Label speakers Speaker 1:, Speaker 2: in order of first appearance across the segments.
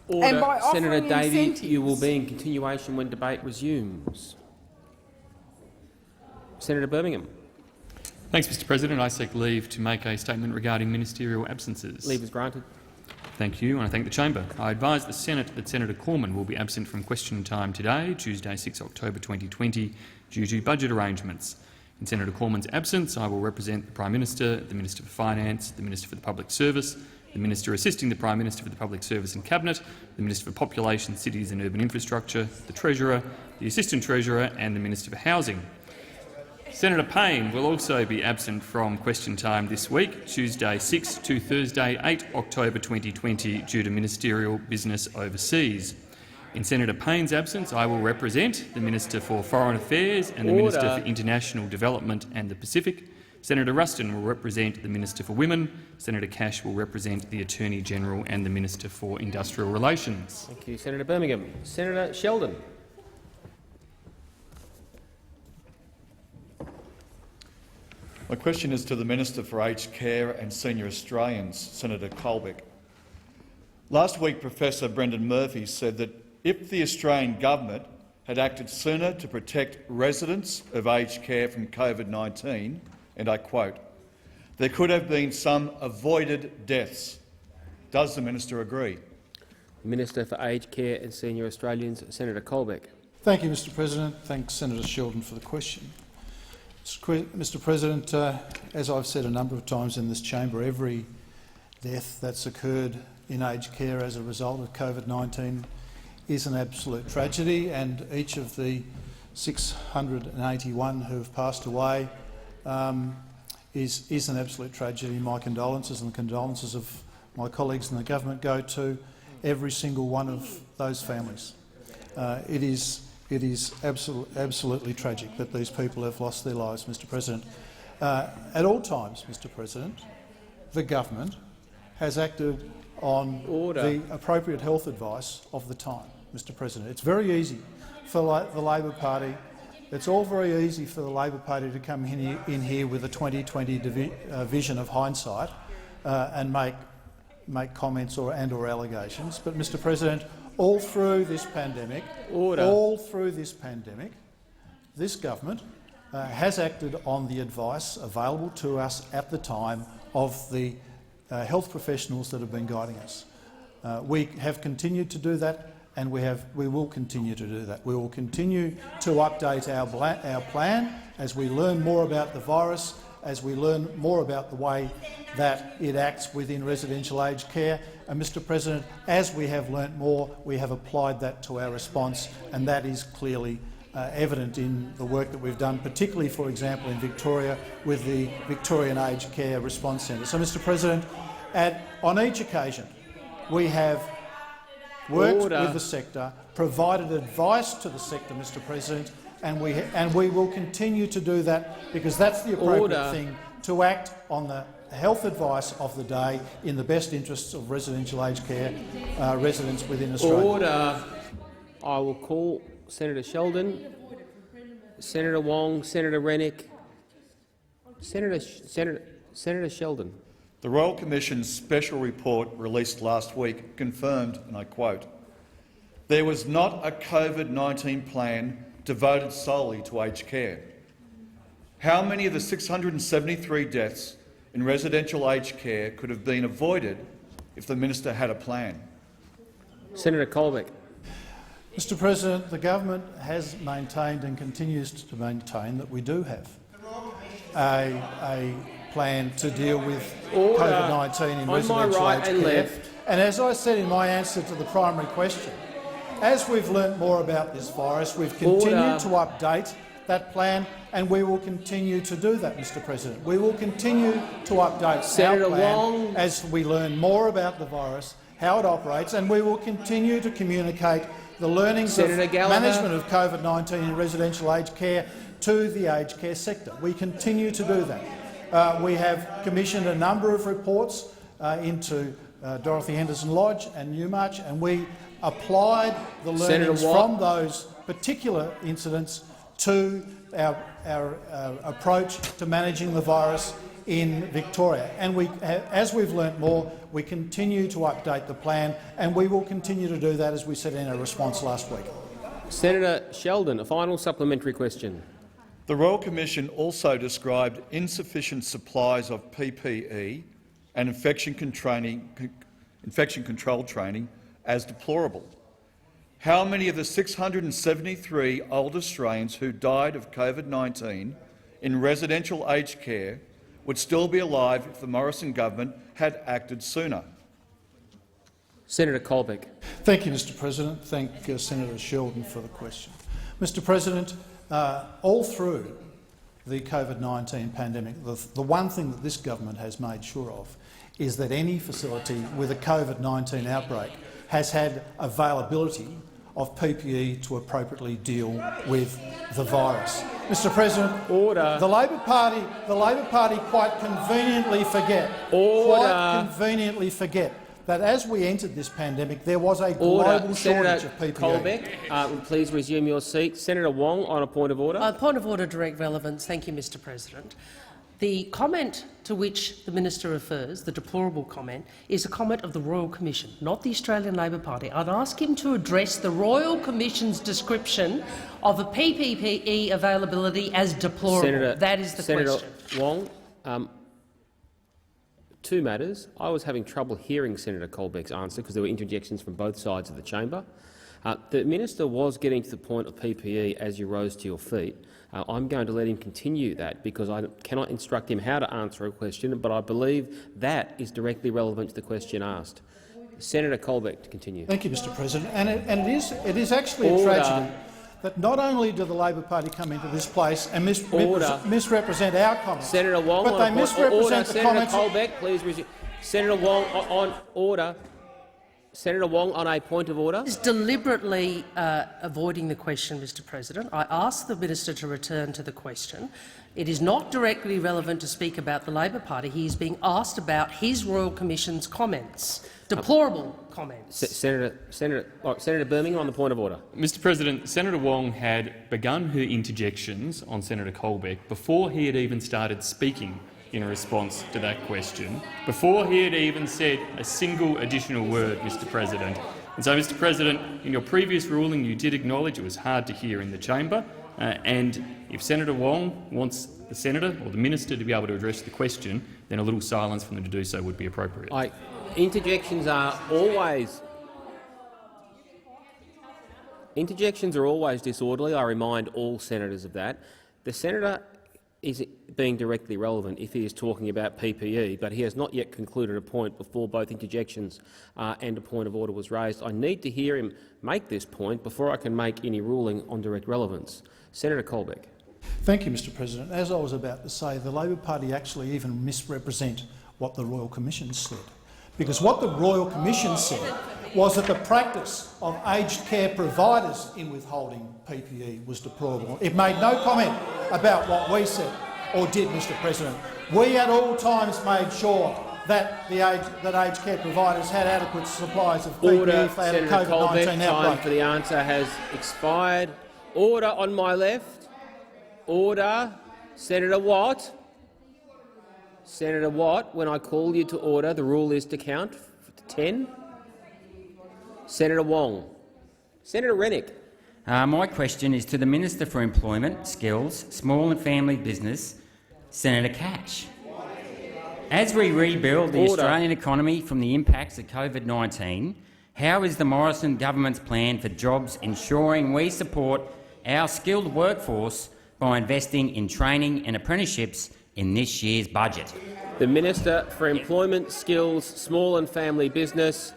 Speaker 1: Order.
Speaker 2: And by offering
Speaker 1: Senator Davey,
Speaker 2: incentives.
Speaker 1: you will be in continuation when debate resumes. Senator Birmingham.
Speaker 3: Thanks, Mr President. I seek leave to make a statement regarding ministerial absences.
Speaker 1: Leave is granted.
Speaker 3: Thank you, and I thank the chamber. I advise the Senate that Senator Cormann will be absent from question time today, Tuesday 6 October 2020, due to budget arrangements. In Senator Cormann's absence, I will represent the Prime Minister, the Minister for Finance, the Minister for the Public Service, the Minister assisting the Prime Minister for the Public Service and Cabinet, the Minister for Population, Cities and Urban Infrastructure, the Treasurer, the Assistant Treasurer and the Minister for Housing. Senator Payne will also be absent from question time this week, Tuesday 6 to Thursday 8 October 2020, due to ministerial business overseas. In Senator Payne's absence, I will represent the Minister for Foreign Affairs and the Minister for International Development and the Pacific. Senator Ruston will represent the Minister for Women. Senator Cash will represent the Attorney-General and the Minister for Industrial Relations.
Speaker 1: Thank you, Senator Birmingham. Senator Sheldon.
Speaker 4: My question is to the Minister for Aged Care and Senior Australians, Senator Colbeck. Last week, Professor Brendan Murphy said that if the Australian government had acted sooner to protect residents of aged care from COVID-19, and I quote, there could have been some avoided deaths. Does the minister agree?
Speaker 1: Minister for Aged Care and Senior Australians, Senator Colbeck.
Speaker 5: Thank you, Mr President. Thanks, Senator Sheldon, for the question. Mr President, as I've said a number of times in this chamber, every death that's occurred in aged care as a result of COVID-19 is an absolute tragedy, and each of the 681 who have passed away is an absolute tragedy. My condolences and the condolences of my colleagues in the government go to every single one of those families. It is absolutely tragic that these people have lost their lives, Mr President. At all times, Mr President, the government has acted on the appropriate health advice of the time, Mr President. It's very easy for the Labor Party. It's all very easy for the Labor Party to come in here with a 2020 vision of hindsight and make comments or allegations. But, Mr President, all through this pandemic, this government has acted on the advice available to us at the time of the health professionals that have been guiding us. We have continued to do that, and we will continue to do that. We will continue to update our plan as we learn more about the virus, as we learn more about the way that it acts within residential aged care. And, Mr President, as we have learnt more, we have applied that to our response, and that is clearly evident in the work that we've done, particularly, for example, in Victoria with the Victorian Aged Care Response Centre. So, Mr President, on each occasion we have worked with the sector, provided advice to the sector, Mr President, and we will continue to do that, because that's the appropriate thing, to act on the health advice of the day in the best interests of residential aged care residents within Australia.
Speaker 1: Order. I will call Senator Sheldon, Senator Wong, Senator Rennick, Senator Sheldon.
Speaker 4: The Royal Commission's special report released last week confirmed, and I quote, there was not a COVID-19 plan devoted solely to aged care. How many of the 673 deaths in residential aged care could have been avoided if the minister had a plan?
Speaker 1: Senator Colbeck.
Speaker 5: Mr President, the government has maintained and continues to maintain that we do have a plan to deal with COVID-19 in residential aged care. And as I said in my answer to the primary question, as we've learnt more about this virus, we've continued to update that plan, and we will continue to do that, Mr President. We will continue to update our plan as we learn more about the virus, how it operates, and we will continue to communicate the learnings of management of COVID-19 in residential aged care to the aged care sector. We continue to do that. We have commissioned a number of reports into Dorothy Henderson Lodge and Newmarch, and we applied the learnings from those particular incidents to our approach to managing the virus in Victoria. And as we've learnt more, we continue to update the plan, and we will continue to do that, as we said in our response last week.
Speaker 1: Senator Sheldon, a final supplementary question.
Speaker 4: The Royal Commission also described insufficient supplies of PPE and infection control training as deplorable. How many of the 673 old Australians who died of COVID-19 in residential aged care would still be alive if the Morrison government had acted sooner?
Speaker 1: Senator Colbeck.
Speaker 5: Thank you, Mr President. Thank Senator Sheldon for the question. Mr President, all through the COVID-19 pandemic, the one thing that this government has made sure of is that any facility with a COVID-19 outbreak has had availability of PPE to appropriately deal with the virus. Mr President,
Speaker 1: Order.
Speaker 5: The Labor Party quite conveniently forget that as we entered this pandemic, there was a global shortage of PPE.
Speaker 1: Colbeck, please resume your seat. Senator Wong on a point of order.
Speaker 2: Point of order, direct relevance. Thank you, Mr President. The comment to which the minister refers, the deplorable comment, is a comment of the Royal Commission, not the Australian Labor Party. I'd ask him to address the Royal Commission's description of a PPE availability as deplorable. That is the question.
Speaker 1: Senator Wong, two matters. I was having trouble hearing Senator Colbeck's answer because there were interjections from both sides of the chamber. The minister was getting to the point of PPE as you rose to your feet. I'm going to let him continue that because I cannot instruct him how to answer a question, but I believe that is directly relevant to the question asked. Senator Colbeck, to continue.
Speaker 5: Thank you, Mr President. And it is actually a tragedy that not only do the Labor Party come into this place and misrepresent our comments,
Speaker 1: Senator Wong,
Speaker 5: but they misrepresent the comments.
Speaker 1: Senator Colbeck, please resume. Senator Wong, on order. Senator Wong, on a point of order.
Speaker 2: Is deliberately avoiding the question, Mr President. I ask the minister to return to the question. It is not directly relevant to speak about the Labor Party. He is being asked about his Royal Commission's comments, deplorable comments.
Speaker 1: Senator Birmingham on the point of order.
Speaker 3: Mr President, Senator Wong had begun her interjections on Senator Colbeck before he had even started speaking in response to that question, before he had even said a single additional word, Mr President. And so, Mr President, in your previous ruling you did acknowledge it was hard to hear in the chamber, and if Senator Wong wants the senator or the minister to be able to address the question, then a little silence from them to do so would be appropriate.
Speaker 1: Interjections are always disorderly. I remind all senators of that. The senator is being directly relevant if he is talking about PPE, but he has not yet concluded a point before both interjections and a point of order was raised. I need to hear him make this point before I can make any ruling on direct relevance. Senator Colbeck.
Speaker 5: Thank you, Mr President. As I was about to say, the Labor Party actually even misrepresent what the Royal Commission said. Because what the Royal Commission said was that the practice of aged care providers in withholding PPE was deplorable. It made no comment about what we said or did, Mr President. We at all times made sure that aged care providers had adequate supplies of PPE if they had a COVID-19 outbreak.
Speaker 1: Time for the answer has expired. Order on my left. Order. Senator Watt. Senator Watt, when I call you to order, the rule is to count to 10. Senator Wong. Senator Rennick.
Speaker 6: My question is to the Minister for Employment, Skills, Small and Family Business, Senator Cash. As we rebuild the Australian economy from the impacts of COVID-19, how is the Morrison government's plan for jobs ensuring we support our skilled workforce by investing in training and apprenticeships in this year's budget?
Speaker 1: The Minister for Employment, Skills, Small and Family Business.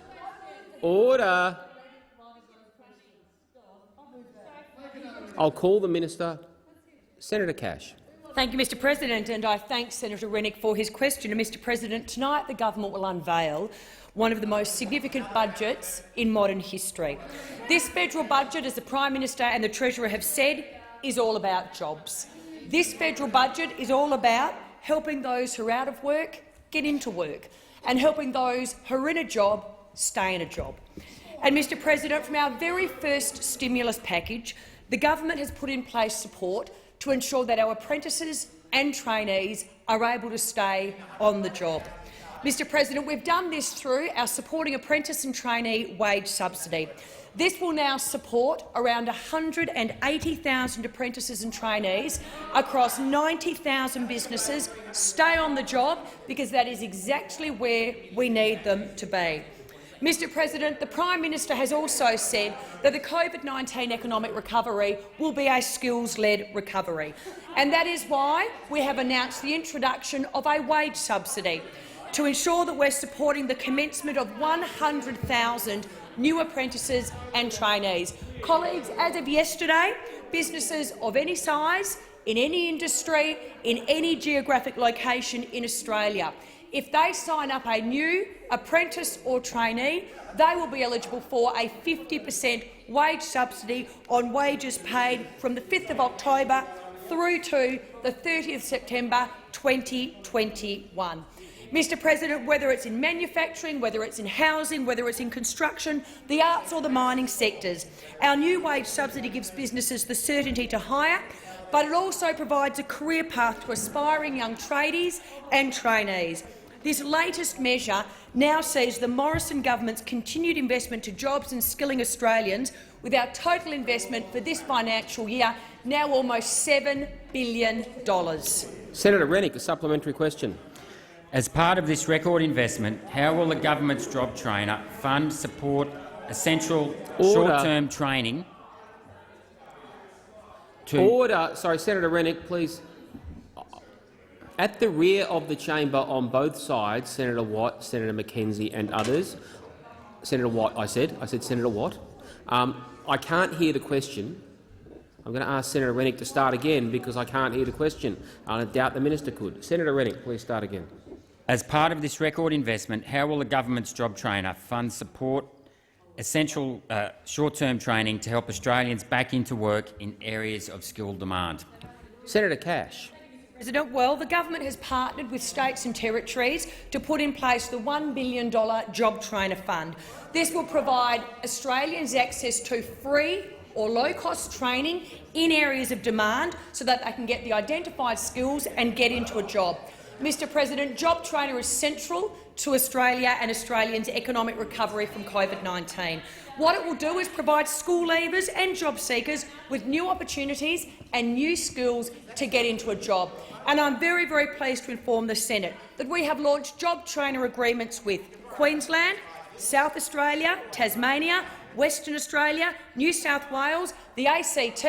Speaker 1: Order. I'll call the minister. Senator Cash.
Speaker 7: Thank you, Mr President, and I thank Senator Rennick for his question. And Mr President, tonight the government will unveil one of the most significant budgets in modern history. This federal budget, as the Prime Minister and the Treasurer have said, is all about jobs. This federal budget is all about helping those who are out of work get into work and helping those who are in a job stay in a job. And, Mr President, from our very first stimulus package, the government has put in place support to ensure that our apprentices and trainees are able to stay on the job. Mr President, we've done this through our Supporting Apprentice and Trainee Wage Subsidy. This will now support around 180,000 apprentices and trainees across 90,000 businesses stay on the job, because that is exactly where we need them to be. Mr President, the Prime Minister has also said that the COVID-19 economic recovery will be a skills-led recovery, and that is why we have announced the introduction of a wage subsidy to ensure that we're supporting the commencement of 100,000 new apprentices and trainees. Colleagues, as of yesterday, businesses of any size, in any industry, in any geographic location in Australia, if they sign up a new apprentice or trainee, they will be eligible for a 50% wage subsidy on wages paid from the 5th of October through to the 30th of September 2021. Mr President, whether it's in manufacturing, whether it's in housing, whether it's in construction, the arts or the mining sectors, our new wage subsidy gives businesses the certainty to hire, but it also provides a career path to aspiring young tradies and trainees. This latest measure now sees the Morrison government's continued investment to jobs and skilling Australians, with our total investment for this financial year now almost $7 billion.
Speaker 1: Senator Rennick, a supplementary question.
Speaker 6: As part of this record investment, how will the government's job trainer fund support essential short-term training to—
Speaker 1: Order. Sorry, Senator Rennick, please. At the rear of the chamber on both sides, Senator Watt, Senator McKenzie and others— Senator Watt, I said Senator Watt. I can't hear the question. I'm going to ask Senator Rennick to start again because I can't hear the question. I doubt the minister could. Senator Rennick, please start again.
Speaker 6: As part of this record investment, how will the government's job trainer fund support essential short-term training to help Australians back into work in areas of skill demand?
Speaker 1: Senator Cash.
Speaker 7: President, well, the government has partnered with states and territories to put in place the $1 billion Job Trainer Fund. This will provide Australians access to free or low-cost training in areas of demand so that they can get the identified skills and get into a job. Mr President, Job Trainer is central to Australia and Australians' economic recovery from COVID-19. What it will do is provide school leavers and job seekers with new opportunities and new skills to get into a job. And I'm very, very pleased to inform the Senate that we have launched job trainer agreements with Queensland, South Australia, Tasmania, Western Australia, New South Wales, the ACT,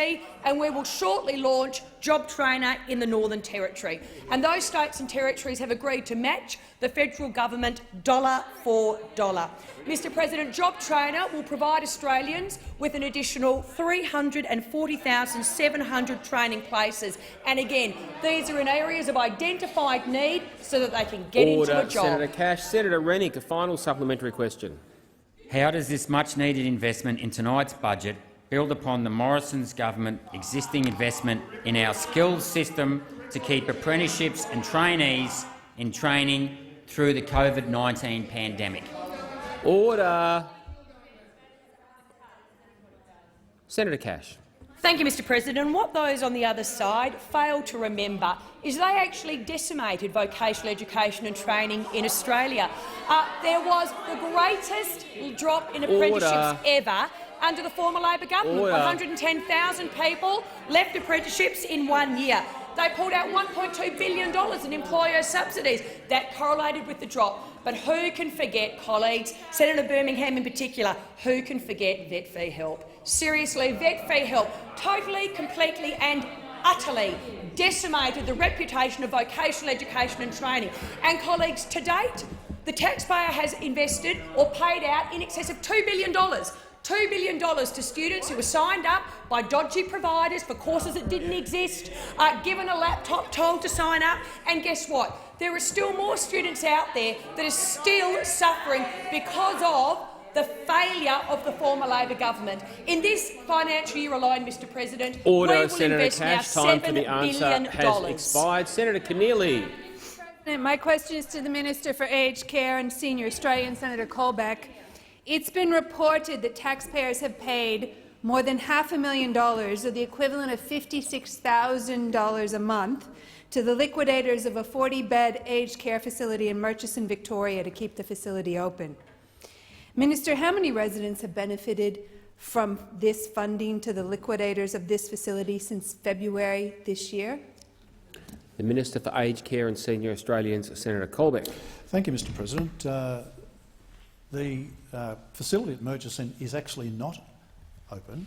Speaker 7: and we will shortly launch Job Trainer in the Northern Territory. And those states and territories have agreed to match the federal government dollar for dollar. Mr President, Job Trainer will provide Australians with an additional 340,700 training places. And again, these are in areas of identified need so that they can get into a job.
Speaker 1: Senator Cash. Senator Rennick, a final supplementary question.
Speaker 6: How does this much-needed investment in tonight's budget build upon the Morrison's government existing investment in our skills system to keep apprenticeships and trainees in training through the COVID-19 pandemic?
Speaker 1: Order. Senator Cash.
Speaker 7: Thank you, Mr President. And what those on the other side fail to remember is they actually decimated vocational education and training in Australia. There was the greatest drop in apprenticeships ever under the former Labor government. 110,000 people left apprenticeships in 1 year. They pulled out $1.2 billion in employer subsidies. That correlated with the drop. But who can forget, colleagues, Senator Birmingham in particular, who can forget Vet Fee Help? Seriously, Vet Fee Help totally, completely and utterly decimated the reputation of vocational education and training. And, colleagues, to date, the taxpayer has invested or paid out in excess of $2 billion. $2 billion to students who were signed up by dodgy providers for courses that didn't exist, given a laptop, told to sign up, and guess what? There are still more students out there that are still suffering because of the failure of the former Labor government. In this financial year alone, Mr President,
Speaker 1: Order,
Speaker 7: we will
Speaker 1: Senator
Speaker 7: invest
Speaker 1: Cash.
Speaker 7: now
Speaker 1: Time for
Speaker 7: $7
Speaker 1: the answer
Speaker 7: billion.
Speaker 1: has expired. Senator Keneally.
Speaker 8: My question is to the Minister for Aged Care and Senior Australian, Senator Colbeck. It's been reported that taxpayers have paid more than $500,000, or the equivalent of $56,000 a month, to the liquidators of a 40-bed aged care facility in Murchison, Victoria, to keep the facility open. Minister, how many residents have benefited from this funding to the liquidators of this facility since February this year?
Speaker 1: The Minister for Aged Care and Senior Australians, Senator Colbeck.
Speaker 5: Thank you, Mr President. The facility at Murchison is actually not open.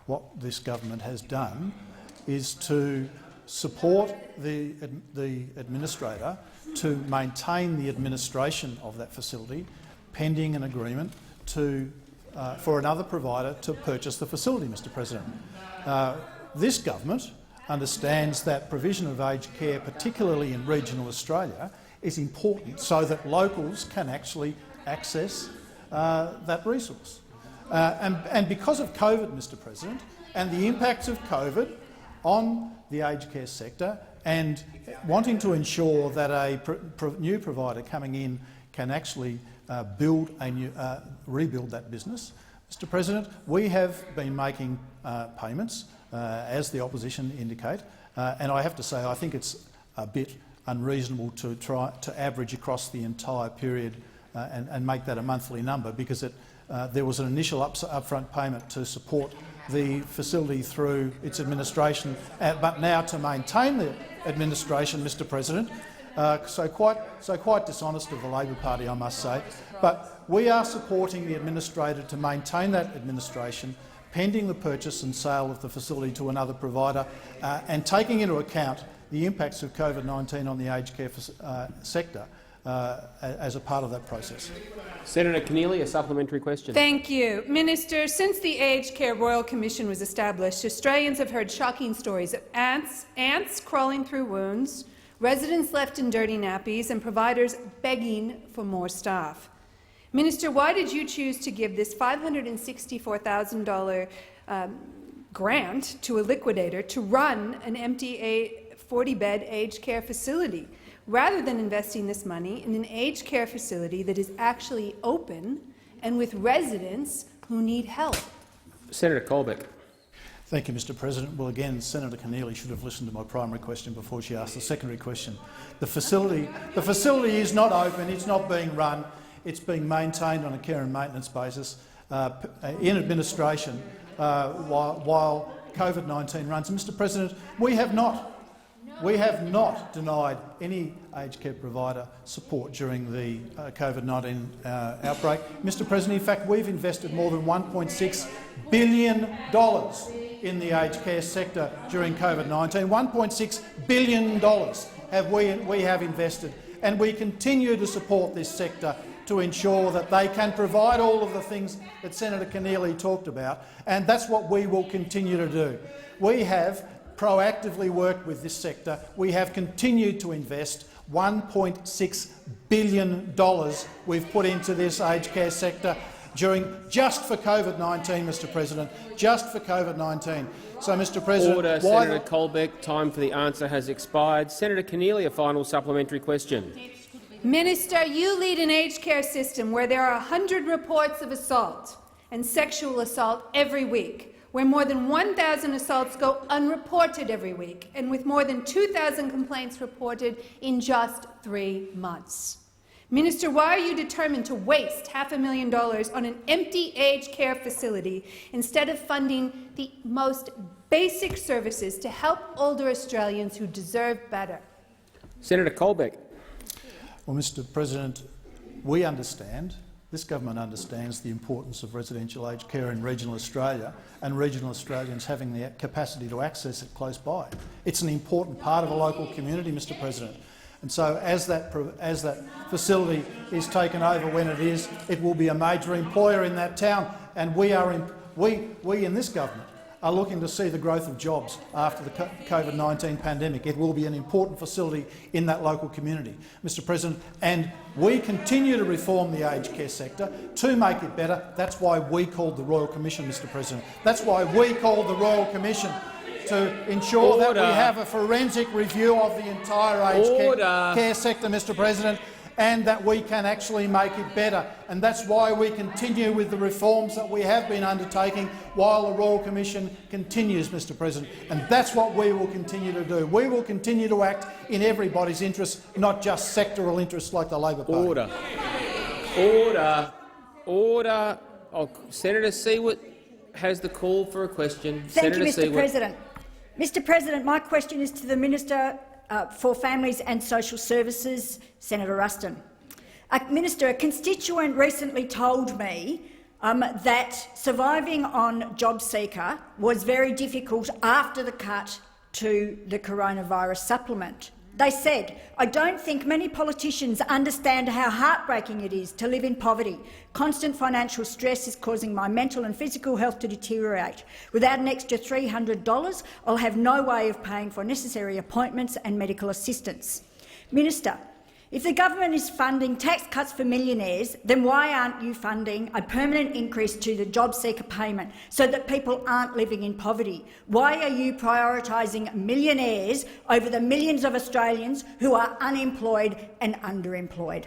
Speaker 5: What this government has done is to support the administrator to maintain the administration of that facility pending an agreement for another provider to purchase the facility, Mr President. This government understands that provision of aged care, particularly in regional Australia, is important so that locals can actually access that resource. And because of COVID, Mr President, and the impacts of COVID on the aged care sector, and wanting to ensure that a new provider coming in can actually rebuild that business, Mr President, we have been making payments, as the opposition indicate, and I have to say I think it's a bit unreasonable to try to average across the entire period and make that a monthly number, because there was an initial upfront payment to support the facility through its administration, but now to maintain the administration, Mr President. So quite dishonest of the Labor Party, I must say. But we are supporting the administrator to maintain that administration pending the purchase and sale of the facility to another provider, and taking into account the impacts of COVID-19 on the aged care sector as a part of that process.
Speaker 1: Senator Keneally, a supplementary question.
Speaker 8: Thank you. Minister, since the Aged Care Royal Commission was established, Australians have heard shocking stories of ants crawling through wounds, residents left in dirty nappies, and providers begging for more staff. Minister, why did you choose to give this $564,000 grant to a liquidator to run an empty 40-bed aged care facility, rather than investing this money in an aged care facility that is actually open and with residents who need help?
Speaker 1: Senator Colbeck.
Speaker 5: Thank you, Mr President. Well, again, Senator Keneally should have listened to my primary question before she asked the secondary question. The facility is not open. It's not being run. It's being maintained on a care and maintenance basis in administration while COVID-19 runs. And, Mr President, we have not denied any aged care provider support during the COVID-19 outbreak. Mr President, in fact, we've invested more than $1.6 billion in the aged care sector during COVID-19. $1.6 billion we have invested, and we continue to support this sector to ensure that they can provide all of the things that Senator Keneally talked about, and that's what we will continue to do. We have proactively worked with this sector. We have continued to invest $1.6 billion we've put into this aged care sector just for COVID-19, Mr President, just for COVID-19. So, Mr President—
Speaker 1: Order, Senator Colbeck. Time for the answer has expired. Senator Keneally, a final supplementary question.
Speaker 8: Minister, you lead an aged care system where there are 100 reports of assault and sexual assault every week, where more than 1,000 assaults go unreported every week, and with more than 2,000 complaints reported in just 3 months. Minister, why are you determined to waste $500,000 on an empty aged care facility instead of funding the most basic services to help older Australians who deserve better?
Speaker 1: Senator Colbeck.
Speaker 5: Well, Mr President, we understand, this government understands the importance of residential aged care in regional Australia and regional Australians having the capacity to access it close by. It's an important part of a local community, Mr President. And so as that facility is taken over when it will be a major employer in that town, and we in this government are looking to see the growth of jobs after the COVID-19 pandemic. It will be an important facility in that local community, Mr President, and we continue to reform the aged care sector to make it better. That's why we called the Royal Commission, Mr President. That's why we called the Royal Commission, to ensure that we have a forensic review of the entire aged care sector, Mr President, and that we can actually make it better. And that's why we continue with the reforms that we have been undertaking while the Royal Commission continues, Mr President. And that's what we will continue to do. We will continue to act in everybody's interest, not just sectoral interests like the Labor Party.
Speaker 1: Order. Order. Order. Oh, Senator Siewert has the call for a question.
Speaker 9: Thank
Speaker 1: Senator
Speaker 9: you, Mr
Speaker 1: Siewert.
Speaker 9: President. Mr President, my question is to the Minister for Families and Social Services, Senator Ruston. Minister, a constituent recently told me that surviving on JobSeeker was very difficult after the cut to the coronavirus supplement. They said, "I don't think many politicians understand how heartbreaking it is to live in poverty. Constant financial stress is causing my mental and physical health to deteriorate. Without an extra $300, I'll have no way of paying for necessary appointments and medical assistance." Minister, if the government is funding tax cuts for millionaires, then why aren't you funding a permanent increase to the JobSeeker payment so that people aren't living in poverty? Why are you prioritising millionaires over the millions of Australians who are unemployed and underemployed?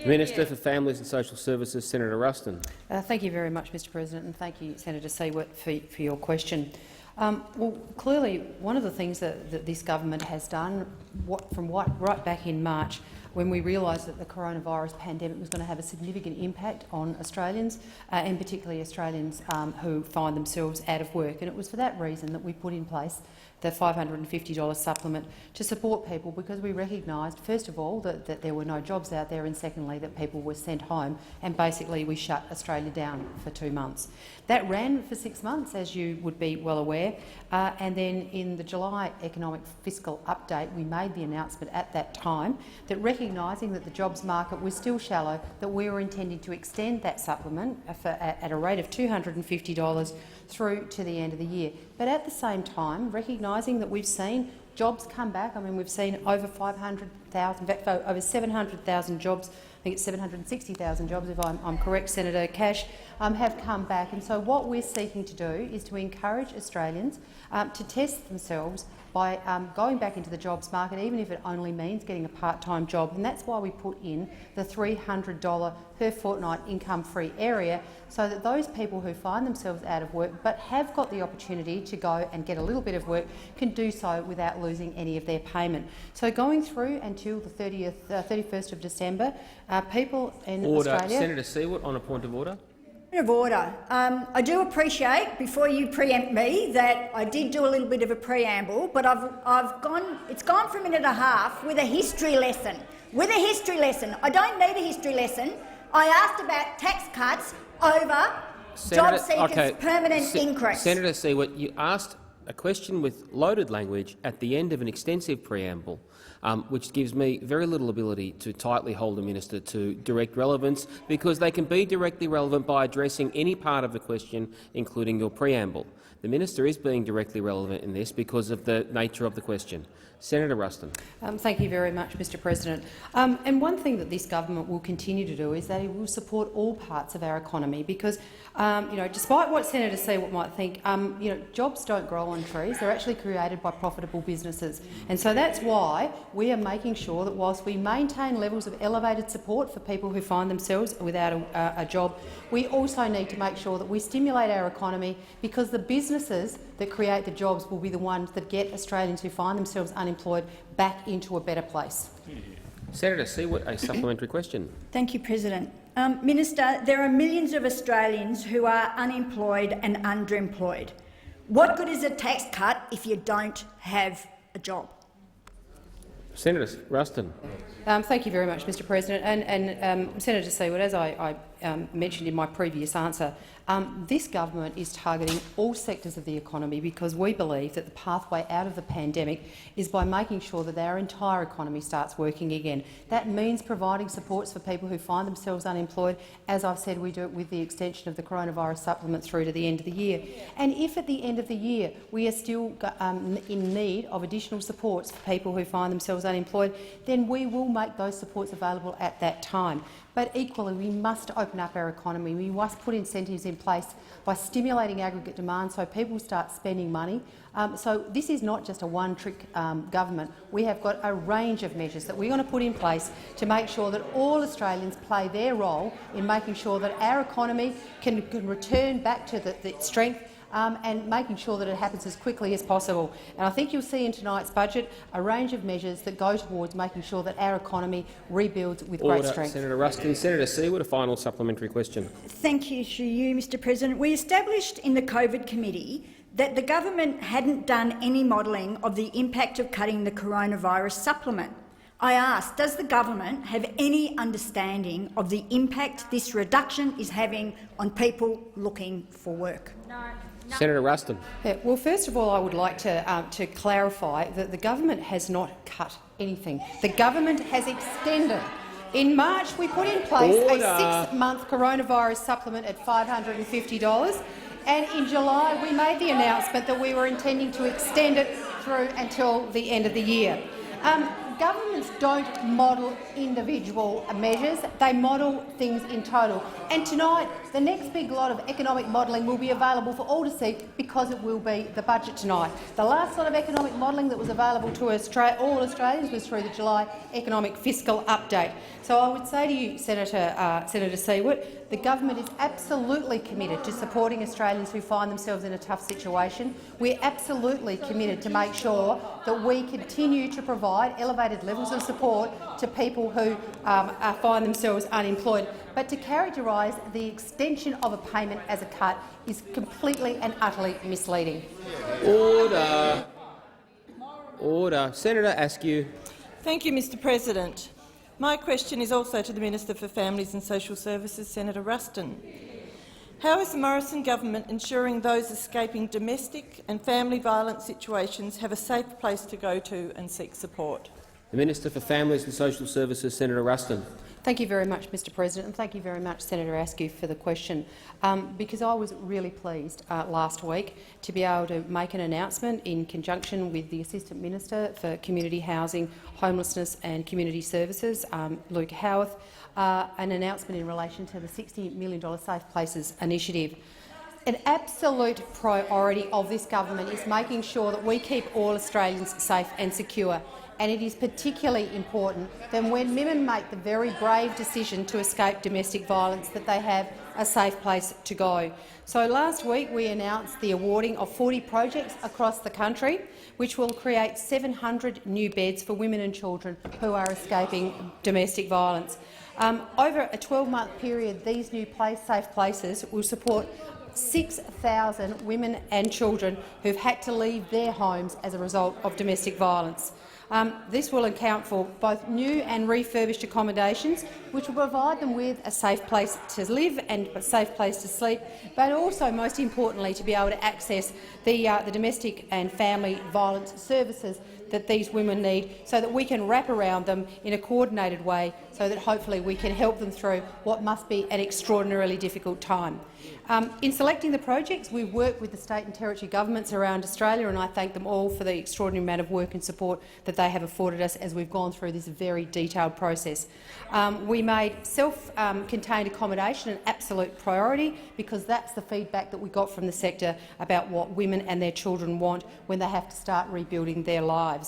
Speaker 1: Minister for Families and Social Services, Senator Ruston.
Speaker 2: Thank you very much, Mr President, and thank you, Senator Siewert, for your question. Well, clearly, one of the things that this government has done right back in March, when we realised that the coronavirus pandemic was going to have a significant impact on Australians, and particularly Australians who find themselves out of work. And it was for that reason that we put in place the $550 supplement to support people, because we recognised, first of all, that there were no jobs out there, and secondly, that people were sent home, and basically we shut Australia down for 2 months. That ran for 6 months, as you would be well aware, and then in the July economic fiscal update we made the announcement at that time that, recognising that the jobs market was still shallow, that we were intending to extend that supplement at a rate of $250 through to the end of the year. But at the same time, recognising that we've seen jobs come back. I mean, we've seen over 500,000, in fact, over 700,000 jobs. I think it's 760,000 jobs, if I'm correct, Senator Cash, have come back. And so what we're seeking to do is to encourage Australians to test themselves by going back into the jobs market, even if it only means getting a part-time job. And that's why we put in the $300 per fortnight income-free area, so that those people who find themselves out of work but have got the opportunity to go and get a little bit of work can do so without losing any of their payment. So going through until the 31st of December, people in Australia—
Speaker 1: Senator Siewert, on a point of order.
Speaker 9: Of order. I do appreciate, before you preempt me, that I did do a little bit of a preamble, but it's gone for a minute and a half with a history lesson. With a history lesson. I don't need a history lesson. I asked about tax cuts over JobSeeker's permanent increase.
Speaker 1: Senator Siewert, you asked a question with loaded language at the end of an extensive preamble, which gives me very little ability to tightly hold a minister to direct relevance, because they can be directly relevant by addressing any part of the question, including your preamble. The minister is being directly relevant in this because of the nature of the question. Senator Ruston.
Speaker 2: Thank you very much, Mr President. And one thing that this government will continue to do is that it will support all parts of our economy, because despite what Senator Siewert might think, jobs don't grow on trees. They're actually created by profitable businesses. And so that's why we are making sure that whilst we maintain levels of elevated support for people who find themselves without a job, we also need to make sure that we stimulate our economy, because the businesses that create the jobs will be the ones that get Australians who find themselves unemployed back into a better place.
Speaker 1: Senator Siewert, a supplementary question.
Speaker 9: Thank you, President. Minister, there are millions of Australians who are unemployed and underemployed. What good is a tax cut if you don't have a job?
Speaker 1: Senator Ruston.
Speaker 2: Thank you very much, Mr President. And Senator Siewert, as I mentioned in my previous answer, this government is targeting all sectors of the economy, because we believe that the pathway out of the pandemic is by making sure that our entire economy starts working again. That means providing supports for people who find themselves unemployed. As I've said, we do it with the extension of the coronavirus supplement through to the end of the year. And if at the end of the year we are still in need of additional supports for people who find themselves unemployed, then we will make those supports available at that time.
Speaker 10: But equally, we must open up our economy. We must put incentives in place by stimulating aggregate demand so people start spending money. So this is not just a one-trick government. We have got a range of measures that we're going to put in place to make sure that all Australians play their role in making sure that our economy can return back to the strength and making sure that it happens as quickly as possible. And I think you'll see in tonight's budget a range of measures that go towards making sure that our economy rebuilds with great strength.
Speaker 1: Senator Ruston. Senator Siewert, a final supplementary question.
Speaker 9: Thank you to you, Mr President. We established in the COVID committee that the government hadn't done any modelling of the impact of cutting the coronavirus supplement. I ask, does the government have any understanding of the impact this reduction is having on people looking for work?
Speaker 8: No.
Speaker 1: Senator Ruston.
Speaker 10: Yeah, well, first of all, I would like to clarify that the government has not cut anything. The government has extended. In March, we put in place a 6-month coronavirus supplement at $550, and in July we made the announcement that we were intending to extend it through until the end of the year. Governments don't model individual measures, they model things in total. And tonight, the next big lot of economic modelling will be available for all to see because it will be the budget tonight. The last lot of economic modelling that was available to all Australians was through the July economic fiscal update. So I would say to you, Senator Siewert, the government is absolutely committed to supporting Australians who find themselves in a tough situation. We're absolutely committed to make sure that we continue to provide elevated levels of support to people who find themselves unemployed. But to characterise the extension of a payment as a cut is completely and utterly misleading.
Speaker 1: Order. Order. Senator Askew.
Speaker 11: Thank you, Mr President. My question is also to the Minister for Families and Social Services, Senator Ruston. How is the Morrison government ensuring those escaping domestic and family violence situations have a safe place to go to and seek support?
Speaker 1: The Minister for Families and Social Services, Senator Ruston.
Speaker 10: Thank you very much, Mr President, and thank you very much, Senator Askew, for the question, because I was really pleased last week to be able to make an announcement in conjunction with the Assistant Minister for Community Housing, Homelessness and Community Services, Luke Howarth, an announcement in relation to the $60 million Safe Places initiative. An absolute priority of this government is making sure that we keep all Australians safe and secure. And it is particularly important that when women make the very brave decision to escape domestic violence, that they have a safe place to go. So last week we announced the awarding of 40 projects across the country, which will create 700 new beds for women and children who are escaping domestic violence. Over a 12-month period, these new safe places will support 6,000 women and children who've had to leave their homes as a result of domestic violence. This will account for both new and refurbished accommodations, which will provide them with a safe place to live and a safe place to sleep, but also, most importantly, to be able to access the domestic and family violence services that these women need, so that we can wrap around them in a coordinated way, so that hopefully we can help them through what must be an extraordinarily difficult time. In selecting the projects, we work with the state and territory governments around Australia, and I thank them all for the extraordinary amount of work and support that they have afforded us as we've gone through this very detailed process. We made self-contained accommodation an absolute priority, because that's the feedback that we got from the sector about what women and their children want when they have to start rebuilding their lives.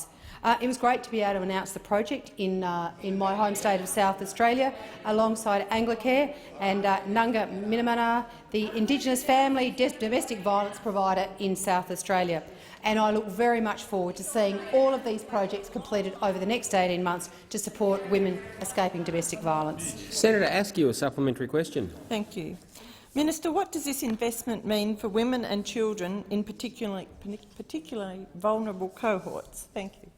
Speaker 10: It was great to be able to announce the project in my home state of South Australia, alongside Anglicare and Nunga Minamana, the Indigenous family domestic violence provider in South Australia. And I look very much forward to seeing all of these projects completed over the next 18 months to support women escaping domestic violence.
Speaker 1: Senator Askew, a supplementary question.
Speaker 11: Thank you. Minister, what does this investment mean for women and children in particularly vulnerable cohorts? Thank you.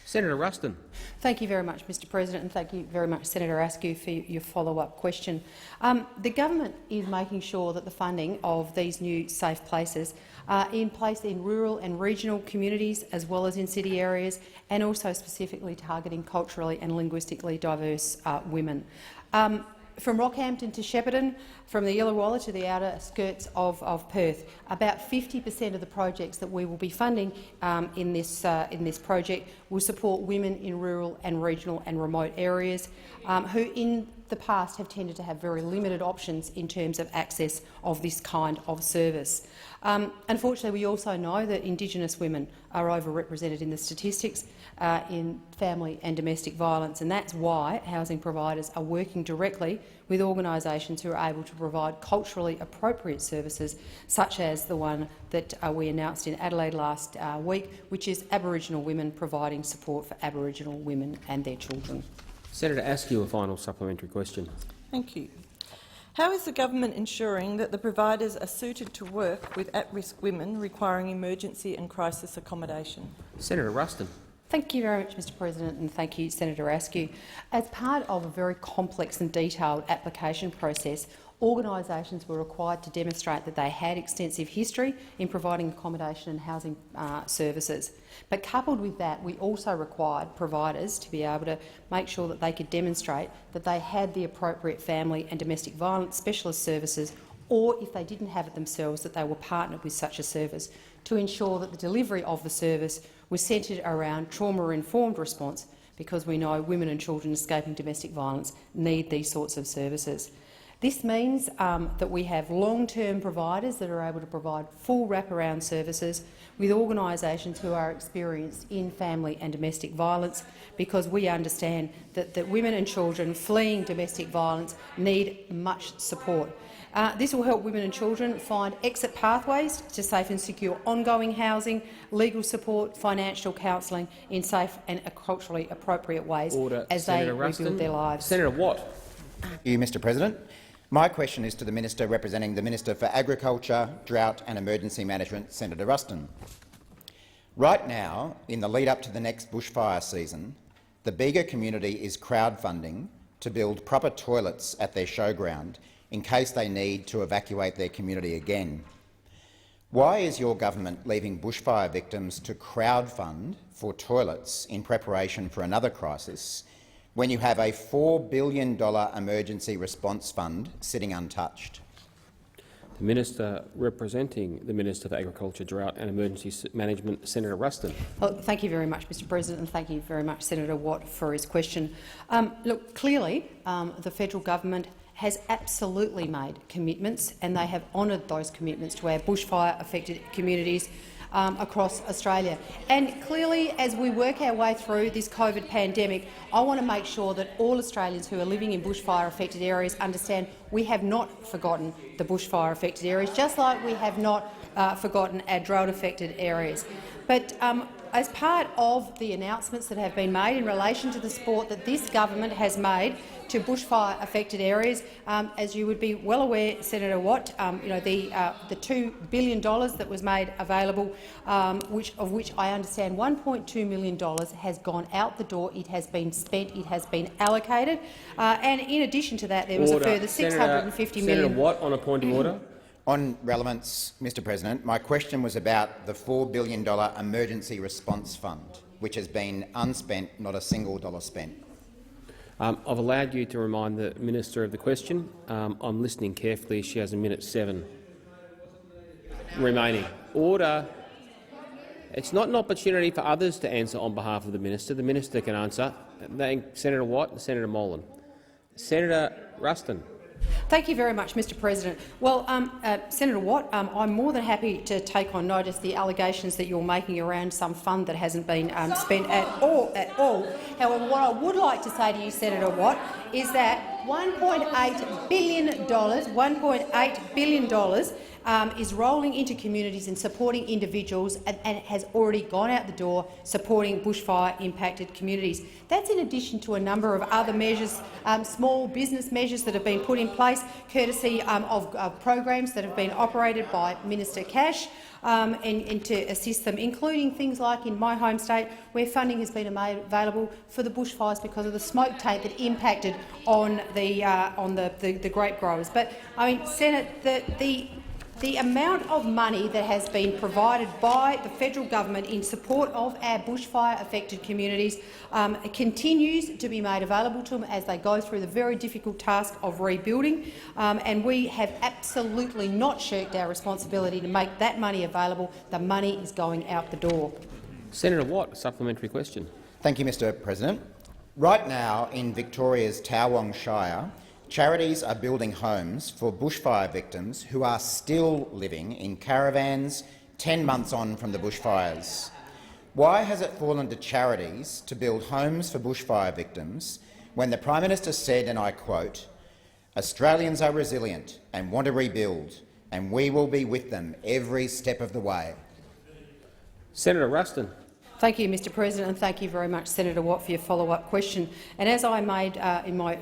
Speaker 1: Senator Ruston.
Speaker 10: Thank you very much, Mr President, and thank you very much, Senator Askew, for your follow-up question. The government is making sure that the funding of these new safe places are in place in rural and regional communities, as well as in city areas, and also specifically targeting culturally and linguistically diverse women. From Rockhampton to Shepparton, from the Illawarra to the outer skirts of Perth, about 50% of the projects that we will be funding in this project will support women in rural and regional and remote areas who, in the past have tended to have very limited options in terms of access of this kind of service. Unfortunately, we also know that Indigenous women are overrepresented in the statistics in family and domestic violence, and that's why housing providers are working directly with organisations who are able to provide culturally appropriate services, such as the one that we announced in Adelaide last week, which is Aboriginal women providing support for Aboriginal women and their children.
Speaker 1: Senator Askew, a final supplementary question.
Speaker 11: Thank you. How is the government ensuring that the providers are suited to work with at-risk women requiring emergency and crisis accommodation?
Speaker 1: Senator Ruston.
Speaker 10: Thank you very much, Mr President, and thank you, Senator Askew. As part of a very complex and detailed application process, organisations were required to demonstrate that they had extensive history in providing accommodation and housing services. But coupled with that, we also required providers to be able to make sure that they could demonstrate that they had the appropriate family and domestic violence specialist services, or if they didn't have it themselves, that they were partnered with such a service, to ensure that the delivery of the service was centred around trauma-informed response, because we know women and children escaping domestic violence need these sorts of services. This means that we have long-term providers that are able to provide full wraparound services with organisations who are experienced in family and domestic violence, because we understand that women and children fleeing domestic violence need much support. This will help women and children find exit pathways to safe and secure ongoing housing, legal support, financial counselling in safe and culturally appropriate ways as they rebuild their lives.
Speaker 1: Senator Watt.
Speaker 12: Thank you, Mr President. My question is to the Minister representing the Minister for Agriculture, Drought and Emergency Management, Senator Ruston. Right now, in the lead-up to the next bushfire season, the Bega community is crowdfunding to build proper toilets at their showground in case they need to evacuate their community again. Why is your government leaving bushfire victims to crowdfund for toilets in preparation for another crisis when you have a $4 billion emergency response fund sitting untouched?
Speaker 1: The Minister representing the Minister for Agriculture, Drought and Emergency Management, Senator Ruston.
Speaker 10: Well, thank you very much, Mr President, and thank you very much, Senator Watt, for his question. Look, clearly the federal government has absolutely made commitments, and they have honoured those commitments to our bushfire-affected communities across Australia. And clearly, as we work our way through this COVID pandemic, I want to make sure that all Australians who are living in bushfire-affected areas understand we have not forgotten the bushfire-affected areas, just like we have not forgotten our drought-affected areas. But as part of the announcements that have been made in relation to the support that this government has made to bushfire-affected areas, as you would be well aware, Senator Watt, the $2 billion that was made available, of which I understand $1.2 million has gone out the door. It has been spent. It has been allocated, and in addition to that, there was a further $650 million.
Speaker 1: Senator Watt, on a point of order.
Speaker 12: On relevance, Mr President, my question was about the $4 billion emergency response fund, which has been unspent, not a single dollar spent.
Speaker 1: I've allowed you to remind the Minister of the question. I'm listening carefully. She has 1:07 remaining. Order. It's not an opportunity for others to answer on behalf of the Minister. The Minister can answer. Thank Senator Watt and Senator Molan. Senator Ruston.
Speaker 10: Thank you very much, Mr President. Well, Senator Watt, I'm more than happy to take on notice the allegations that you're making around some fund that hasn't been spent at all. However, what I would like to say to you, Senator Watt, is that $1.8 billion is rolling into communities and supporting individuals, and it has already gone out the door supporting bushfire-impacted communities. That's in addition to a number of other measures, small business measures that have been put in place, courtesy of programs that have been operated by Minister Cash, and to assist them, including things like in my home state, where funding has been made available for the bushfires because of the smoke taint that impacted on the grape growers. But I mean, Senate, the amount of money that has been provided by the federal government in support of our bushfire-affected communities continues to be made available to them as they go through the very difficult task of rebuilding, and we have absolutely not shirked our responsibility to make that money available. The money is going out the door.
Speaker 1: Senator Watt, supplementary question.
Speaker 12: Thank you, Mr President. Right now, in Victoria's Towong Shire, charities are building homes for bushfire victims who are still living in caravans 10 months on from the bushfires. Why has it fallen to charities to build homes for bushfire victims when the Prime Minister said, and I quote, "Australians are resilient and want to rebuild, and we will be with them every step of the way"?
Speaker 1: Senator Ruston.
Speaker 10: Thank you, Mr President, and thank you very much, Senator Watt, for your follow-up question. And as I made in my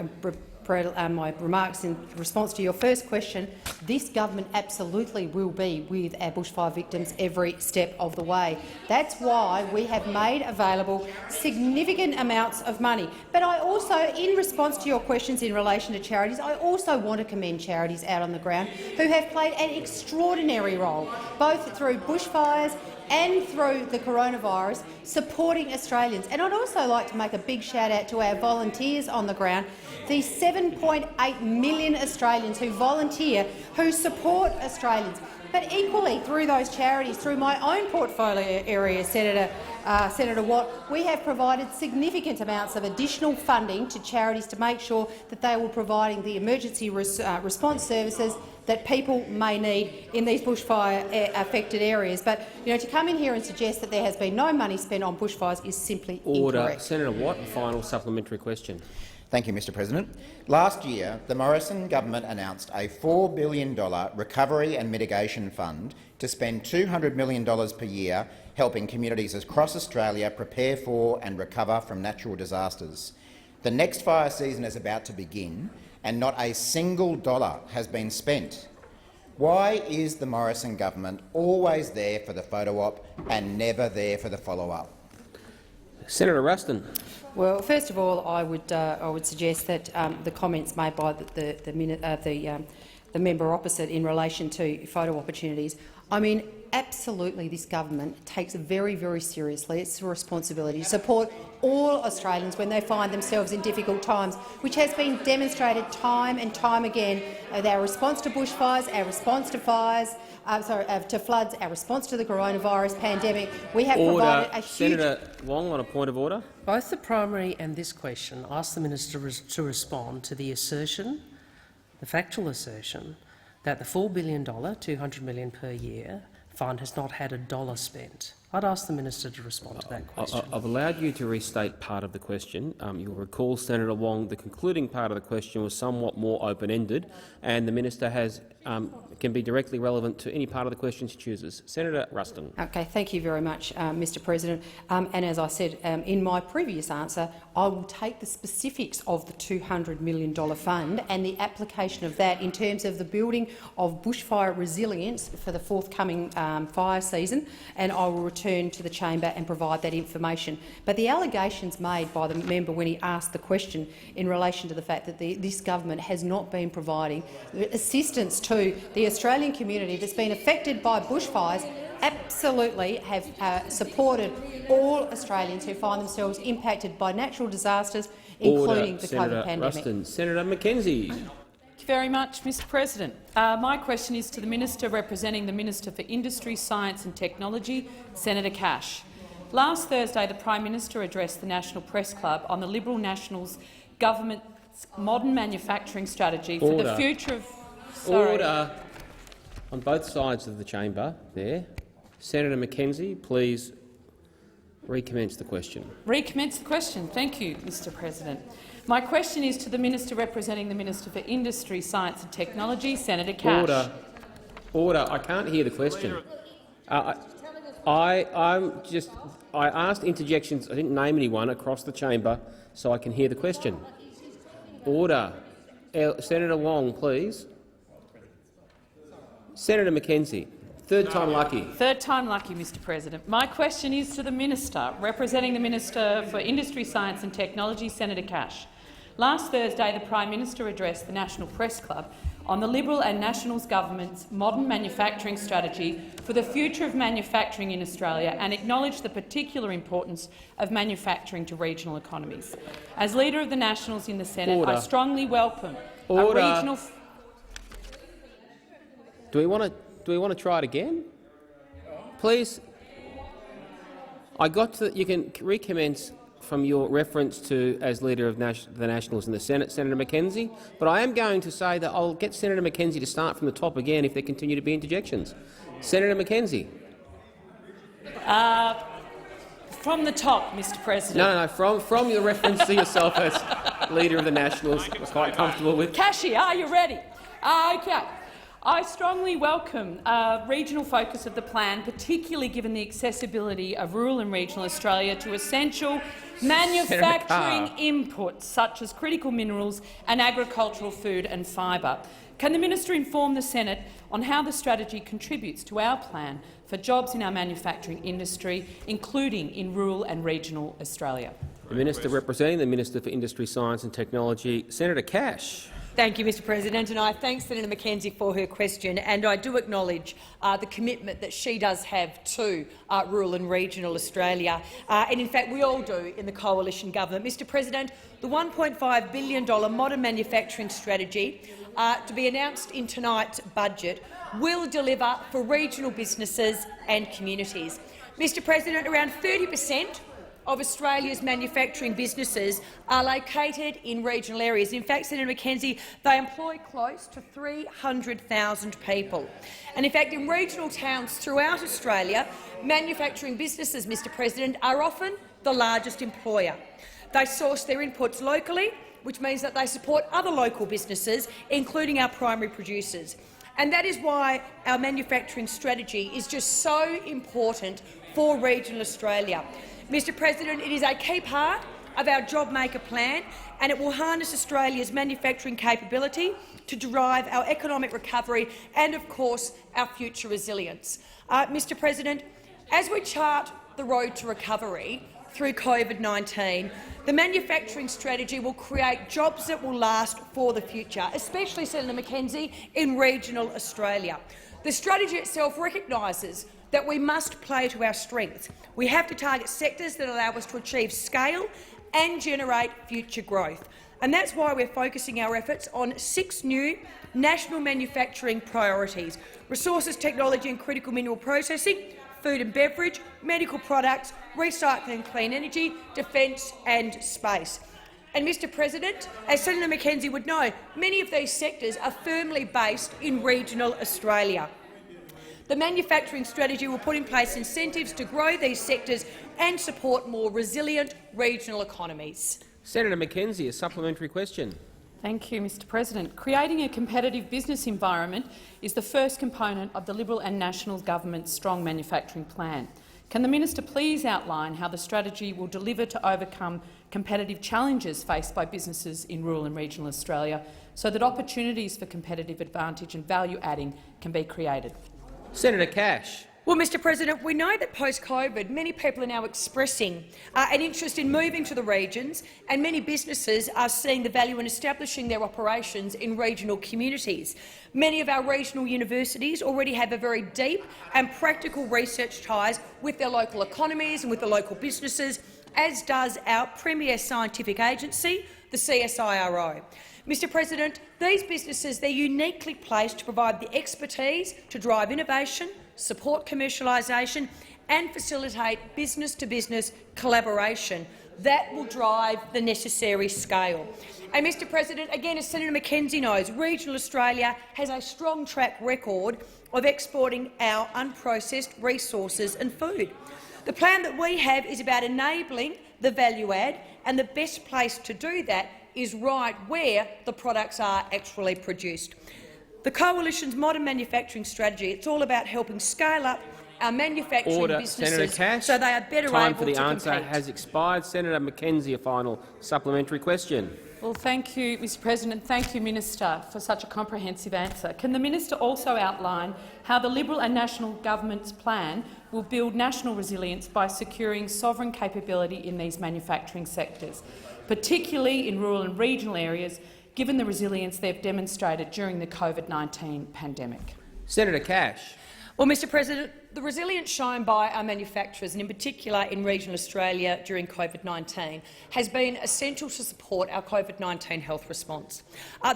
Speaker 10: remarks in response to your first question, this government absolutely will be with our bushfire victims every step of the way. That's why we have made available significant amounts of money. But I also, in response to your questions in relation to charities, I also want to commend charities out on the ground who have played an extraordinary role, both through bushfires and through the coronavirus, supporting Australians. And I'd also like to make a big shout-out to our volunteers on the ground, the 7.8 million Australians who volunteer, who support Australians. But equally, through those charities, through my own portfolio area, Senator Watt, we have provided significant amounts of additional funding to charities to make sure that they were providing the emergency response services that people may need in these bushfire-affected areas. But to come in here and suggest that there has been no money spent on bushfires is simply incorrect.
Speaker 1: Senator Watt, final supplementary question.
Speaker 12: Thank you, Mr President. Last year, the Morrison government announced a $4 billion recovery and mitigation fund to spend $200 million per year helping communities across Australia prepare for and recover from natural disasters. The next fire season is about to begin, and not a single dollar has been spent. Why is the Morrison government always there for the photo op and never there for the follow-up?
Speaker 1: Senator Ruston.
Speaker 10: Well, first of all, I would suggest that the comments made by the member opposite in relation to photo opportunities, I mean, absolutely this government takes very, very seriously its responsibility to support all Australians when they find themselves in difficult times, which has been demonstrated time and time again. Our response to bushfires, our response to fires, to floods, our response to the coronavirus pandemic, we have provided a huge—
Speaker 1: Senator Wong, on a point of order.
Speaker 2: Both the primary and this question ask the minister to respond to the assertion, the factual assertion, that the $4 billion, $200 million per year fund has not had a dollar spent. I'd ask the minister to respond to that question.
Speaker 1: I've allowed you to restate part of the question. You'll recall, Senator Wong, the concluding part of the question was somewhat more open-ended, and the minister can be directly relevant to any part of the question she chooses. Senator Ruston.
Speaker 10: Okay, thank you very much, Mr President. And as I said in my previous answer, I will take the specifics of the $200 million fund and the application of that in terms of the building of bushfire resilience for the forthcoming fire season, and I will return to the chamber and provide that information. But the allegations made by the member when he asked the question in relation to the fact that this government has not been providing assistance to the Australian community that's been affected by bushfires absolutely have supported all Australians who find themselves impacted by natural disasters, including the COVID pandemic.
Speaker 1: Ruston. Senator McKenzie.
Speaker 13: Thank you very much, Mr President. My question is to the Minister representing the Minister for Industry, Science and Technology, Senator Cash. Last Thursday, the Prime Minister addressed the National Press Club on the Liberal Nationals government's modern manufacturing strategy for the future of—
Speaker 1: Order on both sides of the chamber there. Senator McKenzie, please recommence the question.
Speaker 13: Recommence the question. Thank you, Mr President. My question is to the Minister representing the Minister for Industry, Science and Technology, Senator Cash.
Speaker 1: Order. I can't hear the question. I asked interjections. I didn't name anyone across the chamber, so I can hear the question. Order. Senator Wong, please. Senator McKenzie. Third time lucky.
Speaker 13: Third time lucky, Mr President. My question is to the Minister representing the Minister for Industry, Science and Technology, Senator Cash. Last Thursday, the Prime Minister addressed the National Press Club on the Liberal and Nationals government's modern manufacturing strategy for the future of manufacturing in Australia and acknowledged the particular importance of manufacturing to regional economies. As Leader of the Nationals in the Senate, I strongly welcome a regional—
Speaker 1: Do we want to try it again? Please. I got to. You can recommence from your reference to as Leader of the Nationals in the Senate, Senator Mackenzie, but I am going to say that I'll get Senator Mackenzie to start from the top again if there continue to be interjections. Senator Mackenzie.
Speaker 13: From the top, Mr. President.
Speaker 1: No, from your reference to yourself as Leader of the Nationals, I was quite comfortable with.
Speaker 13: Cashy, are you ready? Okay. I strongly welcome a regional focus of the plan, particularly given the accessibility of rural and regional Australia to essential manufacturing inputs such as critical minerals and agricultural food and fibre. Can the minister inform the Senate on how the strategy contributes to our plan for jobs in our manufacturing industry, including in rural and regional Australia?
Speaker 1: The Minister representing the Minister for Industry, Science and Technology, Senator Cash.
Speaker 7: Thank you, Mr. President, and I thank Senator Mackenzie for her question, and I do acknowledge the commitment that she does have to rural and regional Australia, and in fact we all do in the coalition government. Mr. President, the $1.5 billion modern manufacturing strategy to be announced in tonight's budget will deliver for regional businesses and communities. Mr. President, around 30% of Australia's manufacturing businesses are located in regional areas. In fact, Senator Mackenzie, they employ close to 300,000 people. And in fact, in regional towns throughout Australia, manufacturing businesses, Mr. President, are often the largest employer. They source their inputs locally, which means that they support other local businesses, including our primary producers. And that is why our manufacturing strategy is just so important for regional Australia. Mr. President, it is a key part of our JobMaker plan, and it will harness Australia's manufacturing capability to drive our economic recovery and, of course, our future resilience. Mr. President, as we chart the road to recovery through COVID-19, the manufacturing strategy will create jobs that will last for the future, especially, Senator Mackenzie, in regional Australia. The strategy itself recognises that we must play to our strengths. We have to target sectors that allow us to achieve scale and generate future growth. And that's why we're focusing our efforts on 6 new national manufacturing priorities: resources, technology and critical mineral processing, food and beverage, medical products, recycling and clean energy, defence and space. And, Mr. President, as Senator Mackenzie would know, many of these sectors are firmly based in regional Australia. The manufacturing strategy will put in place incentives to grow these sectors and support more resilient regional economies.
Speaker 1: Senator Mackenzie, a supplementary question.
Speaker 13: Thank you, Mr. President. Creating a competitive business environment is the first component of the Liberal and National government's strong manufacturing plan. Can the minister please outline how the strategy will deliver to overcome competitive challenges faced by businesses in rural and regional Australia so that opportunities for competitive advantage and value-adding can be created?
Speaker 1: Senator Cash.
Speaker 7: Well, Mr. President, we know that post-COVID many people are now expressing an interest in moving to the regions, and many businesses are seeing the value in establishing their operations in regional communities. Many of our regional universities already have a very deep and practical research ties with their local economies and with the local businesses, as does our premier scientific agency, the CSIRO. Mr. President, these businesses are uniquely placed to provide the expertise to drive innovation, support commercialisation and facilitate business-to-business collaboration that will drive the necessary scale. And, Mr. President, again, as Senator Mackenzie knows, regional Australia has a strong track record of exporting our unprocessed resources and food. The plan that we have is about enabling the value add, and the best place to do that is right where the products are actually produced. The Coalition's modern manufacturing strategy, it's all about helping scale up our manufacturing businesses so they are better able to compete.
Speaker 1: Time for the answer has expired. Senator Mackenzie, a final supplementary question.
Speaker 13: Well, thank you, Mr. President. Thank you, Minister, for such a comprehensive answer. Can the minister also outline how the Liberal and National government's plan will build national resilience by securing sovereign capability in these manufacturing sectors, particularly in rural and regional areas, given the resilience they've demonstrated during the COVID-19 pandemic?
Speaker 1: Senator Cash.
Speaker 7: Well, Mr. President, the resilience shown by our manufacturers, and in particular in regional Australia during COVID-19, has been essential to support our COVID-19 health response.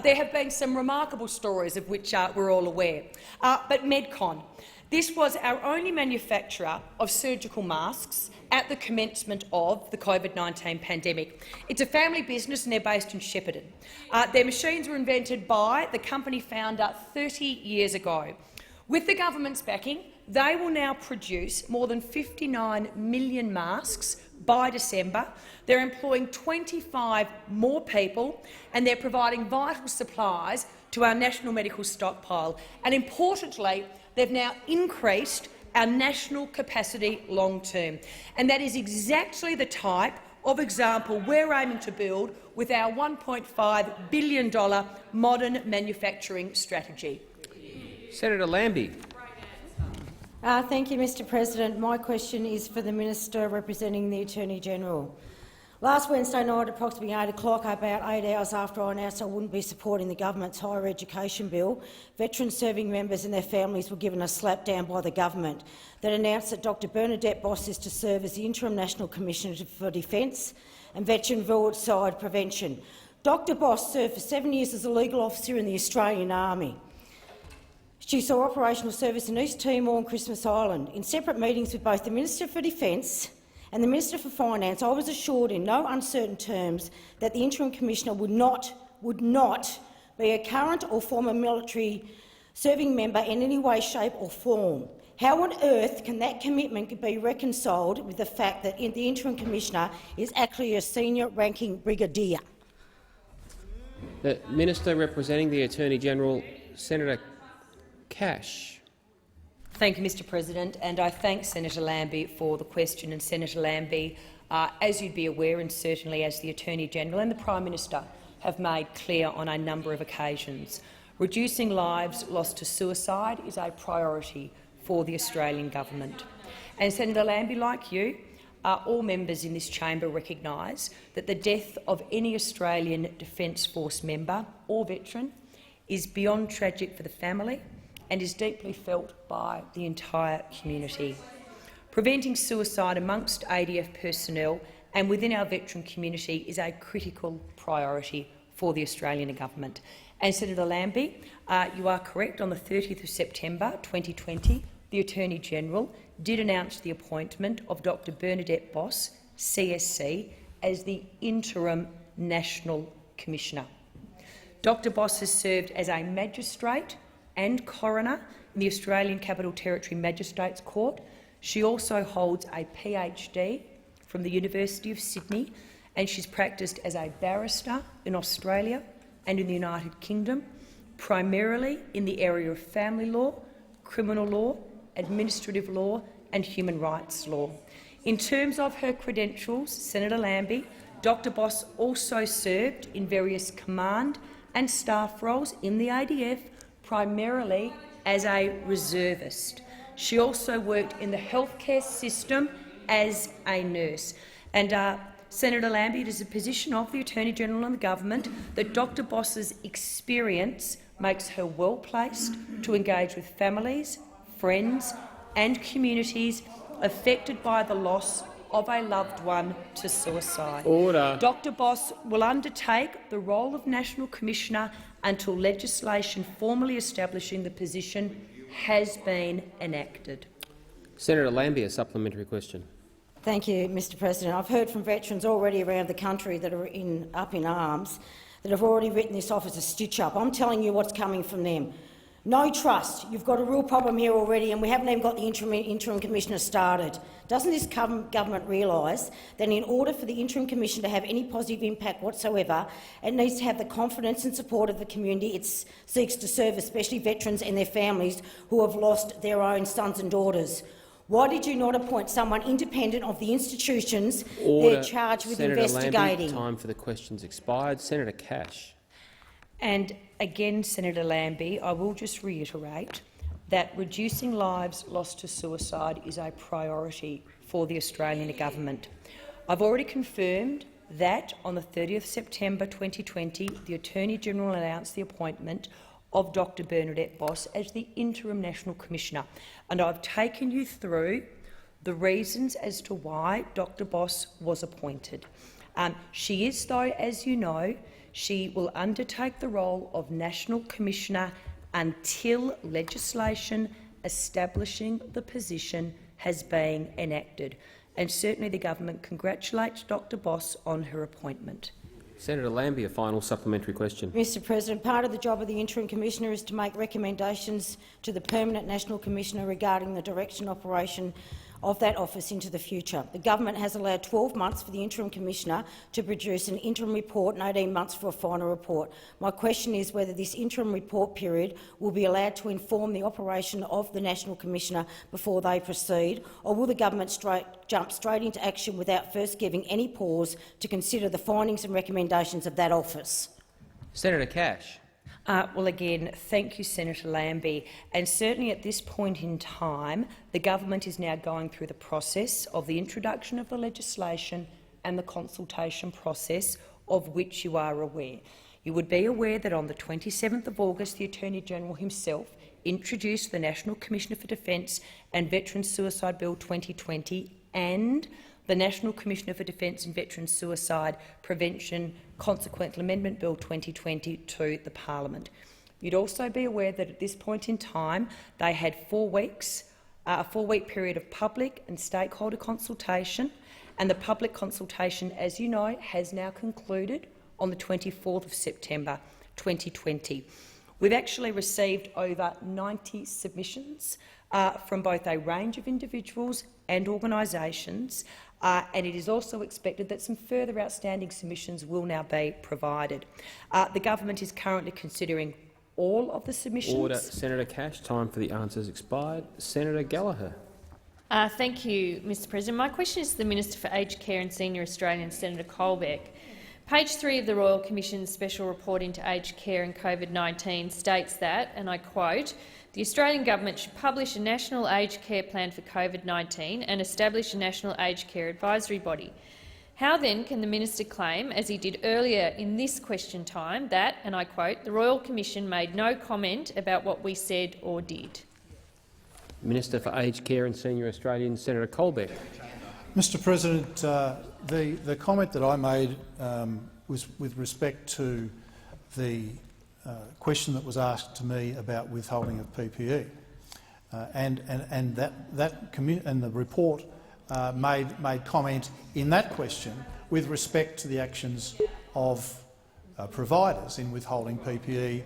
Speaker 7: There have been some remarkable stories of which we're all aware, but Medcon, This was our only manufacturer of surgical masks at the commencement of the COVID-19 pandemic. It's a family business and they're based in Shepparton. Their machines were invented by the company founder 30 years ago. With the government's backing, they will now produce more than 59 million masks by December. They're employing 25 more people and they're providing vital supplies to our national medical stockpile. And importantly, they've now increased our national capacity long-term. And that is exactly the type of example we're aiming to build with our $1.5 billion modern manufacturing strategy.
Speaker 1: Senator Lambie.
Speaker 14: Thank you, Mr President. My question is for the Minister representing the Attorney-General. Last Wednesday night, approximately 8 o'clock, about 8 hours after I announced I wouldn't be supporting the government's higher education bill, veteran serving members and their families were given a slap down by the government that announced that Dr Bernadette Boss is to serve as the Interim National Commissioner for Defence and Veteran Suicide Prevention. Dr Boss served for 7 years as a legal officer in the Australian Army. She saw operational service in East Timor and Christmas Island. In separate meetings with both the Minister for Defence and the Minister for Finance, I was assured in no uncertain terms that the Interim Commissioner would not be a current or former military serving member in any way, shape or form. How on earth can that commitment be reconciled with the fact that the Interim Commissioner is actually a senior-ranking brigadier?
Speaker 1: The Minister representing the Attorney-General, Senator Cash.
Speaker 7: Thank you, Mr President, and I thank Senator Lambie for the question. And Senator Lambie, as you'd be aware, and certainly as the Attorney-General and the Prime Minister have made clear on a number of occasions, reducing lives lost to suicide is a priority for the Australian government. And Senator Lambie, like you, all members in this chamber recognise that the death of any Australian Defence Force member or veteran is beyond tragic for the family and is deeply felt by the entire community. Preventing suicide amongst ADF personnel and within our veteran community is a critical priority for the Australian government. And Senator Lambie, you are correct. On the 30th of September 2020, the Attorney-General did announce the appointment of Dr Bernadette Boss, CSC, as the Interim National Commissioner. Dr Boss has served as a magistrate and coroner in the Australian Capital Territory Magistrates Court. She also holds a PhD from the University of Sydney, and she's practised as a barrister in Australia and in the United Kingdom, primarily in the area of family law, criminal law, administrative law and human rights law. In terms of her credentials, Senator Lambie, Dr Boss also served in various command and staff roles in the ADF, primarily as a reservist. She also worked in the healthcare system as a nurse. And Senator Lambie, it is a position of the Attorney-General and the government that Dr Boss's experience makes her well-placed to engage with families, friends and communities affected by the loss of a loved one to suicide.
Speaker 1: Order.
Speaker 7: Dr Boss will undertake the role of National Commissioner until legislation formally establishing the position has been enacted.
Speaker 1: Senator Lambie, a supplementary question.
Speaker 14: Thank you, Mr President. I've heard from veterans already around the country that are up in arms that have already written this off as a stitch-up. I'm telling you what's coming from them. No trust. You've got a real problem here already, and we haven't even got the interim commissioner started. Doesn't this government realise that in order for the interim commissioner to have any positive impact whatsoever, it needs to have the confidence and support of the community it seeks to serve, especially veterans and their families who have lost their own sons and daughters? Why did you not appoint someone independent of the institutions they're charged with investigating?
Speaker 1: Senator Lambie, time for the questions expired. Senator Cash.
Speaker 7: And again, Senator Lambie, I will just reiterate that reducing lives lost to suicide is a priority for the Australian government. I've already confirmed that on the 30th September 2020, the Attorney-General announced the appointment of Dr Bernadette Boss as the Interim National Commissioner, and I've taken you through the reasons as to why Dr Boss was appointed. She is, though, as you know, she will undertake the role of National Commissioner until legislation establishing the position has been enacted, and certainly the government congratulates Dr Boss on her appointment.
Speaker 1: Senator Lambie, a final supplementary question.
Speaker 14: Mr President, part of the job of the Interim Commissioner is to make recommendations to the Permanent National Commissioner regarding the direction and operation of that office into the future. The government has allowed 12 months for the Interim Commissioner to produce an interim report and 18 months for a final report. My question is whether this interim report period will be allowed to inform the operation of the National Commissioner before they proceed, or will the government jump straight into action without first giving any pause to consider the findings and recommendations of that office?
Speaker 1: Senator Cash.
Speaker 7: Well, again, thank you, Senator Lambie. And certainly at this point in time, the government is now going through the process of the introduction of the legislation and the consultation process of which you are aware. You would be aware that on the 27th of August, the Attorney-General himself introduced the National Commissioner for Defence and Veterans Suicide Bill 2020 and the National Commissioner for Defence and Veterans Suicide Prevention Consequential Amendment Bill 2020 to the Parliament. You'd also be aware that at this point in time they had 4 weeks, a 4-week period of public and stakeholder consultation, and the public consultation, as you know, has now concluded on the 24th of September 2020. We've actually received over 90 submissions from both a range of individuals and organisations, and it is also expected that some further outstanding submissions will now be provided. The government is currently considering all of the submissions.
Speaker 1: Order. Senator Cash. Time for the answers expired. Senator Gallagher.
Speaker 15: Thank you, Mr President. My question is to the Minister for Aged Care and Senior Australians, Senator Colbeck. Page 3 of the Royal Commission's special report into aged care and COVID-19 states that, and I quote, "The Australian Government should publish a national aged care plan for COVID-19 and establish a national aged care advisory body." How then can the minister claim, as he did earlier in this question time, that, and I quote, "the Royal Commission made no comment about what we said or did"?
Speaker 1: Minister for Aged Care and Senior Australians, Senator Colbeck.
Speaker 5: Mr President, the comment that I made was with respect to the question that was asked to me about withholding of PPE, and the report made comment in that question with respect to the actions of providers in withholding PPE,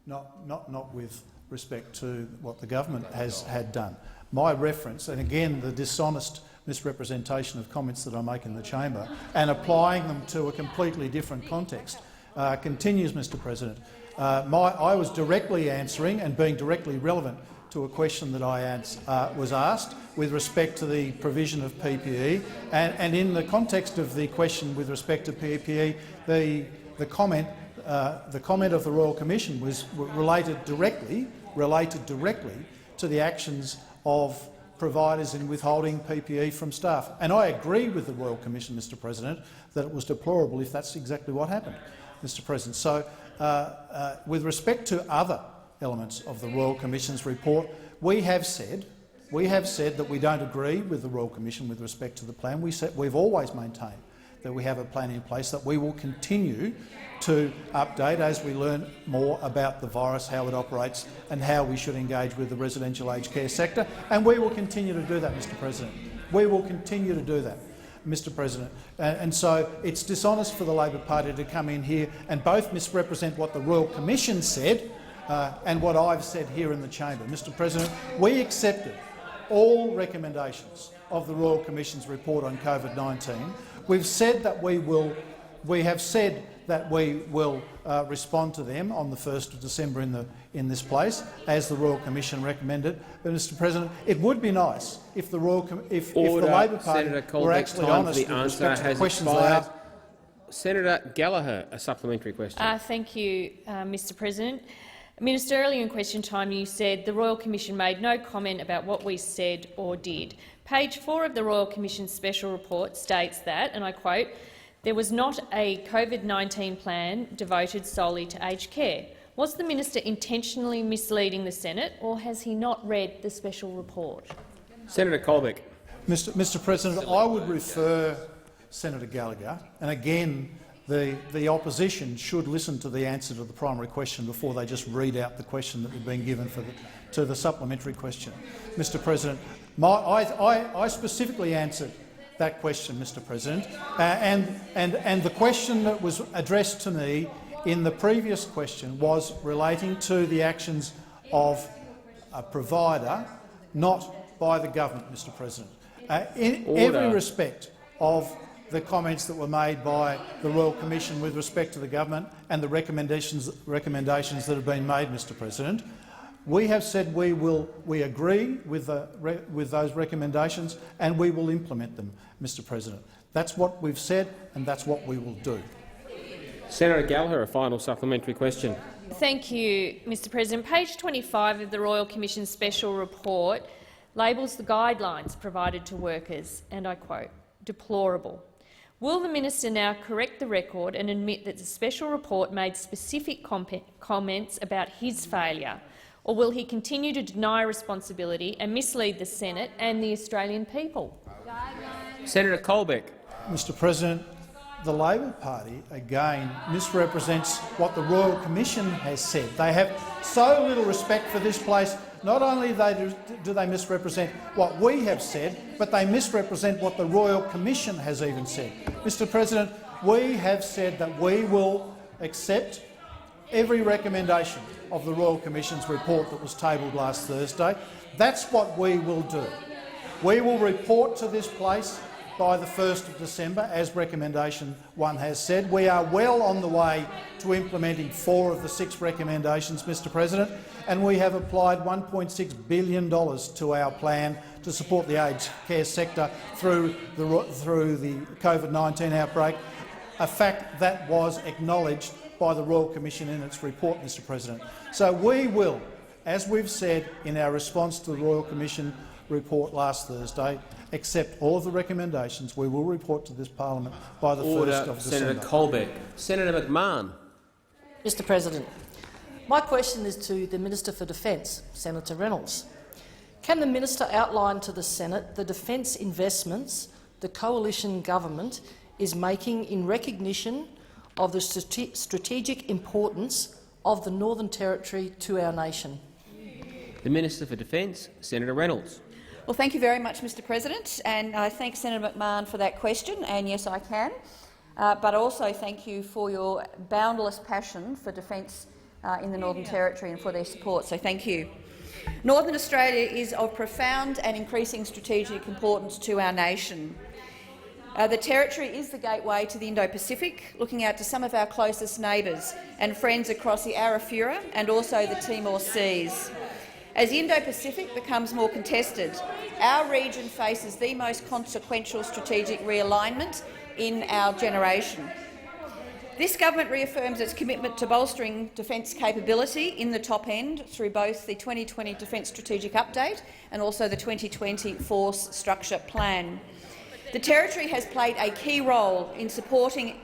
Speaker 5: not with respect to what the government had done. My reference, and again the dishonest misrepresentation of comments that I make in the chamber and applying them to a completely different context, continues, Mr President. I was directly answering and being directly relevant to a question that I was asked with respect to the provision of PPE, and in the context of the question with respect to PPE, the comment of the Royal Commission was related directly to the actions of providers in withholding PPE from staff. And I agree with the Royal Commission, Mr President, that it was deplorable if that's exactly what happened, Mr President. So, with respect to other elements of the Royal Commission's report, we have said that we don't agree with the Royal Commission with respect to the plan. We've always maintained that we have a plan in place that we will continue to update as we learn more about the virus, how it operates and how we should engage with the residential aged care sector. And we will continue to do that, Mr President. We will continue to do that, Mr President. And so it's dishonest for the Labor Party to come in here and both misrepresent what the Royal Commission said and what I've said here in the chamber. Mr President, we accepted all recommendations of the Royal Commission's report on COVID-19. We've said that we have said that we will respond to them on the 1st of December in this place, as the Royal Commission recommended. But, Mr President, it would be nice if the Labor Party were actually honest with respect to the questions they asked.
Speaker 1: Senator Gallagher, a supplementary question.
Speaker 15: Thank you, Mr President. Minister, earlier in question time you said the Royal Commission made no comment about what we said or did. Page 4 of the Royal Commission's special report states that, and I quote, "There was not a COVID-19 plan devoted solely to aged care." Was the minister intentionally misleading the Senate, or has he not read the special report?
Speaker 1: Senator Colbeck.
Speaker 5: Mr President, I would refer Senator Gallagher, and again the opposition should listen to the answer to the primary question before they just read out the question that had been given to the supplementary question. Mr. President, I specifically answered that question, Mr. President, and the question that was addressed to me in the previous question was relating to the actions of a provider, not by the government, Mr. President. In every respect of the comments that were made by the Royal Commission with respect to the government and the recommendations that have been made, Mr. President, we have said we agree with those recommendations and we will implement them, Mr. President. That's what we've said and that's what we will do.
Speaker 1: Senator Gallagher, a final supplementary question.
Speaker 15: Thank you, Mr. President. Page 25 of the Royal Commission Special Report labels the guidelines provided to workers, and I quote, "deplorable." Will the minister now correct the record and admit that the special report made specific comments about his failure, or will he continue to deny responsibility and mislead the Senate and the Australian people?
Speaker 1: Senator Colbeck.
Speaker 5: Mr. President, the Labor Party again misrepresents what the Royal Commission has said. They have so little respect for this place. Not only do they misrepresent what we have said, but they misrepresent what the Royal Commission has even said. Mr. President, we have said that we will accept every recommendation of the Royal Commission's report that was tabled last Thursday. That's what we will do. We will report to this place by the 1st of December, as recommendation 1 has said. We are well on the way to implementing 4 of the 6 recommendations, Mr. President, and we have applied $1.6 billion to our plan to support the aged care sector through the COVID-19 outbreak, a fact that was acknowledged by the Royal Commission in its report, Mr. President. So we will, as we've said in our response to the Royal Commission report last Thursday, accept all of the recommendations. We will report to this parliament by the 1st of December.
Speaker 1: Senator Colbeck. Senator McMahon.
Speaker 16: Mr. President, my question is to the Minister for Defence, Senator Reynolds. Can the minister outline to the Senate the defence investments the coalition government is making in recognition of the strategic importance of the Northern Territory to our nation?
Speaker 1: The Minister for Defence, Senator Reynolds.
Speaker 17: Well, thank you very much, Mr. President, and I thank Senator McMahon for that question, and yes, I can. But also thank you for your boundless passion for defence in the Northern Territory and for their support, so thank you. Northern Australia is of profound and increasing strategic importance to our nation. The Territory is the gateway to the Indo-Pacific, looking out to some of our closest neighbours and friends across the Arafura and also the Timor Seas. As the Indo-Pacific becomes more contested, our region faces the most consequential strategic realignment in our generation. This government reaffirms its commitment to bolstering defence capability in the top end through both the 2020 Defence Strategic Update and also the 2020 Force Structure Plan. The Territory has played a key role in supporting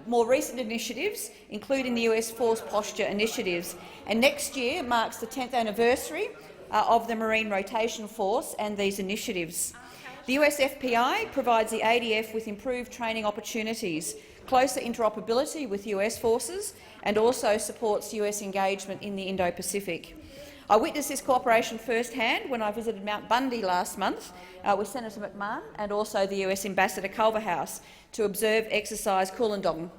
Speaker 17: more recent initiatives, including the US Force Posture initiatives, and next year marks the 10th anniversary of the Marine Rotation Force and these initiatives. The US FPI provides the ADF with improved training opportunities, closer interoperability with US forces, and also supports US engagement in the Indo-Pacific. I witnessed this cooperation firsthand when I visited Mount Bundy last month with Senator McMahon and also the US Ambassador Culverhouse to observe exercise Coolangatta.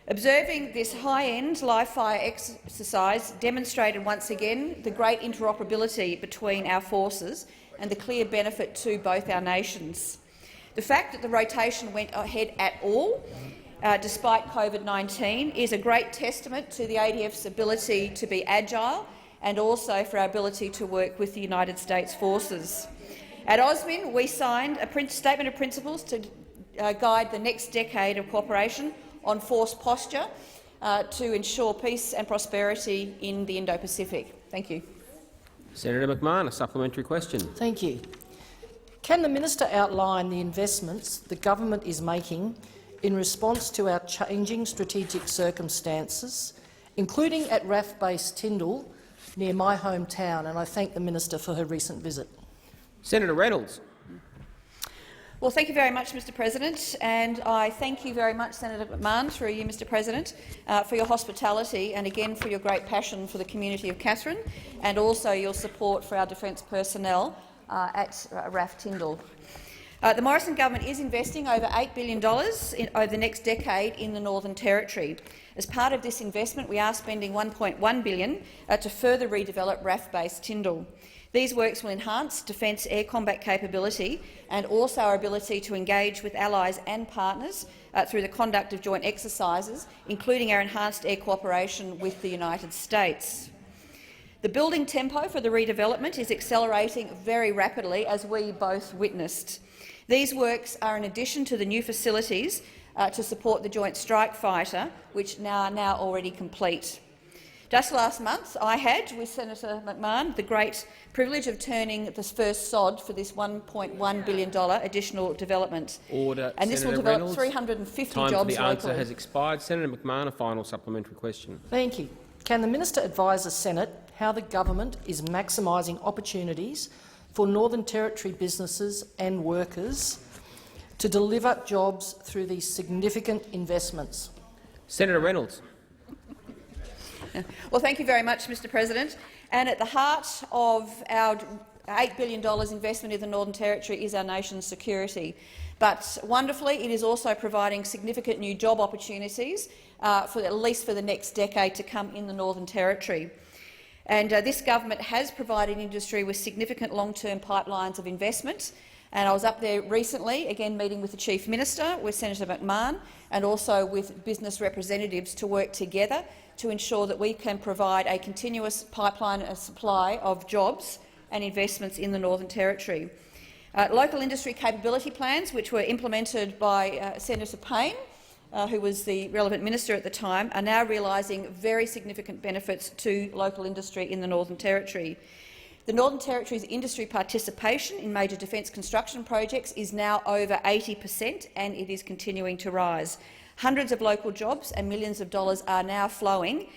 Speaker 17: Observing this high-end live-fire exercise demonstrated once again the great interoperability between our forces and the clear benefit to both our nations. The fact that the rotation went ahead at all, despite COVID-19, is a great testament to the ADF's ability to be agile and also for our ability to work with the United States forces. At AUSMIN, we signed a statement of principles to guide the next decade of cooperation on force posture to ensure peace and prosperity in the Indo-Pacific. Thank you.
Speaker 1: Senator McMahon, a supplementary question.
Speaker 16: Thank you. Can the minister outline the investments the government is making in response to our changing strategic circumstances, including at RAF Base Tyndall, near my hometown? And I thank the minister for her recent visit.
Speaker 1: Senator Reynolds.
Speaker 17: Well, thank you very much, Mr President, and I thank you very much, Senator McMahon, through you, Mr President, for your hospitality and again for your great passion for the community of Katherine and also your support for our defence personnel at RAF Tyndall. The Morrison government is investing over $8 billion over the next decade in the Northern Territory. As part of this investment, we are spending $1.1 billion to further redevelop RAF base Tyndall. These works will enhance defence air combat capability and also our ability to engage with allies and partners through the conduct of joint exercises, including our enhanced air cooperation with the United States. The building tempo for the redevelopment is accelerating very rapidly, as we both witnessed. These works are in addition to the new facilities to support the Joint Strike Fighter, which are now already complete. Just last month, I had, with Senator McMahon, the great privilege of turning the first sod for this $1.1 billion additional development.
Speaker 1: Order.
Speaker 17: And this
Speaker 1: Senator
Speaker 17: will develop
Speaker 1: Reynolds.
Speaker 17: 350
Speaker 1: Time
Speaker 17: jobs
Speaker 1: for the answer
Speaker 17: locally.
Speaker 1: has expired. Senator McMahon, a final supplementary question.
Speaker 16: Thank you. Can the minister advise the Senate how the government is maximising opportunities for Northern Territory businesses and workers to deliver jobs through these significant investments?
Speaker 1: Senator Reynolds.
Speaker 17: Well, thank you very much, Mr President. And at the heart of our $8 billion investment in the Northern Territory is our nation's security. But wonderfully, it is also providing significant new job opportunities at least for the next decade to come in the Northern Territory. And this government has provided industry with significant long-term pipelines of investment. And I was up there recently, again meeting with the Chief Minister, with Senator McMahon, and also with business representatives to work together to ensure that we can provide a continuous pipeline and supply of jobs and investments in the Northern Territory. Local industry capability plans, which were implemented by Senator Payne, who was the relevant minister at the time, are now realising very significant benefits to local industry in the Northern Territory. The Northern Territory's industry participation in major defence construction projects is now over 80%, and it is continuing to rise. Hundreds of local jobs and millions of dollars are now flowing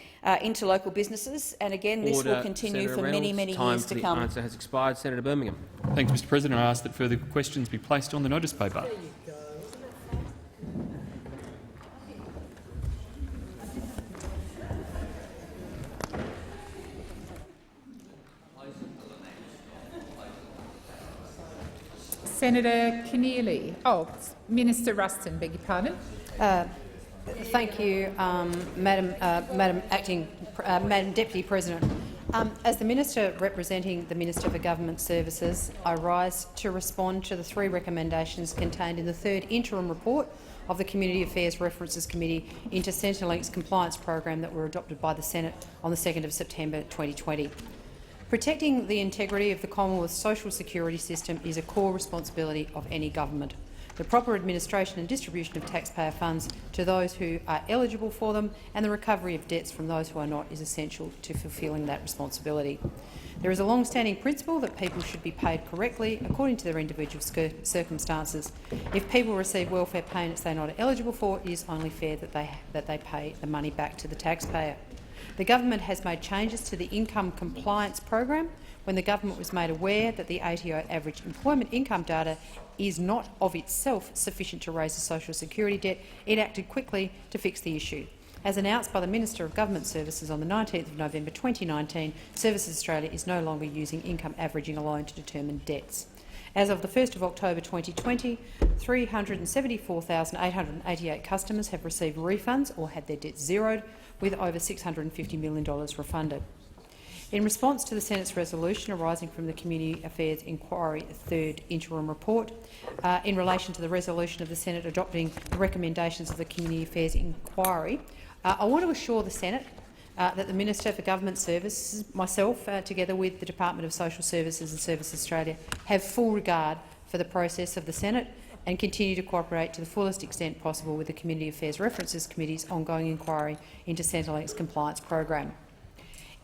Speaker 17: into local businesses, and again this will continue
Speaker 1: Senator
Speaker 17: for
Speaker 1: Reynolds.
Speaker 17: many
Speaker 1: Time
Speaker 17: years
Speaker 1: for
Speaker 17: to come.
Speaker 1: The answer has expired. Senator Birmingham.
Speaker 3: Thanks, Mr President. I ask that further questions be placed on the notice paper.
Speaker 18: Senator Keneally. Minister Ruston, beg your pardon.
Speaker 10: Thank you, Madam Deputy President. As the Minister representing the Minister for Government Services, I rise to respond to the 3 recommendations contained in the 3rd interim report of the Community Affairs References Committee into Centrelink's compliance program that were adopted by the Senate on the 2nd of September 2020. Protecting the integrity of the Commonwealth's social security system is a core responsibility of any government. The proper administration and distribution of taxpayer funds to those who are eligible for them and the recovery of debts from those who are not is essential to fulfilling that responsibility. There is a long-standing principle that people should be paid correctly according to their individual circumstances. If people receive welfare payments they are not eligible for, it is only fair that they pay the money back to the taxpayer. The government has made changes to the income compliance program. When the government was made aware that the ATO average employment income data is not of itself sufficient to raise the social security debt, it acted quickly to fix the issue. As announced by the Minister of Government Services on the 19th of November 2019, Services Australia is no longer using income averaging alone to determine debts. As of the 1st of October 2020, 374,888 customers have received refunds or had their debts zeroed, with over $650 million refunded. In response to the Senate's resolution arising from the Community Affairs Inquiry 3rd interim report, in relation to the resolution of the Senate adopting the recommendations of the Community Affairs Inquiry, I want to assure the Senate that the Minister for Government Services, myself, together with the Department of Social Services and Services Australia, have full regard for the process of the Senate and continue to cooperate to the fullest extent possible with the Community Affairs References Committee's ongoing inquiry into Centrelink's compliance program.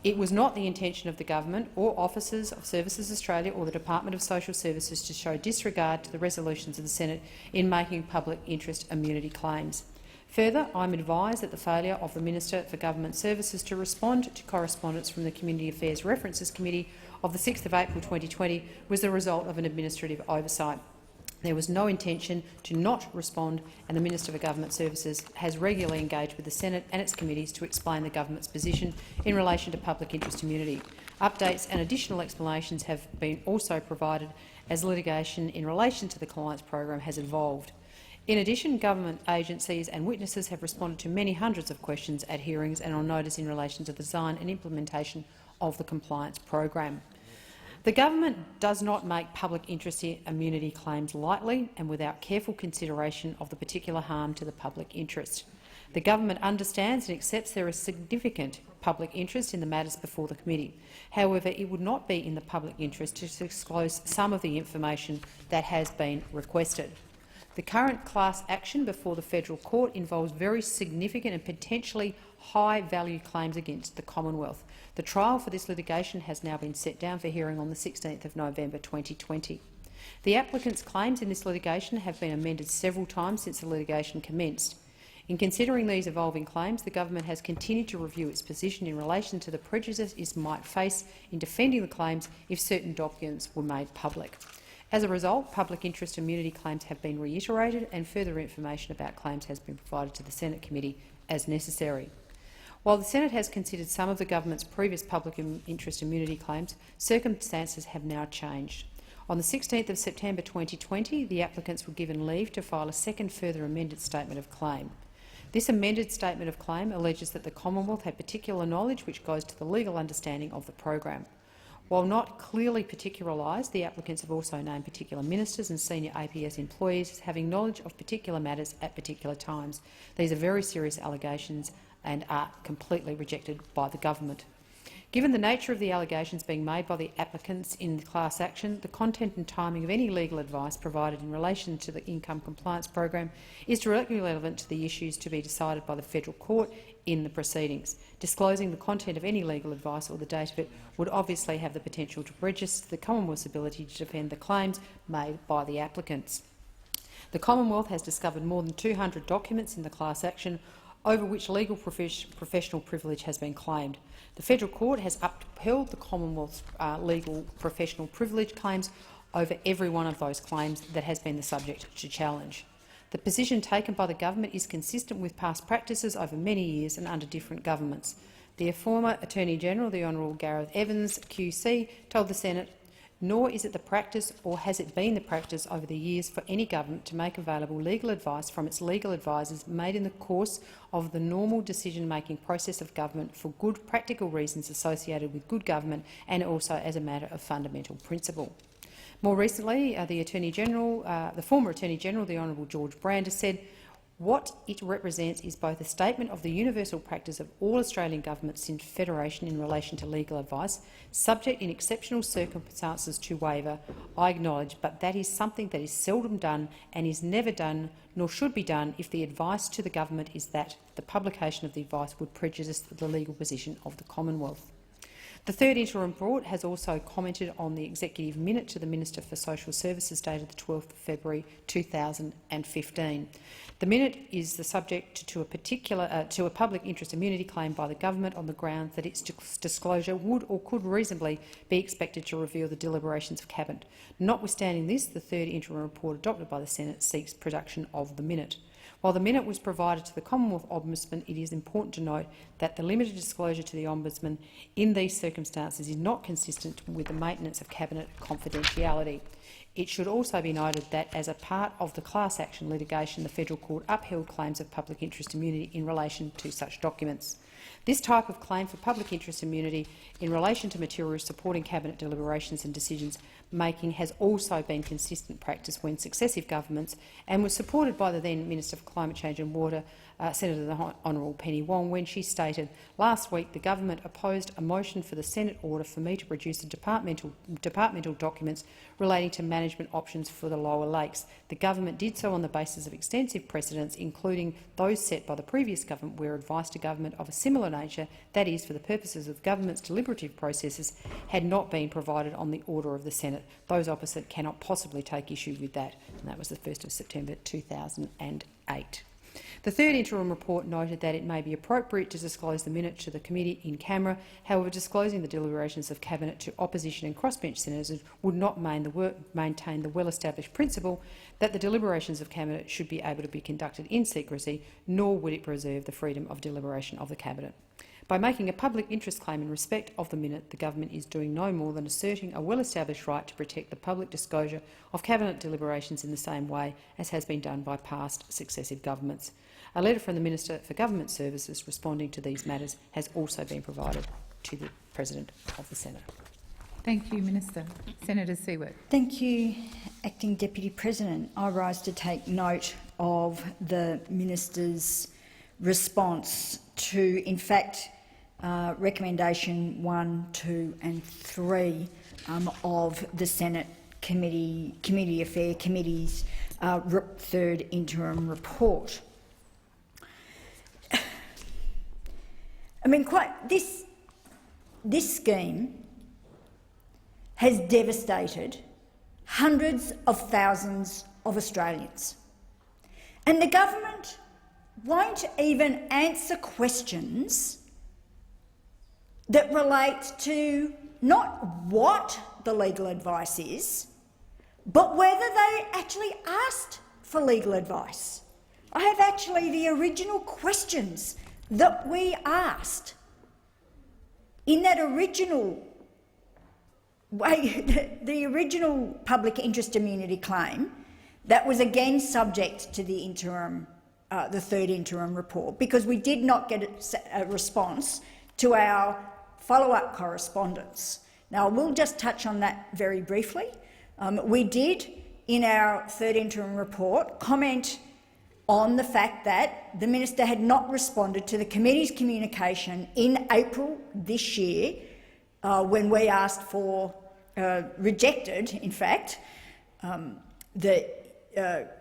Speaker 10: It was not the intention of the government or officers of Services Australia or the Department of Social Services to show disregard to the resolutions of the Senate in making public interest immunity claims. Further, I am advised that the failure of the Minister for Government Services to respond to correspondence from the Community Affairs References Committee of the 6th of April 2020 was the result of an administrative oversight. There was no intention to not respond, and the Minister for Government Services has regularly engaged with the Senate and its committees to explain the government's position in relation to public interest immunity. Updates and additional explanations have been also provided as litigation in relation to the compliance program has evolved. In addition, government agencies and witnesses have responded to many hundreds of questions at hearings and on notice in relation to the design and implementation of the compliance program. The government does not make public interest immunity claims lightly and without careful consideration of the particular harm to the public interest. The government understands and accepts there is significant public interest in the matters before the committee. However, it would not be in the public interest to disclose some of the information that has been requested. The current class action before the federal court involves very significant and potentially high-value claims against the Commonwealth. The trial for this litigation has now been set down for hearing on the 16th of November 2020. The applicant's claims in this litigation have been amended several times since the litigation commenced. In considering these evolving claims, the government has continued to review its position in relation to the prejudice it might face in defending the claims if certain documents were made public. As a result, public interest immunity claims have been reiterated and further information about claims has been provided to the Senate committee as necessary. While the Senate has considered some of the government's previous public interest immunity claims, circumstances have now changed. On the 16th of September 2020, the applicants were given leave to file a second further amended statement of claim. This amended statement of claim alleges that the Commonwealth had particular knowledge which goes to the legal understanding of the program. While not clearly particularised, the applicants have also named particular ministers and senior APS employees as having knowledge of particular matters at particular times. These are very serious allegations and are completely rejected by the government. Given the nature of the allegations being made by the applicants in the class action, the content and timing of any legal advice provided in relation to the income compliance program is directly relevant to the issues to be decided by the federal court in the proceedings. Disclosing the content of any legal advice or the date of it would obviously have the potential to prejudice the Commonwealth's ability to defend the claims made by the applicants. The Commonwealth has discovered more than 200 documents in the class action over which legal professional privilege has been claimed. The federal court has upheld the Commonwealth's legal professional privilege claims over every one of those claims that has been the subject to challenge. The position taken by the government is consistent with past practices over many years and under different governments. The former Attorney-General, the Honourable Gareth Evans, QC, told the Senate, "Nor is it the practice or has it been the practice over the years for any government to make available legal advice from its legal advisers made in the course of the normal decision-making process of government for good practical reasons associated with good government and also as a matter of fundamental principle." More recently, the former Attorney-General, the Honourable George Brand, has said, "What it represents is both a statement of the universal practice of all Australian governments since Federation in relation to legal advice, subject in exceptional circumstances to waiver, I acknowledge, but that is something that is seldom done and is never done nor should be done if the advice to the government is that the publication of the advice would prejudice the legal position of the Commonwealth." The third interim report has also commented on the executive minute to the Minister for Social Services dated the 12th of February 2015. The minute is the subject to a public interest immunity claim by the government on the grounds that its disclosure would or could reasonably be expected to reveal the deliberations of Cabinet. Notwithstanding this, the third interim report adopted by the Senate seeks production of the minute. While the minute was provided to the Commonwealth Ombudsman, it is important to note that the limited disclosure to the Ombudsman in these circumstances is not consistent with the maintenance of Cabinet confidentiality. It should also be noted that, as a part of the class action litigation, the Federal Court upheld claims of public interest immunity in relation to such documents. This type of claim for public interest immunity in relation to materials supporting Cabinet deliberations and decisions-making has also been consistent practice when successive governments, and was supported by the then Minister for Climate Change and Water, Senator the Honourable Penny Wong, when she stated, "Last week the government opposed a motion for the Senate order for me to produce the departmental documents relating to management options for the lower lakes. The government did so on the basis of extensive precedents, including those set by the previous government, where advice to government of a similar nature, that is, for the purposes of government's deliberative processes, had not been provided on the order of the Senate. Those opposite cannot possibly take issue with that." And that was the 1st of September 2008. The third interim report noted that it may be appropriate to disclose the minute to the committee in camera. However, disclosing the deliberations of Cabinet to opposition and crossbench senators would not maintain the well-established principle that the deliberations of Cabinet should be able to be conducted in secrecy, nor would it preserve the freedom of deliberation of the Cabinet. By making a public interest claim in respect of the minute, the government is doing no more than asserting a well-established right to protect the public disclosure of Cabinet deliberations in the same way as has been done by past successive governments. A letter from the Minister for Government Services responding to these matters has also been provided to the President of the Senate.
Speaker 18: Thank you, Minister. Senator Siewert.
Speaker 9: Thank you, Acting Deputy President. I rise to take note of the Minister's response to, in fact, recommendation 1, 2 and 3 of the Senate Committee Affairs Committee's third interim report. I mean, this scheme has devastated hundreds of thousands of Australians, and the government won't even answer questions that relate to not what the legal advice is, but whether they actually asked for legal advice. I have actually the original questions that we asked in that original way, the original public interest immunity claim that was again subject to the interim, the third interim report, because we did not get a response to our follow-up correspondence. Now, we'll just touch on that very briefly. We did, in our third interim report, comment on the fact that the minister had not responded to the committee's communication in April this year, when we asked for, rejected, in fact, the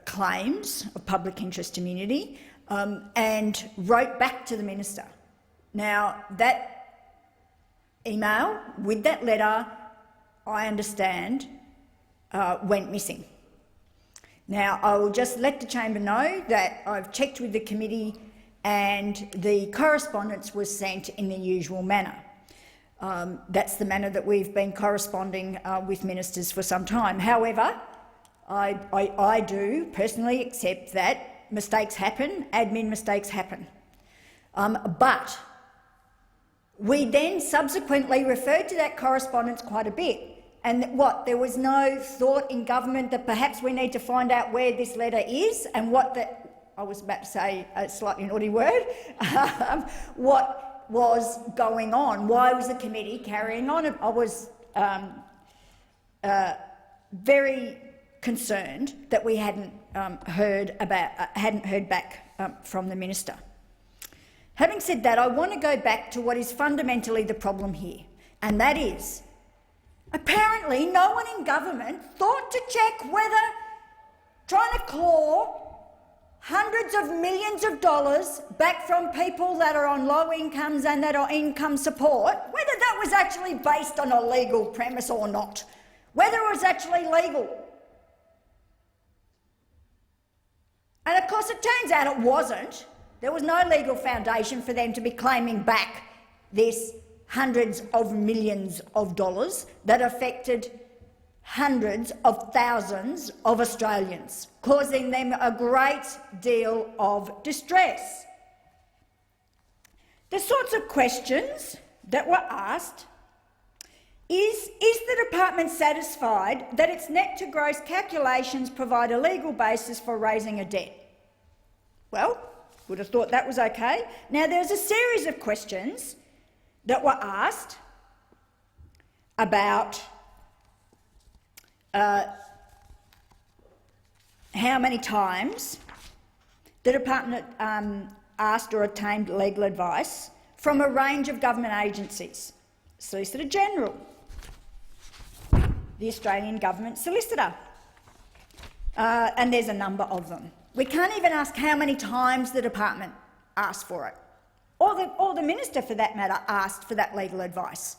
Speaker 9: claims of public interest immunity, and wrote back to the minister. Now, that email with that letter, I understand, went missing. Now, I will just let the chamber know that I've checked with the committee and the correspondence was sent in the usual manner. That's the manner that we've been corresponding with ministers for some time. However, I do personally accept that mistakes happen, admin mistakes happen. But we then subsequently referred to that correspondence quite a bit. And what, there was no thought in government that perhaps we need to find out where this letter is and what the, I was about to say a slightly naughty word, what was going on? Why was the committee carrying on? I was very concerned that we hadn't heard back from the minister. Having said that, I want to go back to what is fundamentally the problem here, and that is, apparently no one in government thought to check whether trying to claw hundreds of millions of dollars back from people that are on low incomes and that are income support, whether that was actually based on a legal premise or not, whether it was actually legal. And of course it turns out it wasn't. There was no legal foundation for them to be claiming back this hundreds of millions of dollars that affected hundreds of thousands of Australians, causing them a great deal of distress. The sorts of questions that were asked is the department satisfied that its net to gross calculations provide a legal basis for raising a debt? Well, would have thought that was okay. Now, there's a series of questions that were asked about how many times the department asked or obtained legal advice from a range of government agencies: Solicitor General, the Australian Government Solicitor, and there's a number of them. We can't even ask how many times the department asked for it, or the minister, for that matter, asked for that legal advice.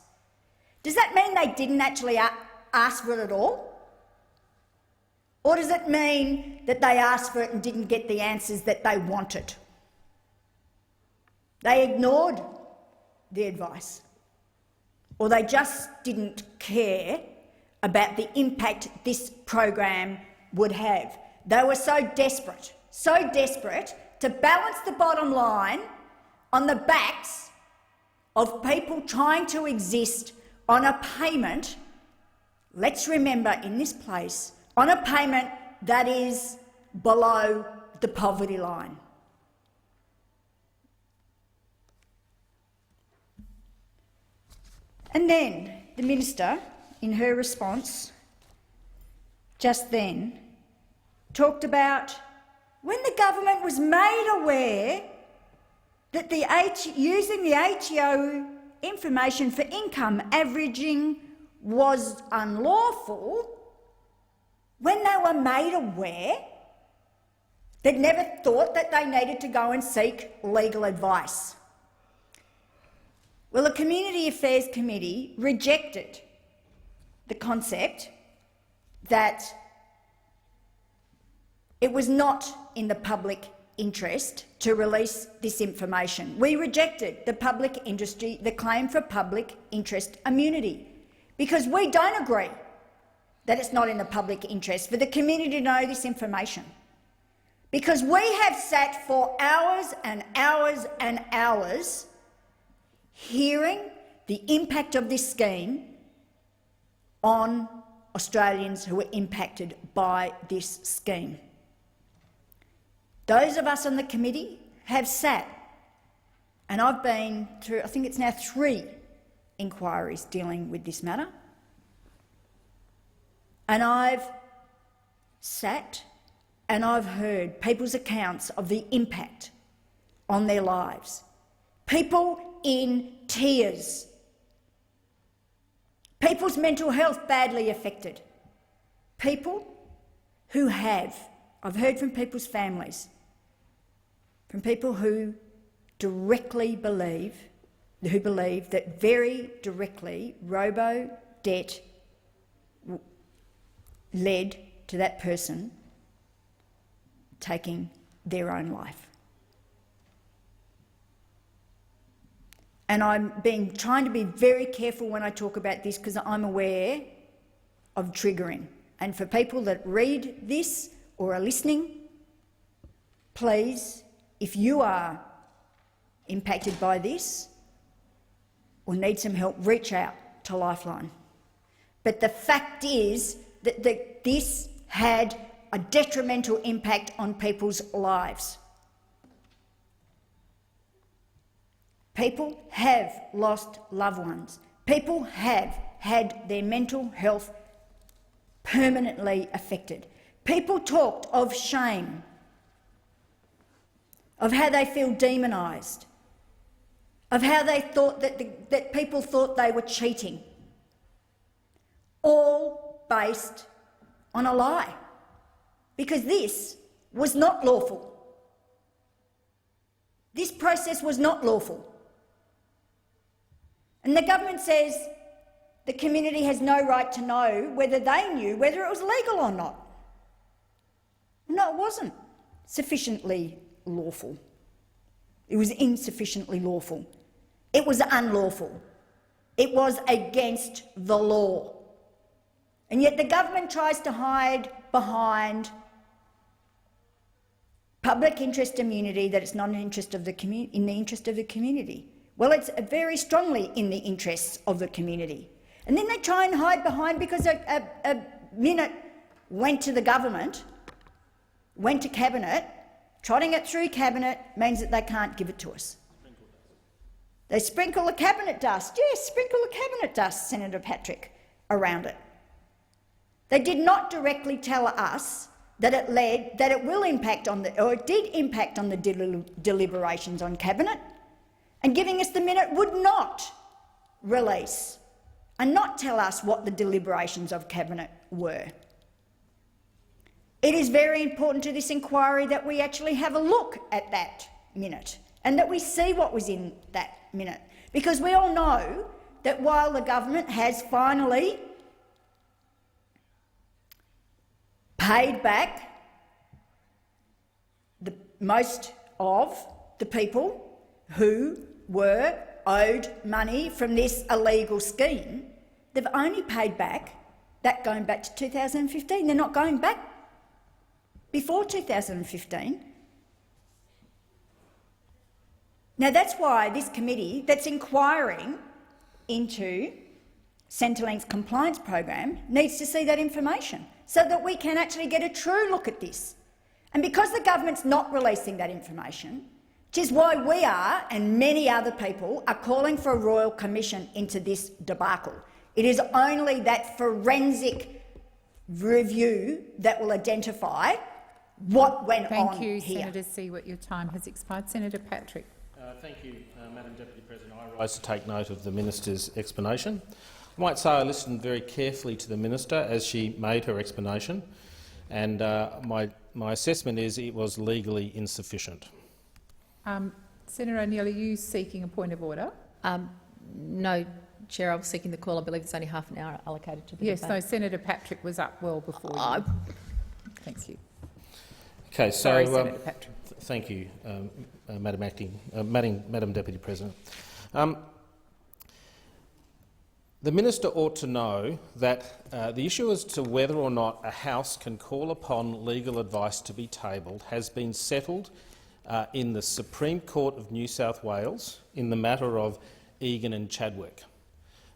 Speaker 9: Does that mean they didn't actually ask for it at all? Or does it mean that they asked for it and didn't get the answers that they wanted? They ignored the advice, or they just didn't care about the impact this program would have. They were so desperate to balance the bottom line on the backs of people trying to exist on a payment, let's remember in this place, on a payment that is below the poverty line. And then the minister, in her response just then, talked about when the government was made aware that using the ATO information for income averaging was unlawful, when they were made aware, they'd never thought that they needed to go and seek legal advice. Well, the Community Affairs Committee rejected the concept that it was not in the public interest to release this information. We rejected the claim for public interest immunity, because we don't agree that it's not in the public interest for the community to know this information. Because we have sat for hours and hours and hours hearing the impact of this scheme on Australians who are impacted by this scheme. Those of us on the committee have sat, and I've been through, I think it's now 3 inquiries dealing with this matter, and I've sat and I've heard people's accounts of the impact on their lives. People in tears. People's mental health badly affected. People who have, I've heard from people's families, from people who believe that very directly robo-debt led to that person taking their own life. And I'm trying to be very careful when I talk about this, because I'm aware of triggering. And for people that read this or are listening, please, if you are impacted by this or need some help, reach out to Lifeline. But the fact is that this had a detrimental impact on people's lives. People have lost loved ones. People have had their mental health permanently affected. People talked of shame, of how they feel demonised, of how they thought that people thought they were cheating, all based on a lie, because this was not lawful. This process was not lawful. And the government says the community has no right to know whether they knew whether it was legal or not. No, it wasn't sufficiently lawful. It was insufficiently lawful. It was unlawful. It was against the law. And yet the government tries to hide behind public interest immunity, that it's not in the interest of the community. Well, it's very strongly in the interests of the community. And then they try and hide behind, because a minute went to the government, went to Cabinet, trotting it through Cabinet means that they can't give it to us. They sprinkle the Cabinet dust. Yes, sprinkle the Cabinet dust, Senator Patrick, around it. They did not directly tell us that it will impact on or it did impact on the deliberations on Cabinet, and giving us the minute would not release and not tell us what the deliberations of Cabinet were. It is very important to this inquiry that we actually have a look at that minute and that we see what was in that minute, because we all know that while the government has finally paid back most of the people who were owed money from this illegal scheme, they've only paid back that going back to 2015. They're not going back before 2015. Now, that's why this committee that's inquiring into Centrelink's compliance program needs to see that information so that we can actually get a true look at this. And because the government's not releasing that information, which is why we are, and many other people, are calling for a royal commission into this debacle. It is only that forensic review that will identify what went on
Speaker 18: Thank you,
Speaker 9: here.
Speaker 18: Senator Siewert. Your time has expired. Senator Patrick.
Speaker 1: Thank you, Madam Deputy President. I rise to take note of the minister's explanation. I might say I listened very carefully to the minister as she made her explanation, and my assessment is it was legally insufficient.
Speaker 18: Senator O'Neill, are you seeking a point of order?
Speaker 19: No, Chair. I was seeking the call. I believe it's only half an hour allocated to the
Speaker 18: yes,
Speaker 19: debate.
Speaker 18: so Senator Patrick was up well before you. Thank you.
Speaker 1: Okay, so
Speaker 18: Sorry, Senator Patrick.
Speaker 1: Thank you, Madam Deputy President. The minister ought to know that the issue as to whether or not a House can call upon legal advice to be tabled has been settled in the Supreme Court of New South Wales in the matter of Egan and Chadwick.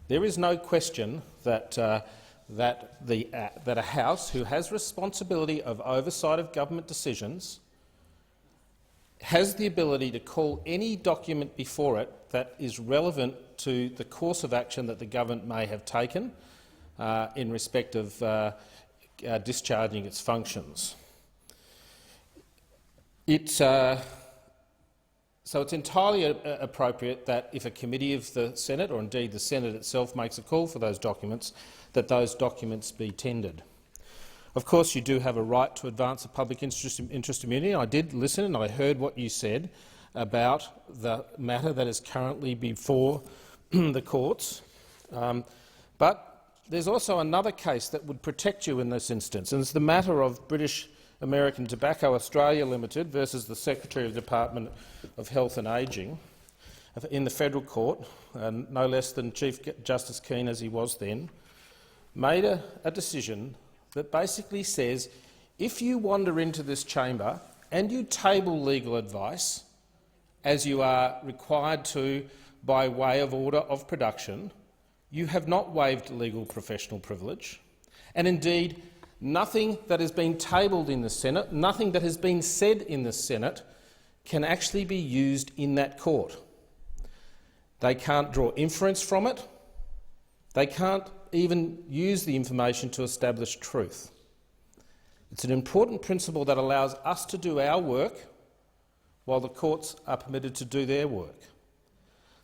Speaker 1: There is no question that a House who has responsibility of oversight of government decisions has the ability to call any document before it that is relevant to the course of action that the government may have taken in respect of discharging its functions. So it's entirely appropriate that if a committee of the Senate, or indeed the Senate itself, makes a call for those documents, that those documents be tendered. Of course, you do have a right to advance a public interest immunity. I did listen and I heard what you said about the matter that is currently before the courts. But there's also another case that would protect you in this instance, and it's the matter of British American Tobacco Australia Limited versus the Secretary of the Department of Health and Ageing in the federal court, no less than Chief Justice Keane, as he was then, made a decision that basically says if you wander into this chamber and you table legal advice, as you are required to by way of order of production, you have not waived legal professional privilege. And indeed, nothing that has been tabled in the Senate, nothing that has been said in the Senate can actually be used in that court. They can't draw inference from it. They can't even use the information to establish truth. It's an important principle that allows us to do our work while the courts are permitted to do their work.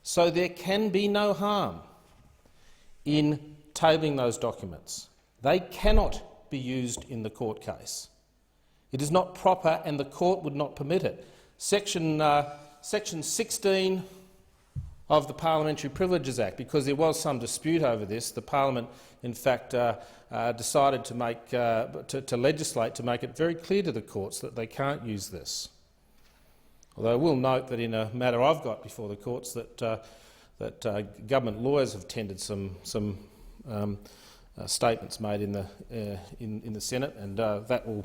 Speaker 1: So there can be no harm in tabling those documents. They cannot be used in the court case. It is not proper and the court would not permit it. Section 16 of the Parliamentary Privileges Act, because there was some dispute over this, the Parliament in fact decided to legislate to make it very clear to the courts that they can't use this. Although I will note that in a matter I've got before the courts that government lawyers have tendered some statements made in the Senate, and that will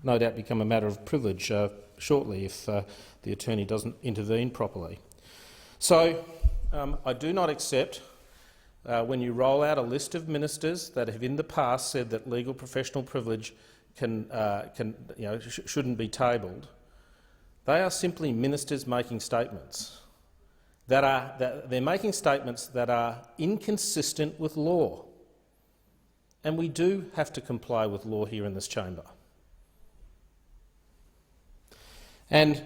Speaker 1: no doubt become a matter of privilege shortly if the attorney doesn't intervene properly. So I do not accept when you roll out a list of ministers that have in the past said that legal professional privilege shouldn't be tabled. They are simply ministers making statements. They're making statements that are inconsistent with law. And we do have to comply with law here in this chamber. And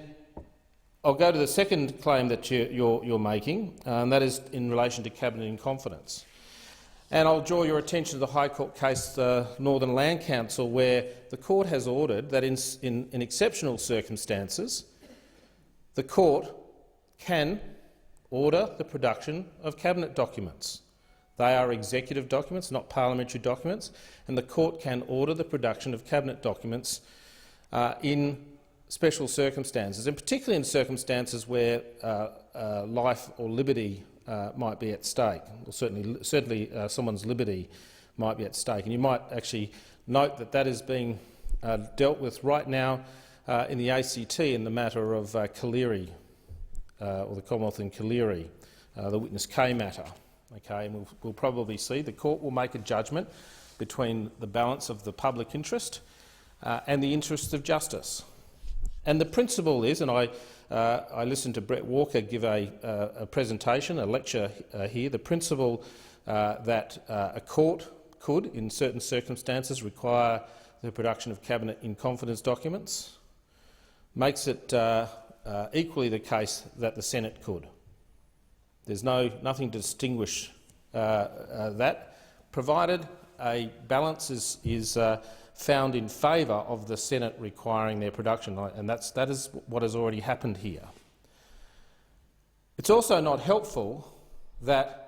Speaker 1: I'll go to the second claim that you're making, and that is in relation to cabinet in confidence. And I'll draw your attention to the High Court case, Northern Land Council, where the court has ordered that in exceptional circumstances the court can order the production of cabinet documents. They are executive documents, not parliamentary documents, and the court can order the production of cabinet documents in
Speaker 20: special circumstances, and particularly in circumstances where life or liberty might be at stake, or certainly someone's liberty might be at stake. And you might actually note that that is being dealt with right now in the ACT in the matter of Kaliri, or the Commonwealth in Kaliri, the witness K matter. Okay, and we'll probably see the court will make a judgment between the balance of the public interest and the interests of justice. And the principle is, and I listened to Brett Walker give a presentation, a lecture here, the principle that a court could, in certain circumstances, require the production of Cabinet in confidence documents, makes it equally the case that the Senate could. There's nothing to distinguish that, provided a balance is found in favour of the Senate requiring their production, and that is what has already happened here. It's also not helpful that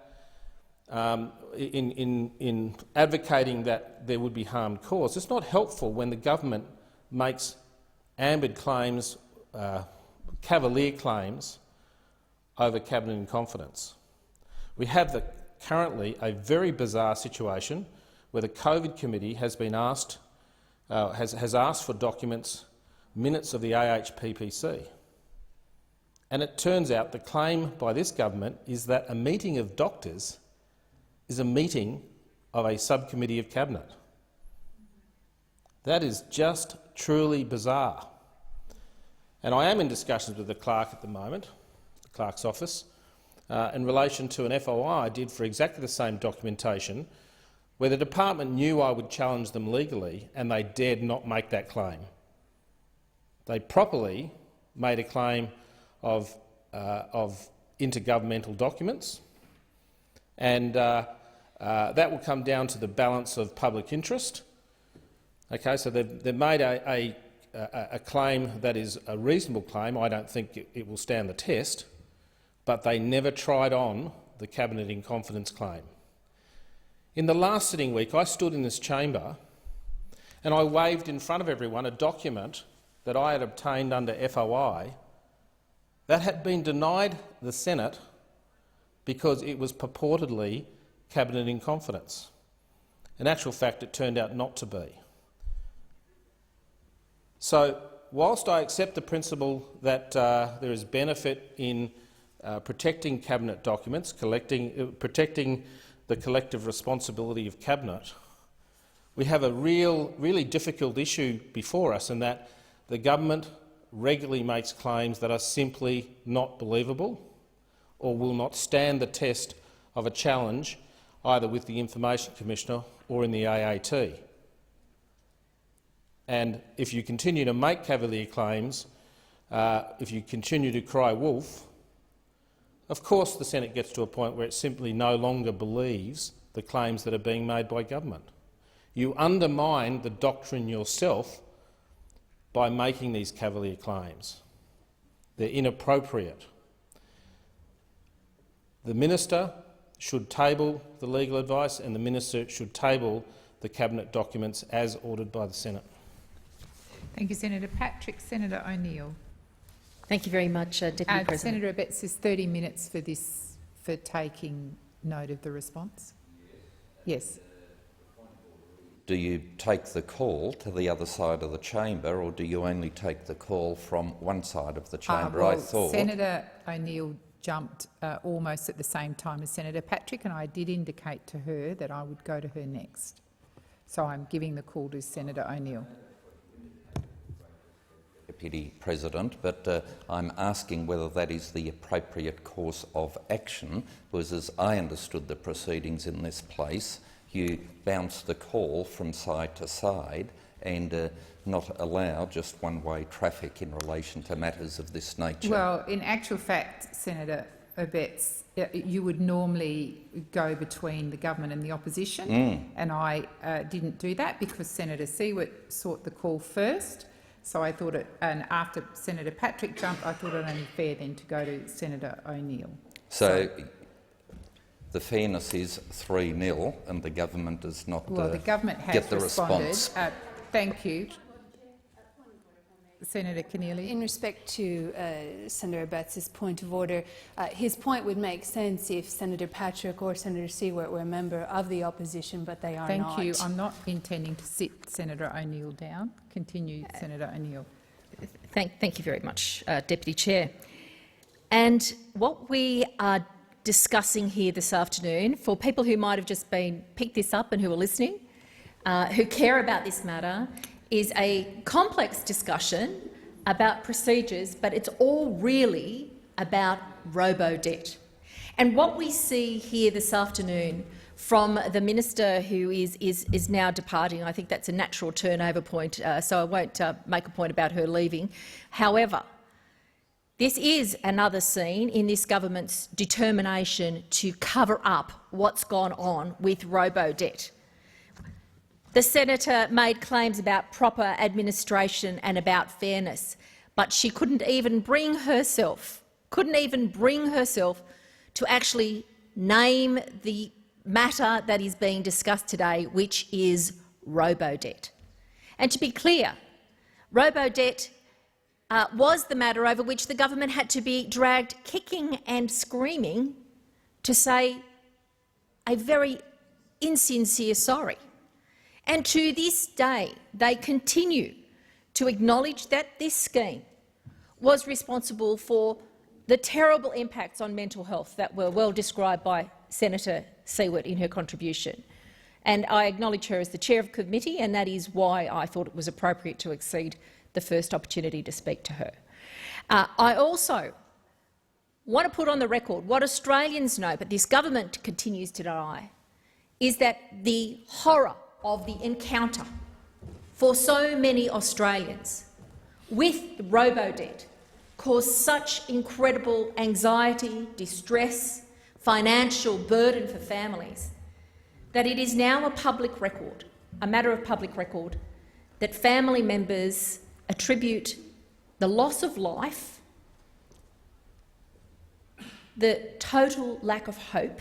Speaker 20: in advocating that there would be harm caused, it's not helpful when the government makes ambered claims, cavalier claims, over Cabinet in confidence. We have currently a very bizarre situation where the COVID committee has been asked, has asked for documents, minutes of the AHPPC. And it turns out the claim by this government is that a meeting of doctors is a meeting of a subcommittee of Cabinet. That is just truly bizarre. And I am in discussions with the clerk at the moment, the clerk's office, in relation to an FOI I did for exactly the same documentation, where the department knew I would challenge them legally and they dared not make that claim. They properly made a claim of intergovernmental documents, and that will come down to the balance of public interest. Okay, so they've made a claim that is a reasonable claim. I don't think it will stand the test, but they never tried on the Cabinet in confidence claim. In the last sitting week, I stood in this chamber and I waved in front of everyone a document that I had obtained under FOI that had been denied the Senate because it was purportedly Cabinet in confidence. In actual fact, it turned out not to be. So, whilst I accept the principle that there is benefit in protecting Cabinet documents, protecting the collective responsibility of Cabinet, we have a really difficult issue before us, in that the government regularly makes claims that are simply not believable or will not stand the test of a challenge either with the Information Commissioner or in the AAT. And if you continue to make cavalier claims, if you continue to cry wolf, of course the Senate gets to a point where it simply no longer believes the claims that are being made by government. You undermine the doctrine yourself by making these cavalier claims. They're inappropriate. The minister should table the legal advice, and the minister should table the Cabinet documents as ordered by the Senate.
Speaker 18: Thank you, Senator Patrick. Senator O'Neill.
Speaker 21: Thank you very much, Deputy President.
Speaker 18: Senator Abetz has 30 minutes for taking note of the response. Yes.
Speaker 22: Do you take the call to the other side of the chamber, or do you only take the call from one side of the chamber?
Speaker 18: Well,
Speaker 22: I thought
Speaker 18: Senator O'Neill jumped almost at the same time as Senator Patrick, and I did indicate to her that I would go to her next. So I'm giving the call to Senator O'Neill.
Speaker 22: Deputy President, but I'm asking whether that is the appropriate course of action, because as I understood the proceedings in this place, you bounce the call from side to side and not allow just one-way traffic in relation to matters of this nature.
Speaker 18: Well, in actual fact, Senator Abetz, you would normally go between the government and the opposition, and I didn't do that because Senator Siewert sought the call first. So I thought and after Senator Patrick jumped, I thought it only fair then to go to Senator O'Neill.
Speaker 22: So the fairness is 3-0 and the government does not
Speaker 18: the government has
Speaker 22: get the
Speaker 18: responded.
Speaker 22: response.
Speaker 18: Thank you. Senator Keneally.
Speaker 4: In respect to Senator Abetts' point of order, his point would make sense if Senator Patrick or Senator Siewert were a member of the opposition, but they are not.
Speaker 18: Thank you. I'm not intending to sit Senator O'Neill down. Continue, Senator O'Neill.
Speaker 21: Thank you very much, Deputy Chair. And what we are discussing here this afternoon, for people who might have just picked this up and who are listening, who care about this matter, is a complex discussion about procedures, but it's all really about robo-debt. And what we see here this afternoon from the minister who is now departing, I think that's a natural turnover point, so I won't make a point about her leaving. However, this is another scene in this government's determination to cover up what's gone on with robo-debt. The senator made claims about proper administration and about fairness, but she couldn't even bring herself to actually name the matter that is being discussed today, which is robo-debt. And to be clear, robo-debt was the matter over which the government had to be dragged kicking and screaming to say a very insincere sorry. And to this day, they continue to acknowledge that this scheme was responsible for the terrible impacts on mental health that were well described by Senator Siewert in her contribution. And I acknowledge her as the chair of the committee, and that is why I thought it was appropriate to exceed the first opportunity to speak to her. I also want to put on the record what Australians know, but this government continues to deny, is that the horror of the encounter for so many Australians with robo-debt caused such incredible anxiety, distress, financial burden for families, that it is now a public record, a matter of public record, that family members attribute the loss of life, the total lack of hope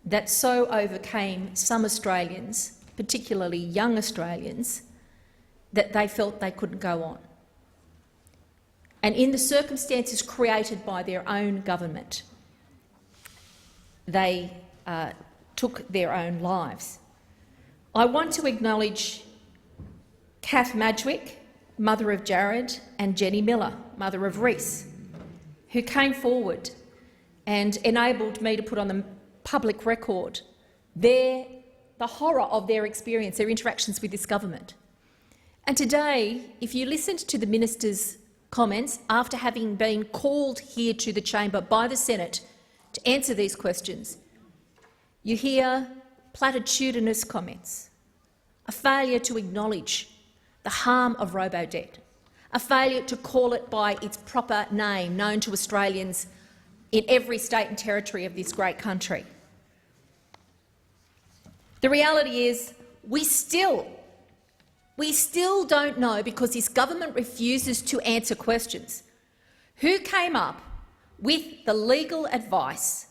Speaker 21: that so overcame some Australians, particularly young Australians, that they felt they couldn't go on. And in the circumstances created by their own government, they took their own lives. I want to acknowledge Kath Madgwick, mother of Jared, and Jenny Miller, mother of Reese, who came forward and enabled me to put on the public record the horror of their experience, their interactions with this government. And today, if you listened to the minister's comments after having been called here to the chamber by the Senate to answer these questions, you hear platitudinous comments, a failure to acknowledge the harm of robo-debt, a failure to call it by its proper name known to Australians in every state and territory of this great country. The reality is we still don't know, because this government refuses to answer questions, who came up with the legal advice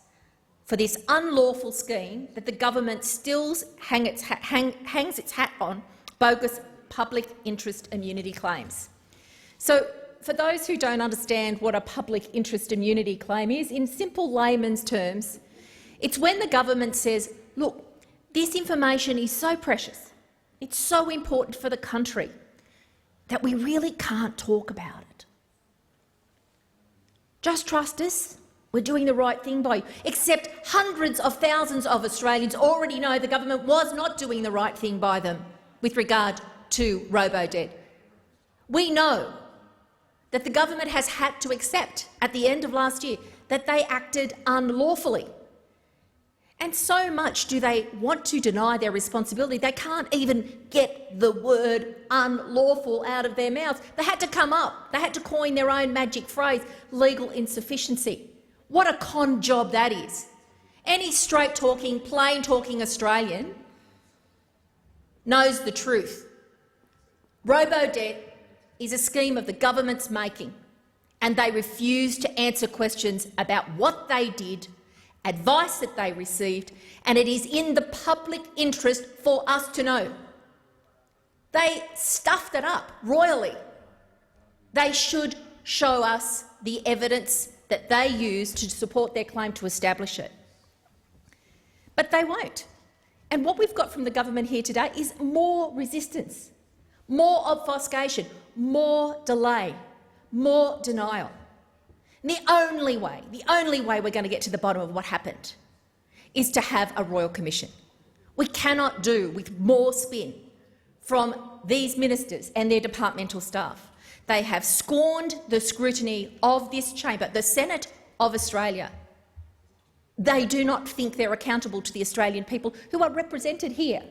Speaker 21: for this unlawful scheme that the government still hangs its hat on, bogus public interest immunity claims. So, for those who don't understand what a public interest immunity claim is, in simple layman's terms, it's when the government says, look, this information is so precious, it's so important for the country, that we really can't talk about it. Just trust us, we're doing the right thing by you. Except hundreds of thousands of Australians already know the government was not doing the right thing by them with regard to robo-debt. We know that the government has had to accept at the end of last year that they acted unlawfully. And so much do they want to deny their responsibility, they can't even get the word unlawful out of their mouths. They had to come up, they had to coin their own magic phrase, legal insufficiency. What a con job that is. Any straight-talking, plain-talking Australian knows the truth. Robo-debt is a scheme of the government's making, and they refuse to answer questions about what they did, advice that they received, and it is in the public interest for us to know. They stuffed it up royally They should show us the evidence that they use to support their claim to establish it. But they won't. And what we've got from the government here today is more resistance, more obfuscation, more delay, more denial. And the only way we're going to get to the bottom of what happened is to have a royal commission. We cannot do with more spin from these ministers and their departmental staff. They have scorned the scrutiny of this chamber, the Senate of Australia. They do not think they're accountable to the Australian people who are represented here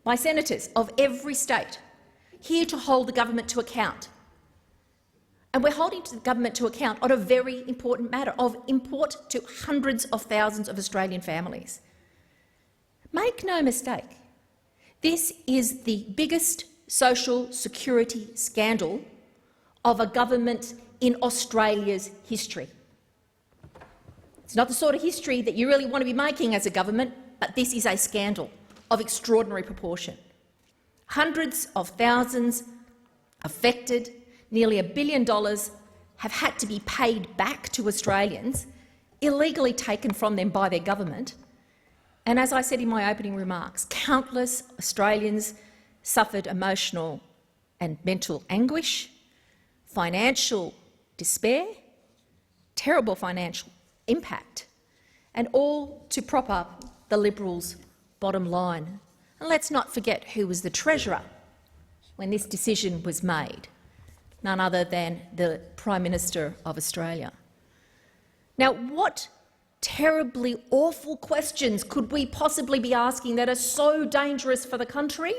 Speaker 21: by senators of every state, here to hold the government to account. And we're holding the government to account on a very important matter of import to hundreds of thousands of Australian families. Make no mistake, this is the biggest social security scandal of a government in Australia's history. It's not the sort of history that you really want to be making as a government, but this is a scandal of extraordinary proportion. Hundreds of thousands affected, nearly $1 billion have had to be paid back to Australians, illegally taken from them by their government. And as I said in my opening remarks, countless Australians suffered emotional and mental anguish, financial despair, terrible financial impact, and all to prop up the Liberals' bottom line. And let's not forget who was the Treasurer when this decision was made, none other than the Prime Minister of Australia. Now, what terribly awful questions could we possibly be asking that are so dangerous for the country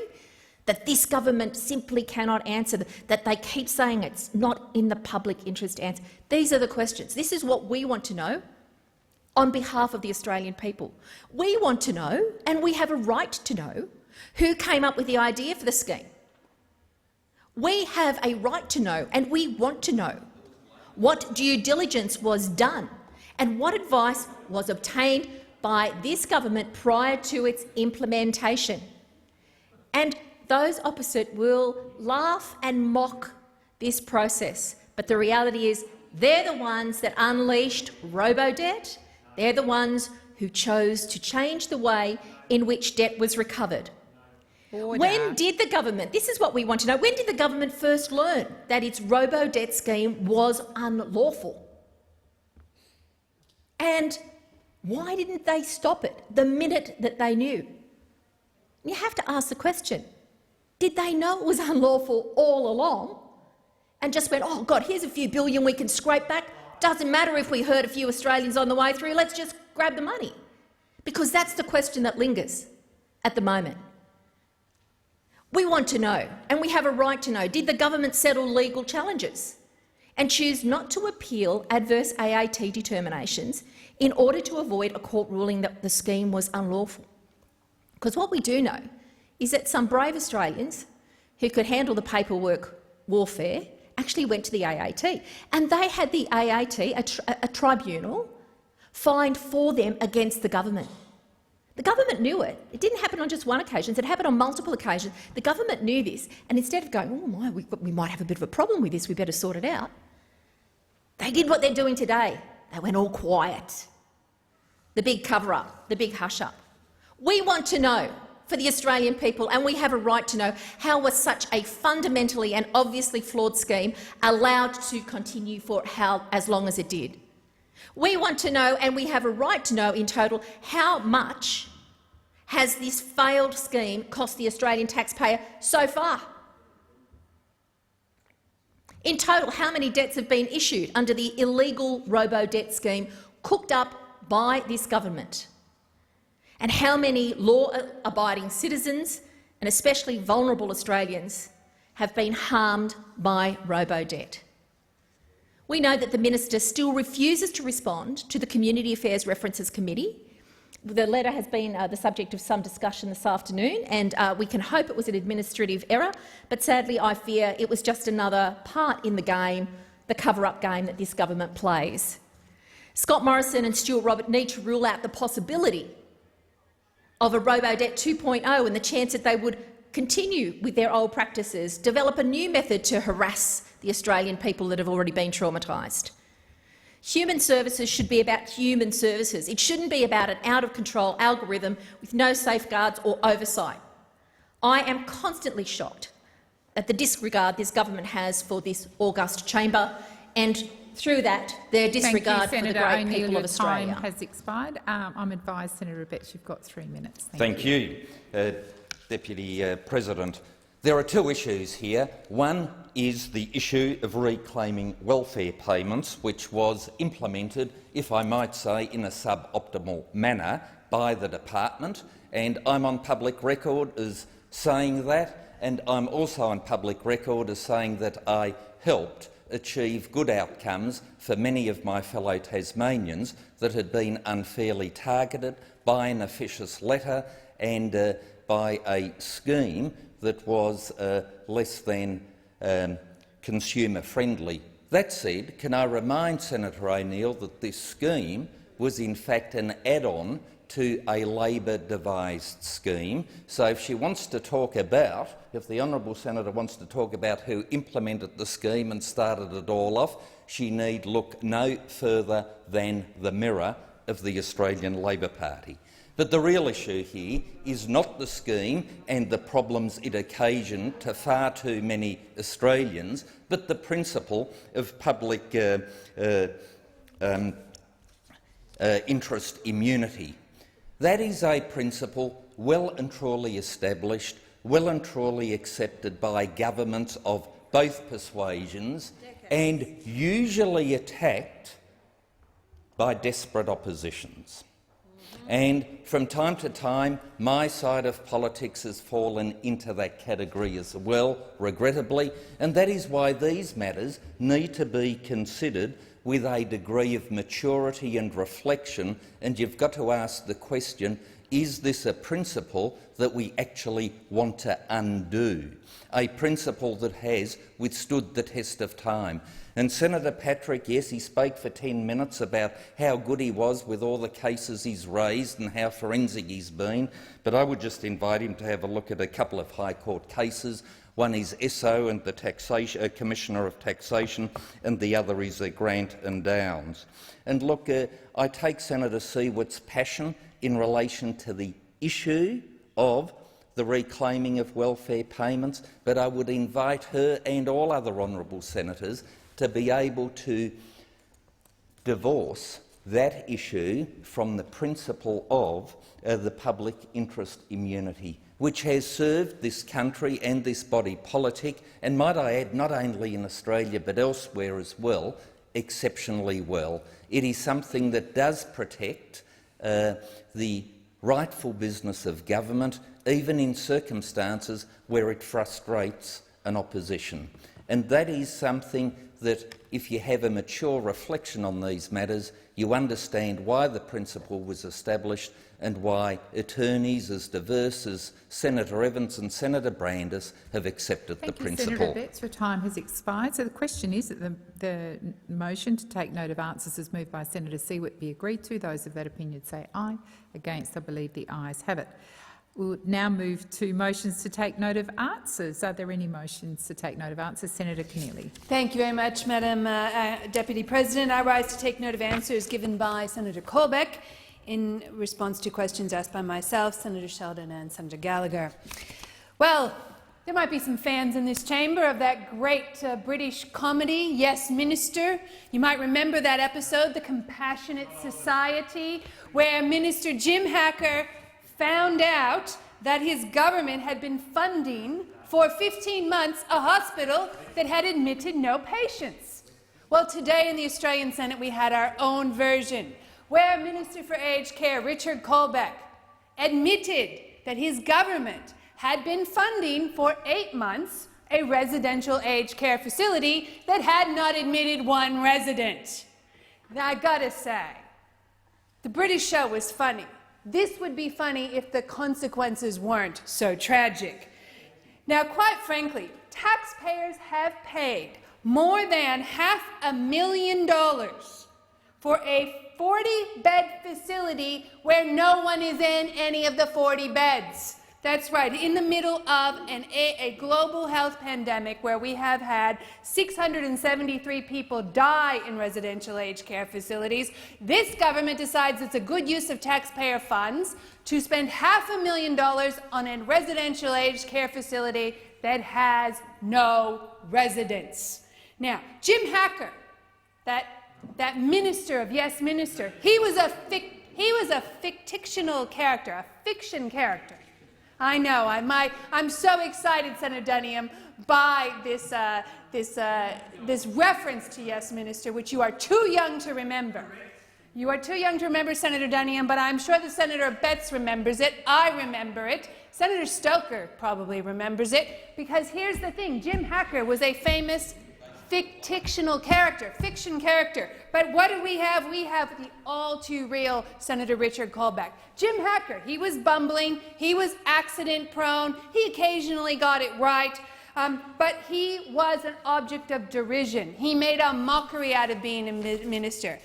Speaker 21: that this government simply cannot answer, that they keep saying it's not in the public interest to answer? These are the questions. This is what we want to know on behalf of the Australian people. We want to know, and we have a right to know, who came up with the idea for the scheme. We have a right to know, and we want to know, what due diligence was done and what advice was obtained by this government prior to its implementation. And those opposite will laugh and mock this process, but the reality is they're the ones that unleashed robo-debt. They're the ones who chose to change the way in which debt was recovered.
Speaker 18: Order.
Speaker 21: When did the government, this is what we want to know, when did the government first learn that its robo-debt scheme was unlawful? And why didn't they stop it the minute that they knew? You have to ask the question, did they know it was unlawful all along and just went, oh God, here's a few billion we can scrape back, doesn't matter if we hurt a few Australians on the way through, let's just grab the money? Because that's the question that lingers at the moment. We want to know, and we have a right to know, did the government settle legal challenges and choose not to appeal adverse AAT determinations in order to avoid a court ruling that the scheme was unlawful? Because what we do know is that some brave Australians who could handle the paperwork warfare actually went to the AAT, and they had the AAT, a tribunal, fined for them against the government. The government knew it. It didn't happen on just one occasion, it happened on multiple occasions. The government knew this, and instead of going, oh my, we might have a bit of a problem with this, we better sort it out, they did what they're doing today. They went all quiet. The big cover-up, the big hush-up. We want to know, for the Australian people, and we have a right to know, how was such a fundamentally and obviously flawed scheme allowed to continue for as long as it did? We want to know, and we have a right to know in total, how much has this failed scheme cost the Australian taxpayer so far? In total, how many debts have been issued under the illegal robo-debt scheme cooked up by this government? And how many law-abiding citizens, and especially vulnerable Australians, have been harmed by robo-debt? We know that the minister still refuses to respond to the Community Affairs References Committee. The letter has been the subject of some discussion this afternoon, and we can hope it was an administrative error, but sadly I fear it was just another part in the game, the cover-up game that this government plays. Scott Morrison and Stuart Robert need to rule out the possibility of a robo-debt 2.0 and the chance that they would continue with their old practices, develop a new method to harass the Australian people that have already been traumatised. Human services should be about human services. It shouldn't be about an out-of-control algorithm with no safeguards or oversight. I am constantly shocked at the disregard this government has for this august chamber, and through that, their disregard for the great people of Australia.
Speaker 18: Your time has expired. I'm advised, Senator Abetz, you've got 3 minutes.
Speaker 22: Thank you, Deputy President. There are two issues here. One is the issue of reclaiming welfare payments, which was implemented, if I might say, in a suboptimal manner by the department, and I'm on public record as saying that, and I'm also on public record as saying that I helped achieve good outcomes for many of my fellow Tasmanians that had been unfairly targeted by an officious letter and by a scheme that was less than consumer-friendly. That said, can I remind Senator O'Neill that this scheme was in fact an add-on to a Labor-devised scheme. So if she wants to talk about, if the honourable senator wants to talk about who implemented the scheme and started it all off, she need look no further than the mirror of the Australian Labor Party. But the real issue here is not the scheme and the problems it occasioned to far too many Australians, but the principle of public interest immunity. That is a principle well and truly established, well and truly accepted by governments of both persuasions and usually attacked by desperate oppositions. And from time to time, my side of politics has fallen into that category as well, regrettably, and that is why these matters need to be considered with a degree of maturity and reflection, and you've got to ask the question, is this a principle that we actually want to undo, a principle that has withstood the test of time? And Senator Patrick, yes, he spoke for 10 minutes about how good he was with all the cases he's raised and how forensic he's been, but I would just invite him to have a look at a couple of High Court cases. One is Esso and the Commissioner of Taxation, and the other is Grant and Downs. And look, I take Senator Siewert's passion in relation to the issue of the reclaiming of welfare payments, but I would invite her and all other honourable senators to be able to divorce that issue from the principle of the public interest immunity, which has served this country and this body politic, and might I add, not only in Australia but elsewhere as well, exceptionally well. It is something that does protect the rightful business of government, even in circumstances where it frustrates an opposition. And that is something that, if you have a mature reflection on these matters, you understand why the principle was established and why attorneys as diverse as Senator Evans and Senator Brandis have accepted the principle.
Speaker 18: Senator Abetz, your time has expired. So the question is that the motion to take note of answers as moved by Senator Siewert be agreed to. Those of that opinion say aye. Against, I believe the ayes have it. We'll now move to motions to take note of answers. Are there any motions to take note of answers? Senator Keneally.
Speaker 4: Thank you very much, Madam Deputy President. I rise to take note of answers given by Senator Colbeck in response to questions asked by myself, Senator Sheldon and Senator Gallagher. Well, there might be some fans in this chamber of that great British comedy, Yes, Minister. You might remember that episode, The Compassionate Society, where Minister Jim Hacker found out that his government had been funding for 15 months a hospital that had admitted no patients. Well, today in the Australian Senate we had our own version, where Minister for Aged Care Richard Colbeck admitted that his government had been funding for 8 months a residential aged care facility that had not admitted one resident. Now, I gotta say, the British show was funny. This would be funny if the consequences weren't so tragic. Now, quite frankly, taxpayers have paid more than $500,000 for a 40-bed facility where no one is in any of the 40 beds. That's right. In the middle of a global health pandemic where we have had 673 people die in residential aged care facilities, this government decides it's a good use of taxpayer funds to spend $500,000 on a residential aged care facility that has no residents. Now, Jim Hacker, that minister of Yes Minister, he was a fictional character, a fiction character. I know. I'm so excited, Senator Duniam, by this reference to Yes Minister, which you are too young to remember. You are too young to remember, Senator Duniam, but I'm sure that Senator Betts remembers it. I remember it. Senator Stoker probably remembers it, because here's the thing. Jim Hacker was a famous fictional character, fiction character. But what do we have? We have the all-too-real Senator Richard Colbeck. Jim Hacker, he was bumbling, he was accident-prone, he occasionally got it right, but he was an object of derision. He made a mockery out of being a minister.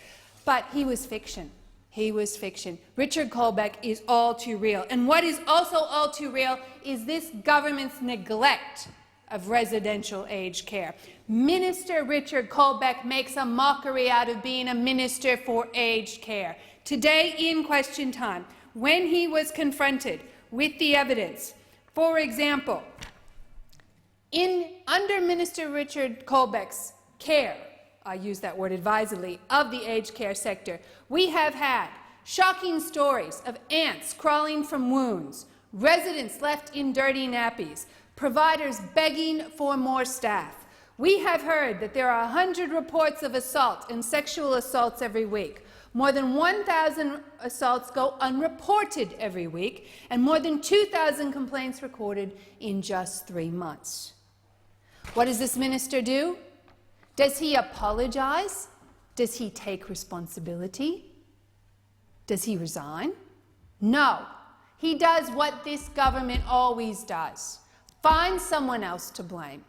Speaker 4: But he was fiction. He was fiction. Richard Colbeck is all too real. And what is also all too real is this government's neglect of residential aged care. Minister Richard Colbeck makes a mockery out of being a minister for aged care. Today, in question time, when he was confronted with the evidence, for example, under Minister Richard Colbeck's care, I use that word advisedly, of the aged care sector, we have had shocking stories of ants crawling from wounds, residents left in dirty nappies, providers begging for more staff. We have heard that there are 100 reports of assault and sexual assaults every week. More than 1,000 assaults go unreported every week, and more than 2,000 complaints recorded in just 3 months. What does this minister do? Does he apologize? Does he take responsibility? Does he resign? No. He does what this government always does. Finds someone else to blame.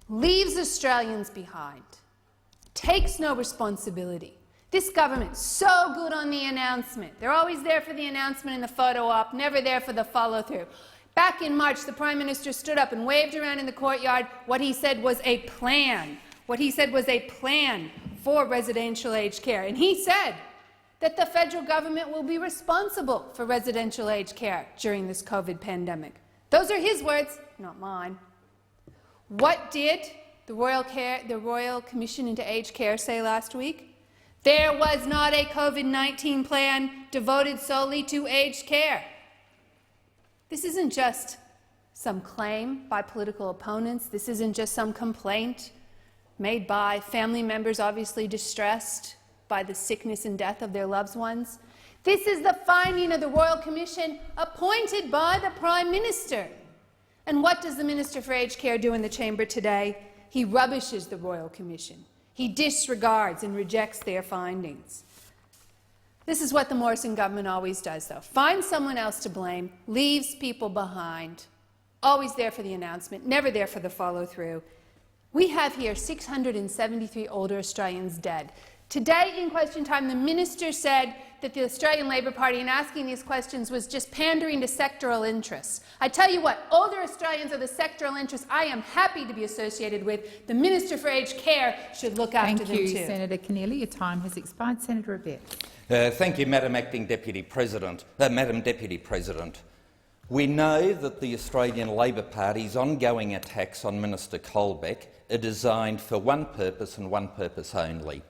Speaker 4: Leaves Australians behind. Takes no responsibility. This government, so good on the announcement. They're always there for the announcement and the photo op, never there for the follow-through. Back in March, the Prime Minister stood up and waved around in the courtyard what he said was a plan. What he said was a plan for residential aged care. And he said that the federal government will be responsible for residential aged care during this COVID pandemic. Those are his words, not mine. What did the Royal Commission into Aged Care say last week? There was not a COVID-19 plan devoted solely to aged care. This isn't just some claim by political opponents. This isn't just some complaint made by family members obviously distressed by the sickness and death of their loved ones. This is the finding of the Royal Commission appointed by the Prime Minister. And what does the Minister for Aged Care do in the chamber today? He rubbishes the Royal Commission. He disregards and rejects their findings. This is what the Morrison government always does, though. Finds someone else to blame, leaves people behind, always there for the announcement, never there for the follow-through. We have here 673 older Australians dead. Today, in question time, the minister said that the Australian Labor Party, in asking these questions, was just pandering to sectoral interests. I tell you what, older Australians are the sectoral interests I am happy to be associated with. The Minister for Aged Care should look after them too.
Speaker 18: Thank you, Senator Keneally. Your time has expired. Senator Abetz.
Speaker 22: Thank you, Madam Deputy President. We know that the Australian Labor Party's ongoing attacks on Minister Colbeck are designed for one purpose and one purpose only,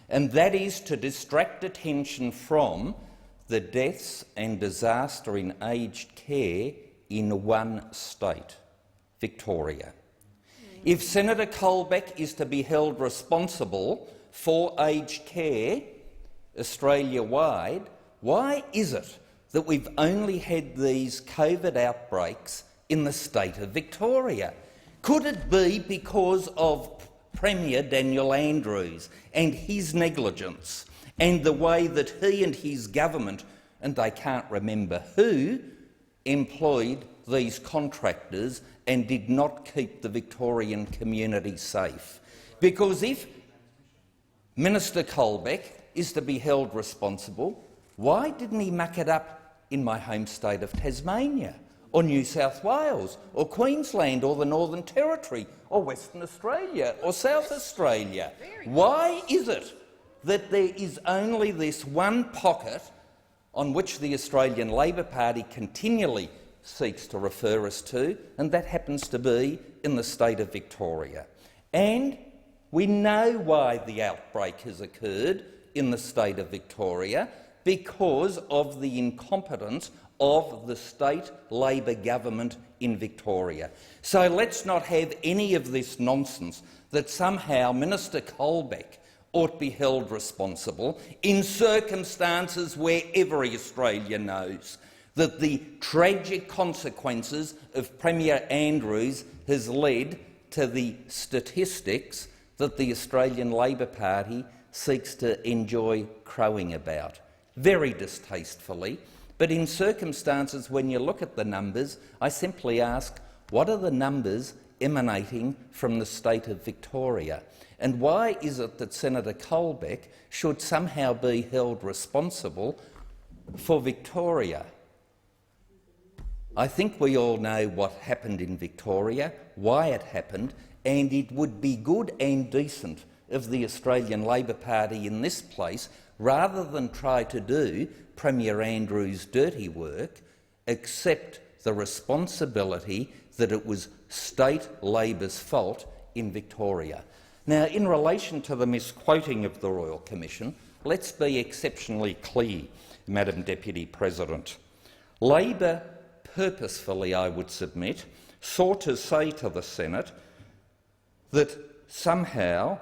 Speaker 22: and that is to distract attention from the deaths and disaster in aged care in one state, Victoria. If Senator Colbeck is to be held responsible for aged care Australia-wide, why is it that we've only had these COVID outbreaks in the state of Victoria? Could it be because of Premier Daniel Andrews and his negligence and the way that he and his government, and they can't remember who, employed these contractors and did not keep the Victorian community safe? Because if Minister Colbeck is to be held responsible, why didn't he muck it up in my home state of Tasmania or New South Wales or Queensland or the Northern Territory or Western Australia or South Australia? Why is it that there is only this one pocket on which the Australian Labor Party continually seeks to refer us to, and that happens to be in the state of Victoria? And we know why the outbreak has occurred in the state of Victoria, because of the incompetence of the state Labor government in Victoria. So let's not have any of this nonsense that somehow Minister Colbeck ought to be held responsible in circumstances where every Australian knows that the tragic consequences of Premier Andrews has led to the statistics that the Australian Labor Party seeks to enjoy crowing about. Very distastefully, but in circumstances when you look at the numbers, I simply ask, what are the numbers emanating from the state of Victoria? And why is it that Senator Colbeck should somehow be held responsible for Victoria? I think we all know what happened in Victoria, why it happened, and it would be good and decent of the Australian Labor Party in this place, rather than try to do Premier Andrews' dirty work, accept the responsibility that it was state Labor's fault in Victoria. Now, in relation to the misquoting of the Royal Commission, let's be exceptionally clear, Madam Deputy President. Labor purposefully, I would submit, sought to say to the Senate that somehow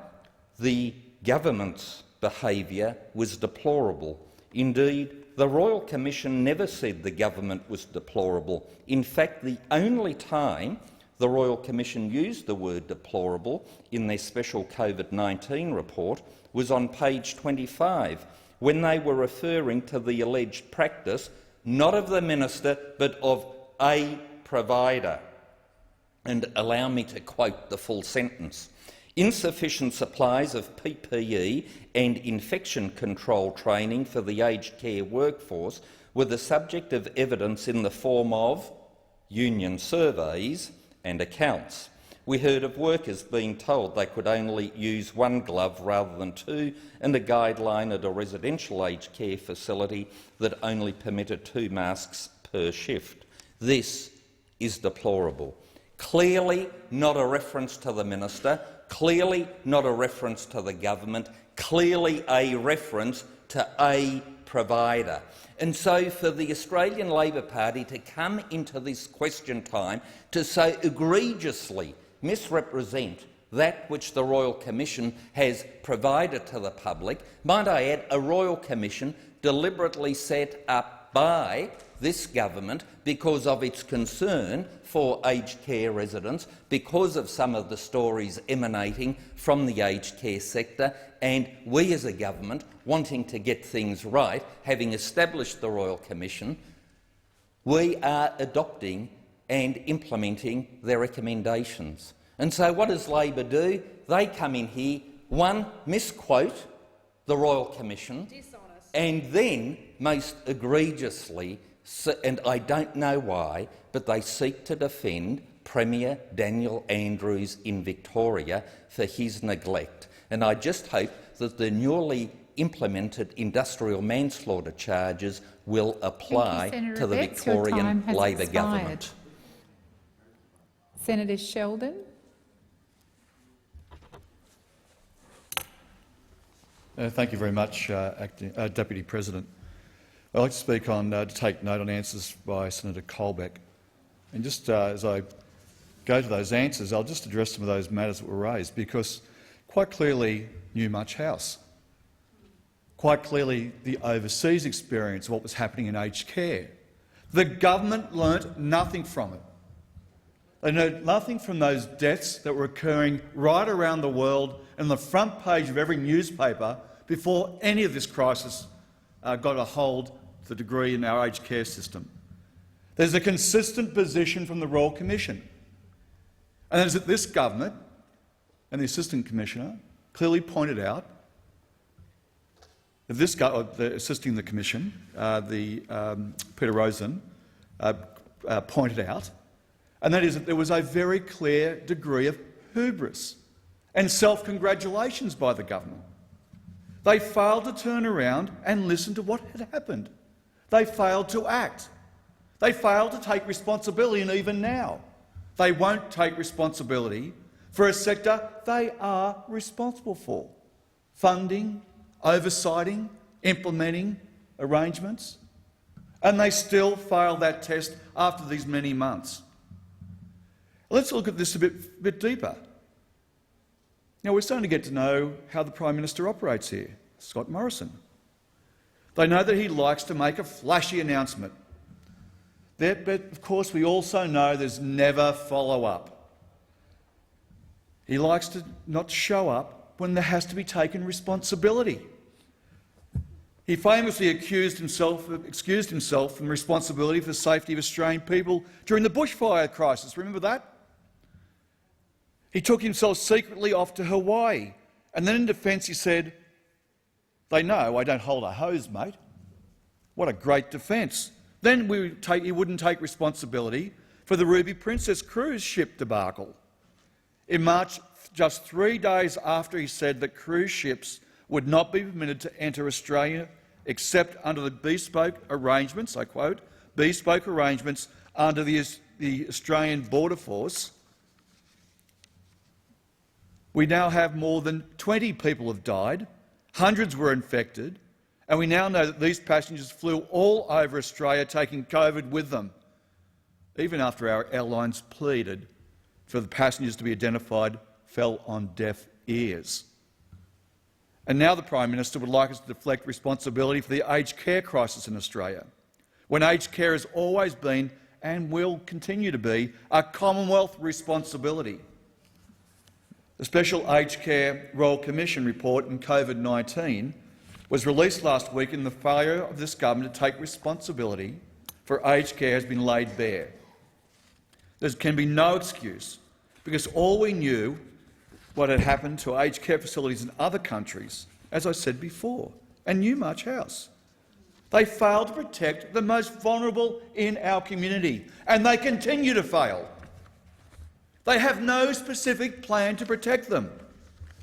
Speaker 22: the government's behaviour was deplorable. Indeed, the Royal Commission never said the government was deplorable. In fact, the only time the Royal Commission used the word deplorable in their special COVID-19 report was on page 25, when they were referring to the alleged practice not of the minister but of a provider. And allow me to quote the full sentence. Insufficient supplies of PPE and infection control training for the aged care workforce were the subject of evidence in the form of union surveys and accounts. We heard of workers being told they could only use one glove rather than two, and a guideline at a residential aged care facility that only permitted 2 masks per shift. This is deplorable. Clearly not a reference to the minister, clearly not a reference to the government, clearly a reference to a provider. And so for the Australian Labor Party to come into this question time to so egregiously misrepresent that which the Royal Commission has provided to the public, might I add, a Royal Commission deliberately set up by this government because of its concern for aged care residents, because of some of the stories emanating from the aged care sector, and we as a government wanting to get things right, having established the Royal Commission, we are adopting and implementing their recommendations. And so what does Labor do? They come in here, one, misquote the Royal Commission, and then, most egregiously, and I don't know why, but they seek to defend Premier Daniel Andrews in Victoria for his neglect. And I just hope that the newly implemented industrial manslaughter charges will apply to the Victorian Labor government.
Speaker 18: Senator Sheldon.
Speaker 6: Thank you very much, Deputy President. I'd like to speak on, to take note on answers by Senator Colbeck. And just as I go to those answers, I'll just address some of those matters that were raised, because quite clearly Newmarch House, quite clearly the overseas experience of what was happening in aged care. The government learnt nothing from it. They learned nothing from those deaths that were occurring right around the world and on the front page of every newspaper before any of this crisis got a hold to the degree in our aged care system. There's a consistent position from the Royal Commission, and that is that this government and the Assistant Commissioner clearly pointed out that assisting the Commission, Peter Rosen, pointed out, and that is that there was a very clear degree of hubris and self-congratulations by the government. They failed to turn around and listen to what had happened. They failed to act. They failed to take responsibility, and even now they won't take responsibility for a sector they are responsible for: funding, oversighting, implementing arrangements. And they still failed that test after these many months. Let's look at this a bit deeper. Now, we're starting to get to know how the Prime Minister operates here, Scott Morrison. They know that he likes to make a flashy announcement. But, of course, we also know there's never follow-up. He likes to not show up when there has to be taken responsibility. He famously excused himself from responsibility for the safety of Australian people during the bushfire crisis. Remember that? He took himself secretly off to Hawaii, and then in defence he said, "They know I don't hold a hose, mate." What a great defence. Then he wouldn't take responsibility for the Ruby Princess cruise ship debacle. In March, just 3 days after he said that cruise ships would not be permitted to enter Australia except under the bespoke arrangements, I quote, bespoke arrangements under the Australian Border Force, we now have more than 20 people have died, hundreds were infected, and we now know that these passengers flew all over Australia taking COVID with them, even after our airlines pleaded for the passengers to be identified, fell on deaf ears. And now the Prime Minister would like us to deflect responsibility for the aged care crisis in Australia, when aged care has always been and will continue to be a Commonwealth responsibility. The Special Aged Care Royal Commission report on COVID-19 was released last week, and the failure of this government to take responsibility for aged care has been laid bare. There can be no excuse, because all we knew what had happened to aged care facilities in other countries, as I said before, and Newmarch House. They failed to protect the most vulnerable in our community, and they continue to fail. They have no specific plan to protect them.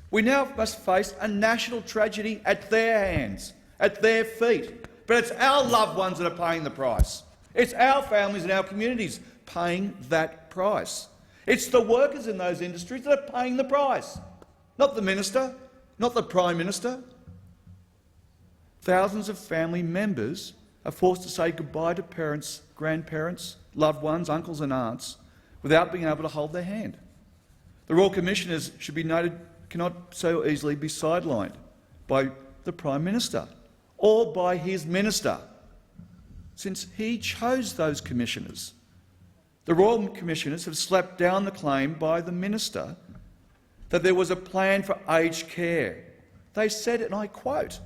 Speaker 6: We now must face a national tragedy at their hands, at their feet. But it's our loved ones that are paying the price. It's our families and our communities paying that price. It's the workers in those industries that are paying the price, not the Minister, not the Prime Minister. Thousands of family members are forced to say goodbye to parents, grandparents, loved ones, uncles and aunts, without being able to hold their hand. The Royal Commissioners, should be noted, cannot so easily be sidelined by the Prime Minister or by his Minister, since he chose those commissioners. The Royal Commissioners have slapped down the claim by the Minister that there was a plan for aged care. They said, and I quote,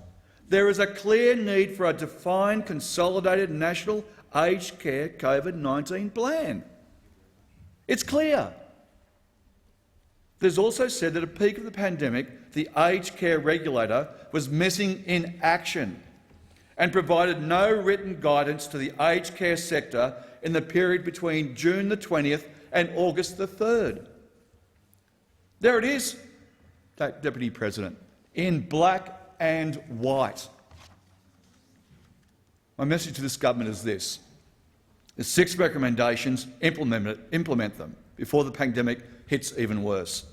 Speaker 6: "There is a clear need for a defined, consolidated national aged care COVID-19 plan." It's clear. There's also said that at the peak of the pandemic, the aged care regulator was missing in action and provided no written guidance to the aged care sector in the period between June the 20th and August the 3rd. There it is, Deputy President, in black and white. My message to this government is this. There's 6 recommendations. Implement them before the pandemic hits even worse.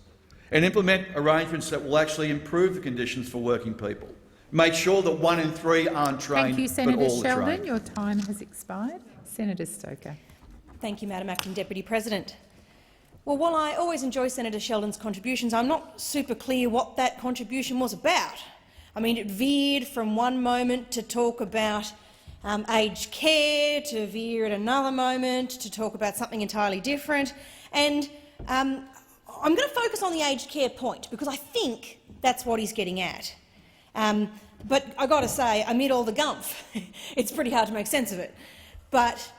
Speaker 6: And implement arrangements that will actually improve the conditions for working people. Make sure that 1 in 3 aren't trained,
Speaker 18: Thank you,
Speaker 6: but
Speaker 18: Senator
Speaker 6: all are
Speaker 18: Sheldon.
Speaker 6: trained.
Speaker 18: Your time has expired. Senator Stoker.
Speaker 7: Thank you, Madam Acting Deputy President. Well, while I always enjoy Senator Sheldon's contributions, I'm not super clear what that contribution was about. I mean, it veered from one moment to talk about aged care, to veer at another moment to talk about something entirely different. And I'm going to focus on the aged care point, because I think that's what he's getting at. But I've got to say, amid all the gumph, it's pretty hard to make sense of it. But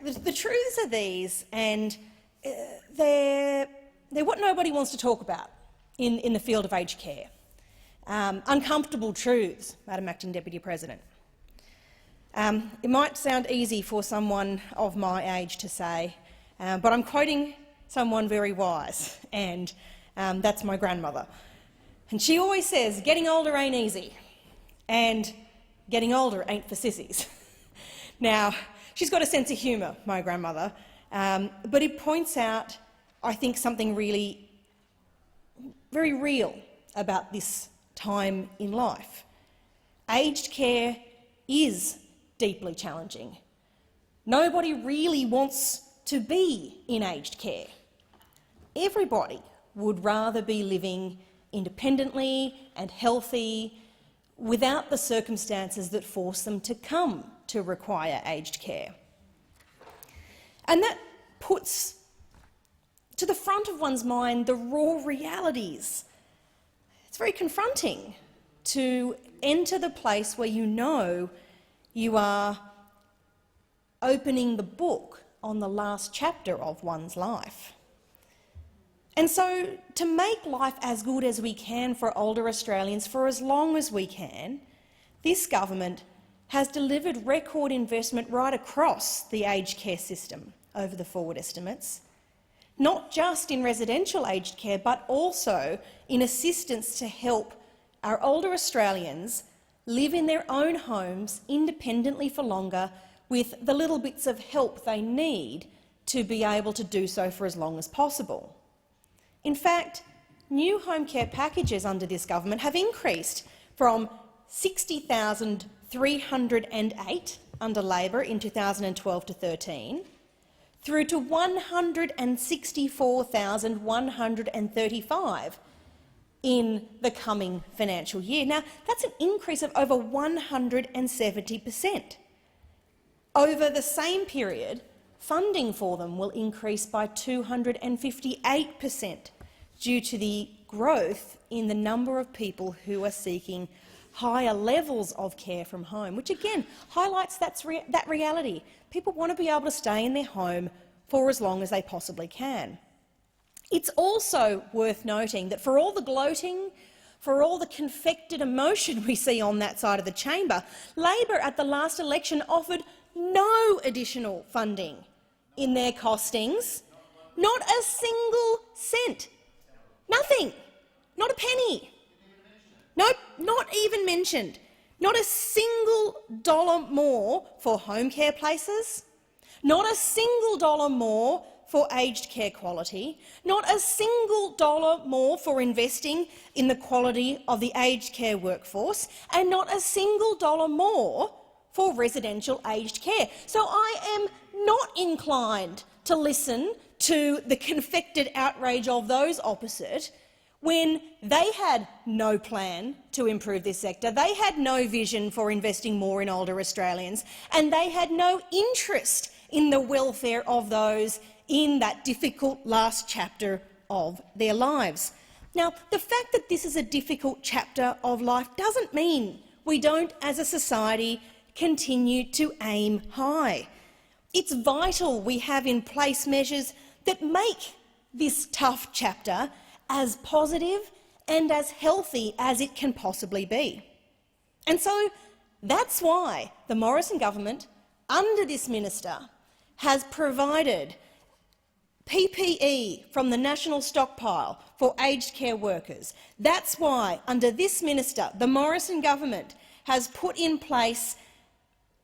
Speaker 7: the truths are these, and they're what nobody wants to talk about in the field of aged care. Uncomfortable truths, Madam Acting Deputy President.
Speaker 8: It might sound easy for someone of my age to say, but I'm quoting someone very wise, and that's my grandmother. And she always says, getting older ain't easy, and getting older ain't for sissies. Now, she's got a sense of humour, my grandmother, but it points out, I think, something really very real about this time in life. Aged care is deeply challenging. Nobody really wants to be in aged care. Everybody would rather be living independently and healthy without the circumstances that force them to come to require aged care. And that puts to the front of one's mind the raw realities. It's very confronting to enter the place where you know you are opening the book on the last chapter of one's life. And so, to make life as good as we can for older Australians for as long as we can, this government has delivered record investment right across the aged care system over the forward estimates, not just in residential aged care but also in assistance to help our older Australians live in their own homes independently for longer with the little bits of help they need to be able to do so for as long as possible. In fact, new home care packages under this government have increased from 60,308 under Labor in 2012 to 13 through to 164,135 in the coming financial year. Now, that's an increase of over 170%. Over the same period, funding for them will increase by 258% due to the growth in the number of people who are seeking higher levels of care from home, which again highlights that reality. People want to be able to stay in their home for as long as they possibly can. It's also worth noting that for all the gloating, for all the confected emotion we see on that side of the chamber, Labor at the last election offered no additional funding in their costings, not a single cent, nothing, not a penny, nope, not even mentioned, not a single dollar more for home care places, not a single dollar more for aged care quality, not a single dollar more for investing in the quality of the aged care workforce, and not a single dollar more for residential aged care. So I am not inclined to listen to the confected outrage of those opposite when they had no plan to improve this sector, they had no vision for investing more in older Australians, and they had no interest in the welfare of those in that difficult last chapter of their lives. Now, the fact that this is a difficult chapter of life doesn't mean we don't, as a society, continue to aim high. It's vital we have in place measures that make this tough chapter as positive and as healthy as it can possibly be. And so that's why the Morrison government, under this minister, has provided PPE from the national stockpile for aged care workers. That's why, under this minister, the Morrison government has put in place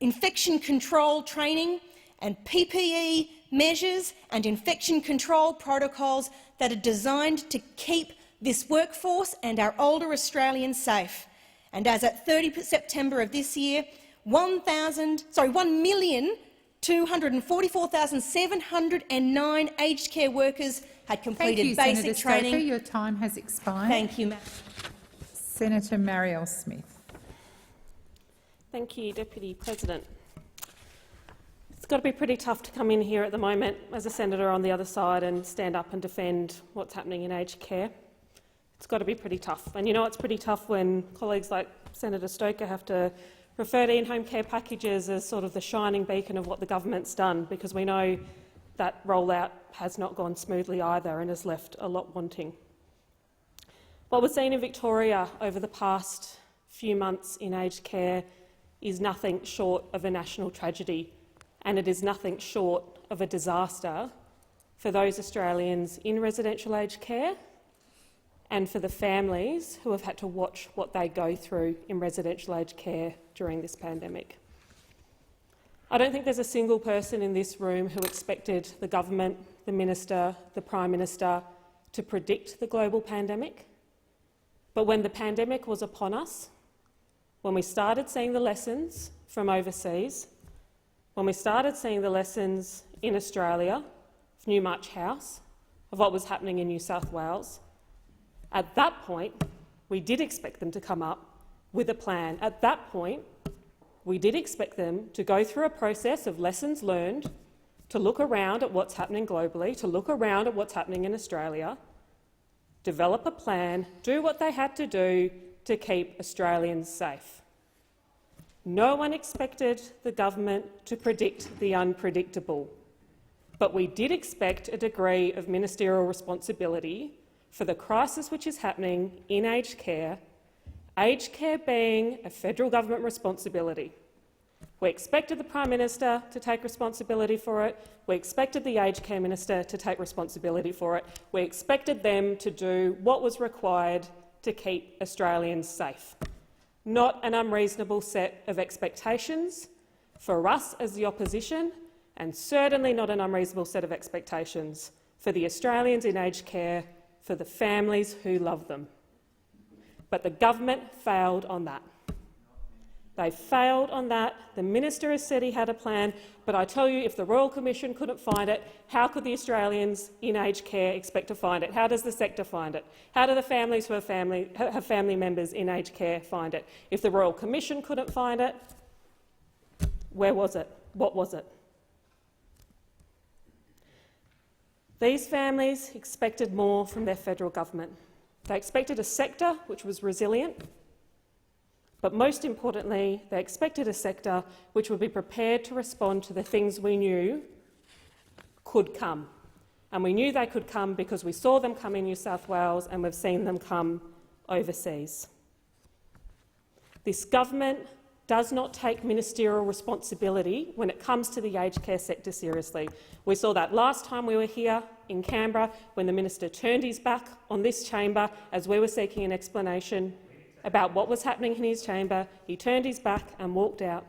Speaker 8: infection control training and PPE measures and infection control protocols that are designed to keep this workforce and our older Australians safe. And as at 30 September of this year, 1,244,709 aged care workers had completed basic training.
Speaker 18: Senator Stoker, your time has expired.
Speaker 8: Thank you, Madam.
Speaker 18: Senator Marielle Smith.
Speaker 11: Thank you, Deputy President. It's got to be pretty tough to come in here at the moment as a senator on the other side and stand up and defend what's happening in aged care. It's got to be pretty tough. And you know it's pretty tough when colleagues like Senator Stoker have to refer to in-home care packages as sort of the shining beacon of what the government's done, because we know that rollout has not gone smoothly either and has left a lot wanting. What we've seen in Victoria over the past few months in aged care is nothing short of a national tragedy, and it is nothing short of a disaster for those Australians in residential aged care and for the families who have had to watch what they go through in residential aged care during this pandemic. I don't think there's a single person in this room who expected the government, the minister, the Prime Minister to predict the global pandemic. But when the pandemic was upon us, when we started seeing the lessons from overseas, when we started seeing the lessons in Australia, of Newmarch House, of what was happening in New South Wales, at that point we did expect them to come up with a plan. At that point we did expect them to go through a process of lessons learned, to look around at what's happening globally, to look around at what's happening in Australia, develop a plan, do what they had to do to keep Australians safe. No one expected the government to predict the unpredictable, but we did expect a degree of ministerial responsibility for the crisis which is happening in aged care being a federal government responsibility. We expected the Prime Minister to take responsibility for it. We expected the Aged Care Minister to take responsibility for it. We expected them to do what was required to keep Australians safe. Not an unreasonable set of expectations for us as the opposition, and certainly not an unreasonable set of expectations for the Australians in aged care, for the families who love them. But the government failed on that. They failed on that. The minister has said he had a plan, but I tell you, if the Royal Commission couldn't find it, how could the Australians in aged care expect to find it? How does the sector find it? How do the families who have family members in aged care find it? If the Royal Commission couldn't find it, where was it? What was it? These families expected more from their federal government. They expected a sector which was resilient, but most importantly, they expected a sector which would be prepared to respond to the things we knew could come. And we knew they could come because we saw them come in New South Wales and we've seen them come overseas. This government does not take ministerial responsibility when it comes to the aged care sector seriously. We saw that last time we were here in Canberra when the minister turned his back on this chamber as we were seeking an explanation about what was happening in his chamber. He turned his back and walked out.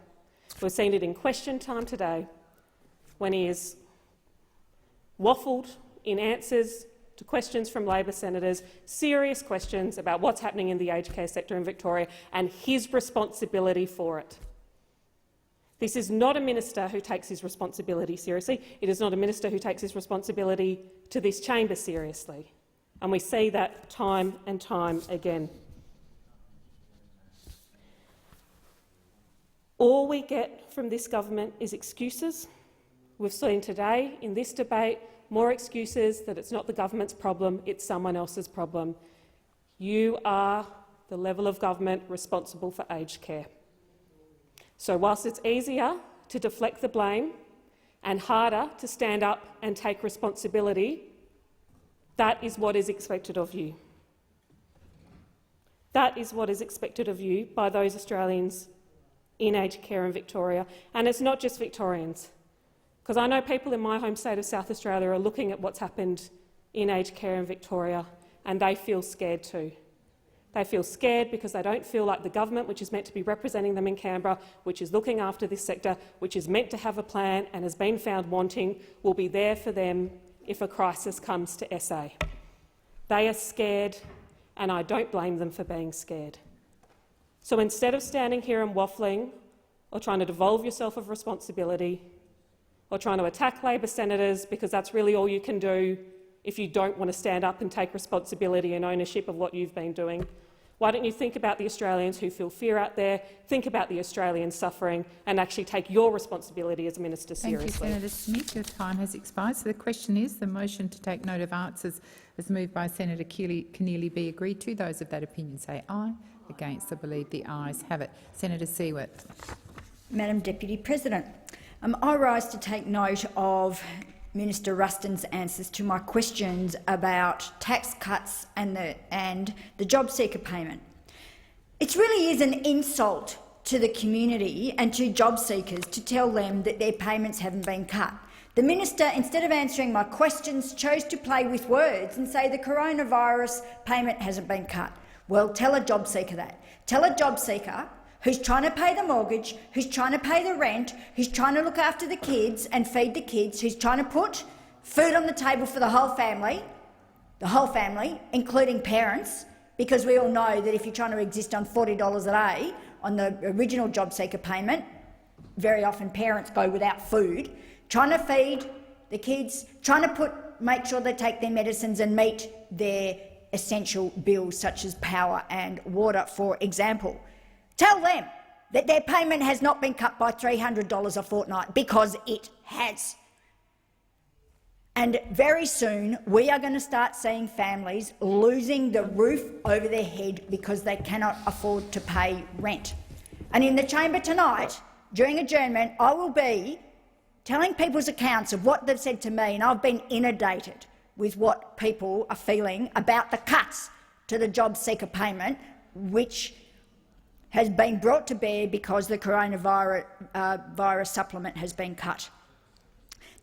Speaker 11: We've seen it in question time today when he has waffled in answers to questions from Labor senators, serious questions about what's happening in the aged care sector in Victoria and his responsibility for it. This is not a minister who takes his responsibility seriously. It is not a minister who takes his responsibility to this chamber seriously. And we see that time and time again. All we get from this government is excuses. We've seen today in this debate more excuses that it's not the government's problem, it's someone else's problem. You are the level of government responsible for aged care. So whilst it's easier to deflect the blame and harder to stand up and take responsibility, that is what is expected of you. That is what is expected of you by those Australians in aged care in Victoria. And it's not just Victorians, because I know people in my home state of South Australia are looking at what's happened in aged care in Victoria and they feel scared too. They feel scared because they don't feel like the government, which is meant to be representing them in Canberra, which is looking after this sector, which is meant to have a plan and has been found wanting, will be there for them if a crisis comes to SA. They are scared, and I don't blame them for being scared. So instead of standing here and waffling or trying to devolve yourself of responsibility or trying to attack Labor senators because that's really all you can do if you don't want to stand up and take responsibility and ownership of what you've been doing, why don't you think about the Australians who feel fear out there, think about the Australians suffering and actually take your responsibility as a minister seriously?
Speaker 18: Thank you, Senator Smith. Your time has expired. So the question is, the motion to take note of answers as moved by Senator Keneally be agreed to. Those of that opinion say aye. Against, I believe the ayes have it. Senator Siewert.
Speaker 9: Madam Deputy President, I rise to take note of Minister Ruston's answers to my questions about tax cuts and the job seeker payment. It really is an insult to the community and to job seekers to tell them that their payments haven't been cut. The minister, instead of answering my questions, chose to play with words and say the coronavirus payment hasn't been cut. Well, tell a job seeker that. Tell a job seeker who's trying to pay the mortgage, who's trying to pay the rent, who's trying to look after the kids and feed the kids, who's trying to put food on the table for the whole family, including parents, because we all know that if you're trying to exist on $40 a day on the original job seeker payment, very often parents go without food, trying to feed the kids, trying to make sure they take their medicines and meet their essential bills such as power and water, for example. Tell them that their payment has not been cut by $300 a fortnight, because it has. And very soon we are going to start seeing families losing the roof over their head because they cannot afford to pay rent. And in the chamber tonight, during adjournment, I will be telling people's accounts of what they've said to me, and I've been inundated with what people are feeling about the cuts to the job seeker payment, which has been brought to bear because the coronavirus supplement has been cut.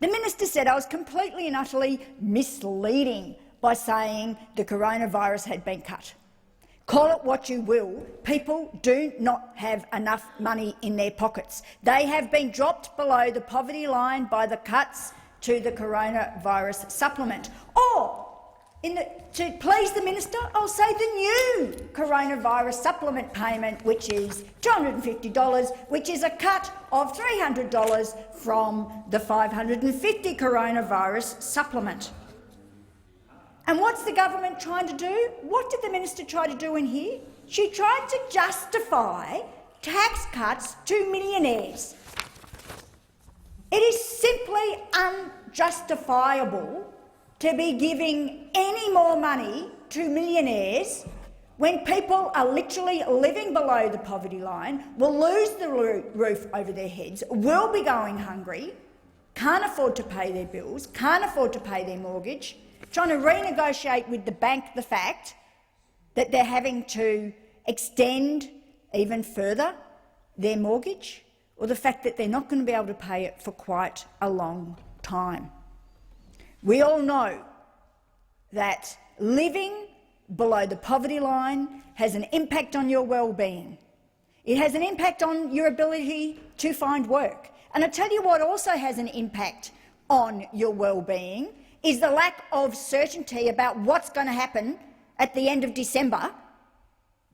Speaker 9: The minister said I was completely and utterly misleading by saying the coronavirus had been cut. Call it what you will, people do not have enough money in their pockets. They have been dropped below the poverty line by the cuts to the coronavirus supplement. Or, to please the minister, I'll say the new coronavirus supplement payment, which is $250, which is a cut of $300 from the $550 coronavirus supplement. And what's the government trying to do? What did the minister try to do in here? She tried to justify tax cuts to millionaires. It is simply unjustifiable to be giving any more money to millionaires when people are literally living below the poverty line, will lose the roof over their heads, will be going hungry, can't afford to pay their bills, can't afford to pay their mortgage, trying to renegotiate with the bank the fact that they're having to extend even further their mortgage, or the fact that they're not going to be able to pay it for quite a long time. We all know that living below the poverty line has an impact on your well-being. It has an impact on your ability to find work. And I tell you what also has an impact on your well-being is the lack of certainty about what's going to happen at the end of December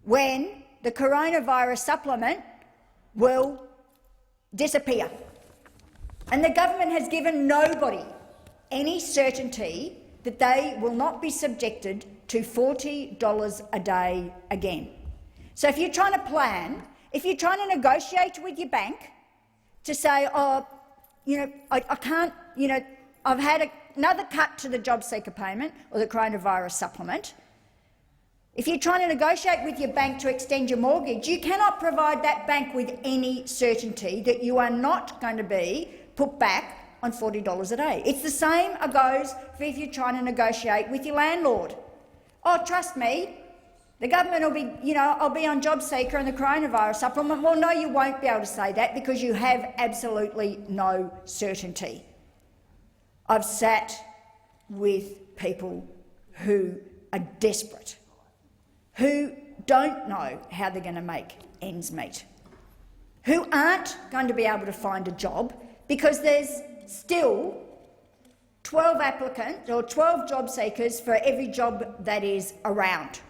Speaker 9: when the coronavirus supplement will disappear. And the government has given nobody any certainty that they will not be subjected to $40 a day again. So if you're trying to plan, if you're trying to negotiate with your bank to say, oh, I can't, I've had another cut to the job seeker payment or the coronavirus supplement. If you're trying to negotiate with your bank to extend your mortgage, you cannot provide that bank with any certainty that you are not going to be put back on $40 a day. It's the same goes for if you're trying to negotiate with your landlord. Oh, trust me, the government will be, I'll be on job seeker and the coronavirus supplement. Well, no, you won't be able to say that because you have absolutely no certainty. I've sat with people who are desperate, who don't know how they're going to make ends meet, who aren't going to be able to find a job because there's still 12 applicants or 12 job seekers for every job that is around.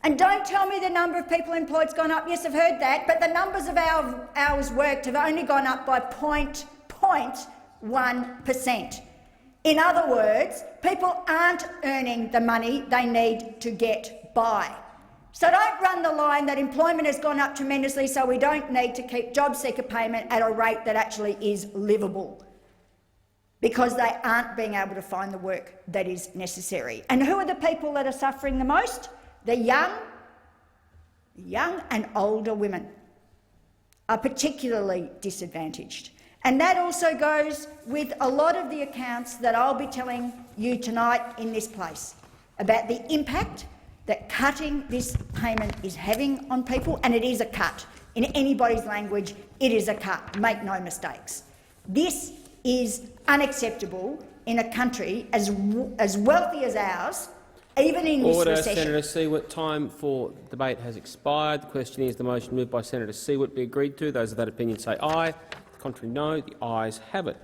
Speaker 9: And don't tell me the number of people employed's gone up. Yes, I've heard that, but the numbers of hours worked have only gone up by 0.1%. In other words, people aren't earning the money they need to get by. So don't run the line that employment has gone up tremendously so we don't need to keep job seeker payment at a rate that actually is livable, because they aren't being able to find the work that is necessary. And who are the people that are suffering the most? The young and older women are particularly disadvantaged. And that also goes with a lot of the accounts that I'll be telling you tonight in this place about the impact that cutting this payment is having on people, and it is a cut In anybody's language, it is a cut. Make no mistakes. This is unacceptable in a country as wealthy as ours, even in this recession.
Speaker 1: Senator Siewert. Time for debate has expired. The question is the motion moved by Senator Siewert be agreed to. Those of that opinion say aye. The contrary, no. The ayes have it.